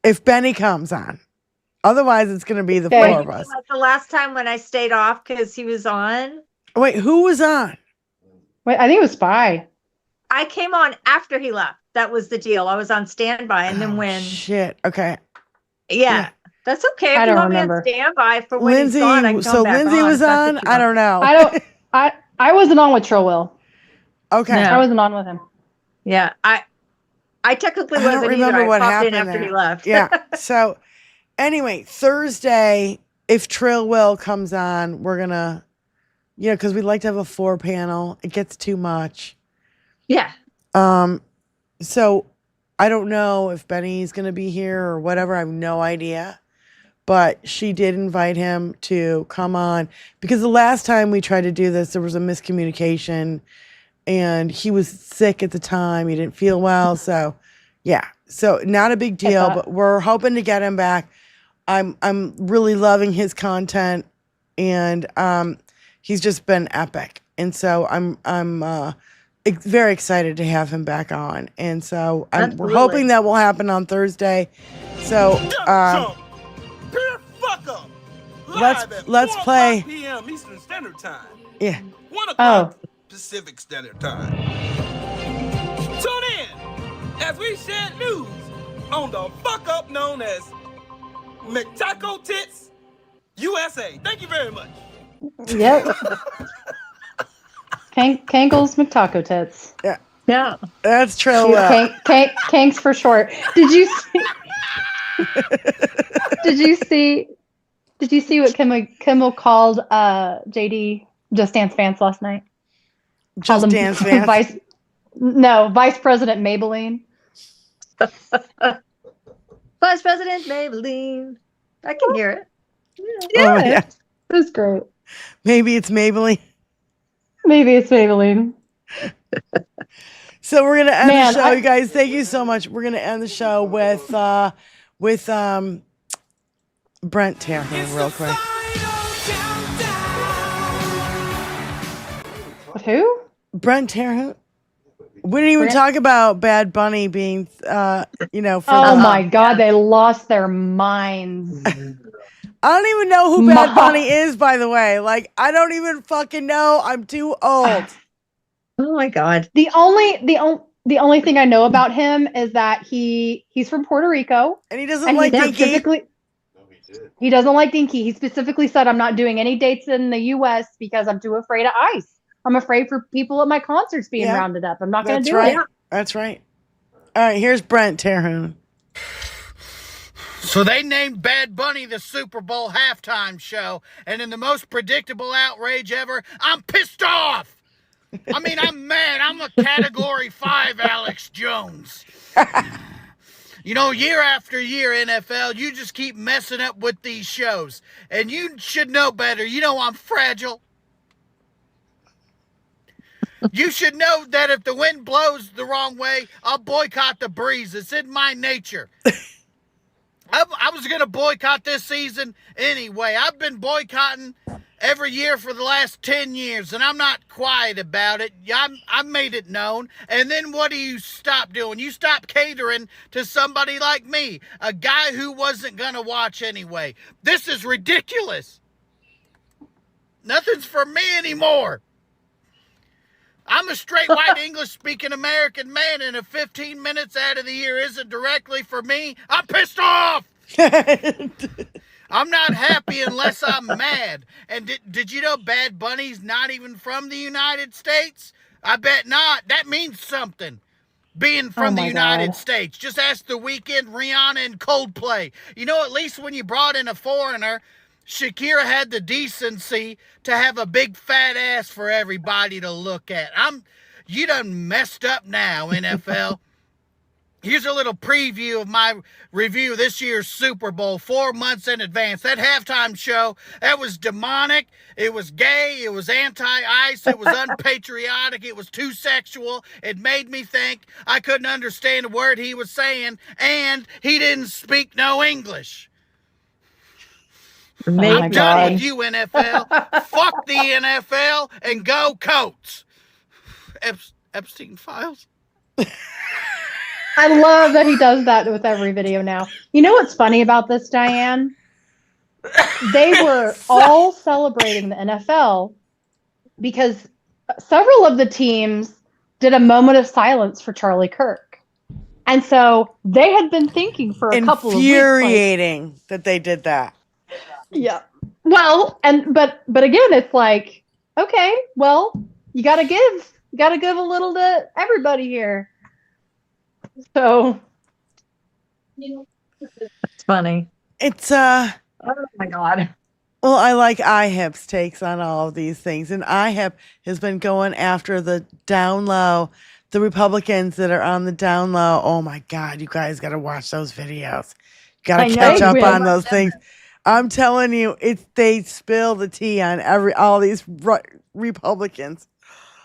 If Benny comes on. Otherwise, it's going to be the four of us. Like the last time when I stayed off because he was on? Wait, who was on? Wait, I think it was Spy. I came on after he left. That was the deal. I was on standby. And then when... Shit, okay. Yeah. That's okay. If I you don't want remember. me on standby for when Lindsay, he's gone, I can come back Lindsay on was if that's on? what you I want. don't know. I wasn't on with Trill Will. Okay. No. I wasn't on with him. Yeah. I technically I wasn't don't remember either. what I popped happened in after there. he left. Yeah. So anyway, Thursday, if Trill Will comes on, we're gonna, because we'd like to have a 4-panel. It gets too much. Yeah. So I don't know if Benny's gonna be here or whatever. I have no idea. But she did invite him to come on because the last time we tried to do this, there was a miscommunication. And he was sick at the time. He didn't feel well. So, yeah. So, not a big deal, but we're hoping to get him back. I'm really loving his content, and he's just been epic. And so, I'm very excited to have him back on. And so, we're hoping that will happen on Thursday. So, let's play. p.m. Eastern Standard Time. Yeah. 1 o'clock Pacific Standard Time. Tune in as we share news on the fuck up known as McTaco Tits USA. Thank you very much. Yep. Kankles McTaco Tits. Yeah. Yeah. That's Trill. Kanks for short. Did you see? Did you see what Kimmel called JD Just Dance fans last night? Just Dance fans? Vice President Maybelline. Vice President Maybelline. I can hear it. Yeah. Oh, yeah. That's great. Maybe it's Maybelline. Maybe it's Maybelline. So we're gonna end the show, you guys. Thank you so much. We're gonna end the show with Brent Terhune real quick. With who? Brent Terhune. We didn't even talk about Bad Bunny being, for my God, they lost their minds. I don't even know who Bad Bunny is, by the way. Like, I don't even fucking know. I'm too old. Oh my God. The only thing I know about him is that he's from Puerto Rico. And he doesn't like Dinky. He doesn't like Dinky. He specifically said, I'm not doing any dates in the U.S. because I'm too afraid of ICE. I'm afraid for people at my concerts being rounded up. I'm not going to do it. That's right. All right, here's Brent Terhune. So they named Bad Bunny the Super Bowl halftime show, and in the most predictable outrage ever, I'm pissed off. I mean, I'm mad. I'm a Category 5 Alex Jones. Year after year, NFL, you just keep messing up with these shows, and you should know better. I'm fragile. You should know that if the wind blows the wrong way, I'll boycott the breeze. It's in my nature. I was going to boycott this season anyway. I've been boycotting every year for the last 10 years, and I'm not quiet about it. I made it known. And then what do you stop doing? You stop catering to somebody like me, a guy who wasn't going to watch anyway. This is ridiculous. Nothing's for me anymore. I'm a straight white English-speaking American man, and if 15 minutes out of the year isn't directly for me, I'm pissed off. I'm not happy unless I'm mad. And did you know Bad Bunny's not even from the United States? I bet not. That means something, being from the United States. Just ask The Weeknd, Rihanna, and Coldplay. You know, at least when you brought in a foreigner, Shakira had the decency to have a big fat ass for everybody to look at. You done messed up now, NFL. Here's a little preview of my review of this year's Super Bowl 4 months in advance. That halftime show, that was demonic. It was gay. It was anti-ICE. It was unpatriotic. It was too sexual. It made me think. I couldn't understand a word he was saying, and he didn't speak no English. I'm done with you, NFL. Fuck the NFL and go Colts. Epstein Files. I love that he does that with every video now. You know what's funny about this, Diane? They were all celebrating the NFL because several of the teams did a moment of silence for Charlie Kirk. And so they had been thinking for a couple of weeks. Infuriating that they did that. Yeah. Well, but again, it's like, okay, well, you gotta give a little to everybody here. So it's funny. It's oh my God. Well, I like IHIP's takes on all of these things, and IHIP has been going after the down low, the Republicans that are on the down low. Oh my God, you guys got to watch those videos. Got to catch up on those things. I'm telling you, they spill the tea on all these Republicans.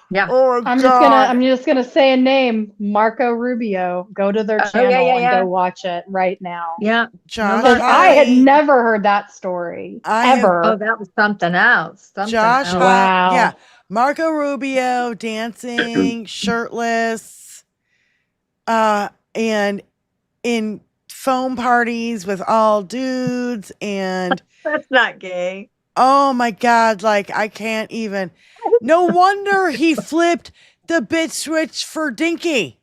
Yeah. Oh, I'm just gonna say a name, Marco Rubio. Go to their channel and go watch it right now. Yeah. Josh, I had never heard that story ever. Oh, that was something else. Josh, wow. Yeah. Marco Rubio dancing shirtless, and in foam parties with all dudes, and that's not gay. Oh my God, like I can't even. No wonder he flipped the bitch switch for Dinky.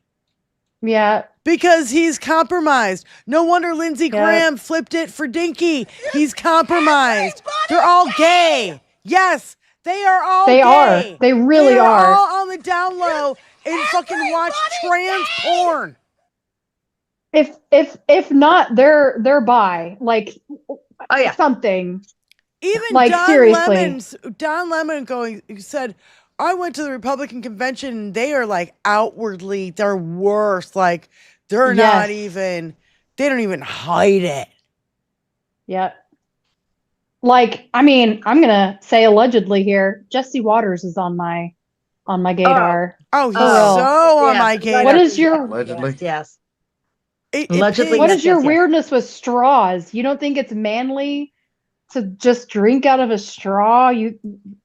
Yeah. Because he's compromised. No wonder Lindsey Graham flipped it for Dinky. He's compromised. They're all gay. Yes, they are all gay. They are. They really are. They're all on the down low and fucking watch trans porn. If not, they're bi. Like, something. Even like, seriously. Don Lemon said, I went to the Republican convention and they are like outwardly, they're worse. Like they're not even, they don't even hide it. Yeah. Like, I mean, I'm going to say allegedly here, Jesse Waters is on my gaydar. Oh, he's so on my gaydar. What is your, allegedly? Yes. Allegedly. What is your weirdness with straws? You don't think it's manly to just drink out of a straw?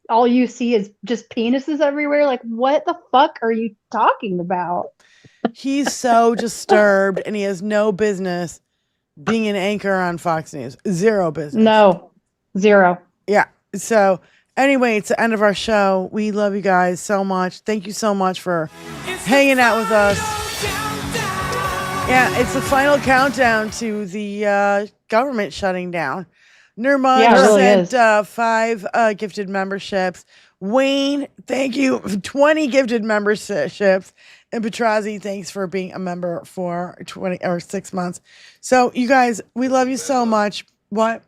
All you see is just penises everywhere. Like, what the fuck are you talking about? He's so disturbed, and he has no business being an anchor on Fox News. Zero business. No, zero. Yeah. So anyway, it's the end of our show. We love you guys so much. Thank you so much for hanging out with us. Yeah, it's the final countdown to the government shutting down. Nirmaj sent 5 gifted memberships. Wayne, thank you. 20 gifted memberships. And Petrazi, thanks for being a member for 6 months. So you guys, we love you so much. What?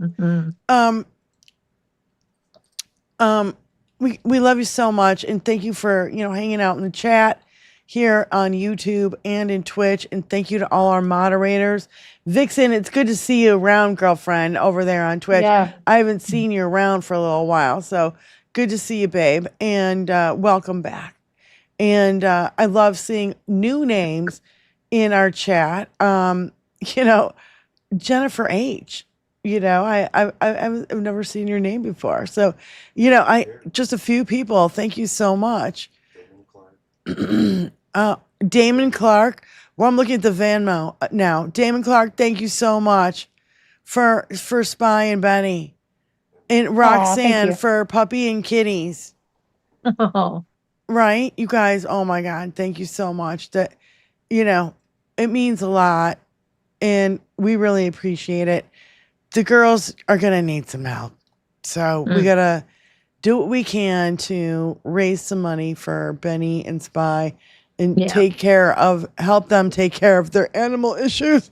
Mm-hmm. We love you so much, and thank you for hanging out in the chat here on YouTube and in Twitch, and thank you to all our moderators. Vixen, it's good to see you around, girlfriend, over there on Twitch. Yeah. I haven't seen you around for a little while, so Good to see you, babe, and welcome back. And I love seeing new names in our chat. You know, Jennifer H. You know, I've never seen your name before. So, you know, just a few people. Thank you so much. Damon Clark. Well, I'm looking at the Venmo now. Damon Clark, thank you so much for Spy and Benny. And Roxanne for Puppy and Kitties. Oh. Right? You guys, oh my God, thank you so much. That, you know, it means a lot. And we really appreciate it. The girls are going to need some help. So we got to do what we can to raise some money for Benny and Spy and help them take care of their animal issues.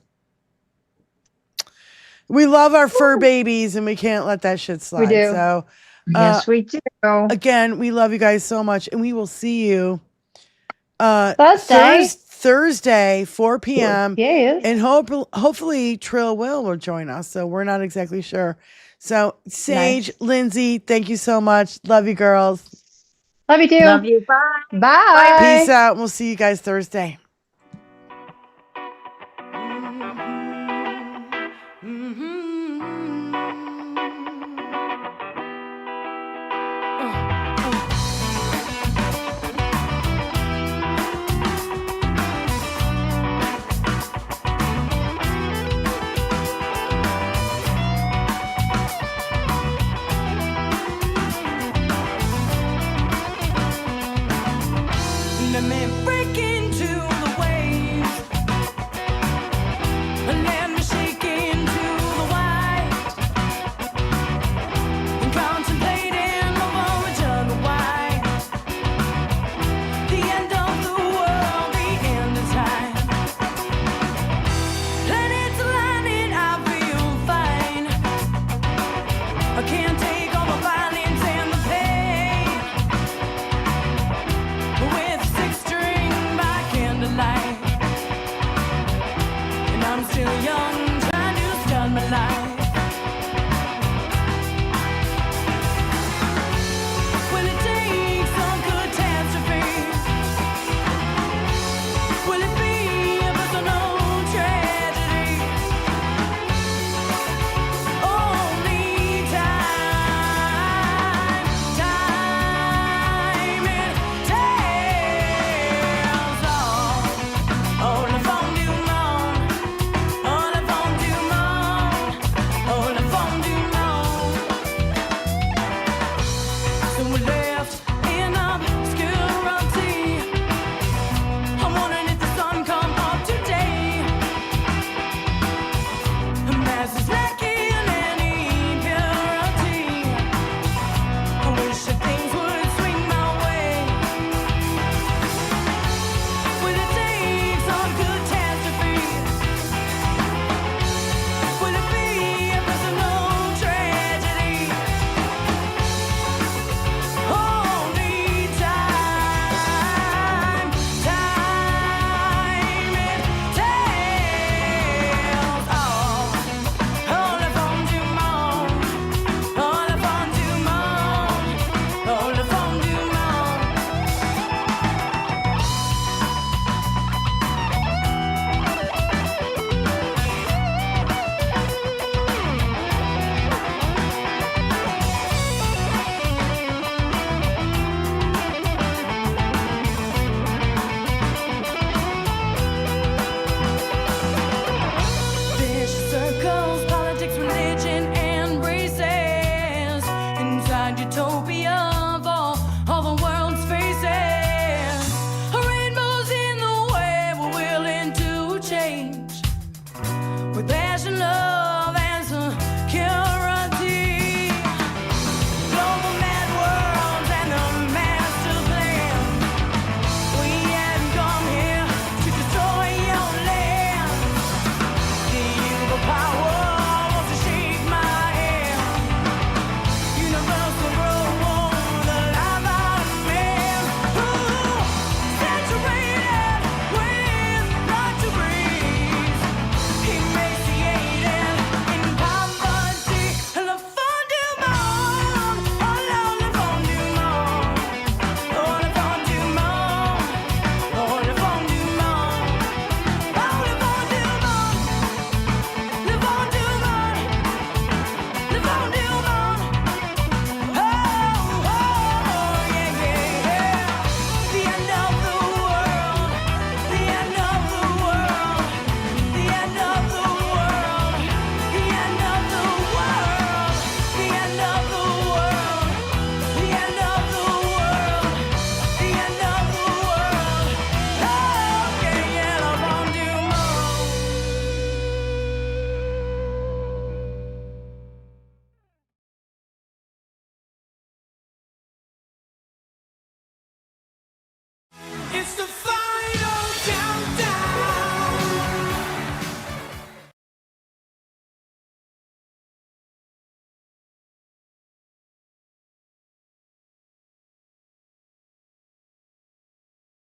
We love our fur babies and we can't let that shit slide. We do. So, Yes, we do. Again, we love you guys so much and we will see you Thursday, 4 p.m. Yes. And hopefully Trill will join us. So we're not exactly sure. So Sage, Lindsay, thank you so much. Love you, girls. Love you too. Love you. Bye. Bye. Peace out. We'll see you guys Thursday. Let me break into the waves. Let me shake into the white. And contemplating the voyage of the white. The end of the world, the end of time. Planets aligning, I feel fine. I can't take all the violence and the pain. With six-string by candlelight, and I'm still young, trying to start my life. Will it take some catastrophe? Will it be a personal tragedy? Only time and tales all the fond du monde, all the fond du monde, all the fond du monde. So we're left in obscurity. I'm wondering if the sun come up today. The masses lacking any purity. I wish that things would swing my way. Will it take some catastrophe? Will it be a personal tragedy? Only time and tales. All the fond du monde, all the fond du monde, all the fond du monde. Vicious circles, politics will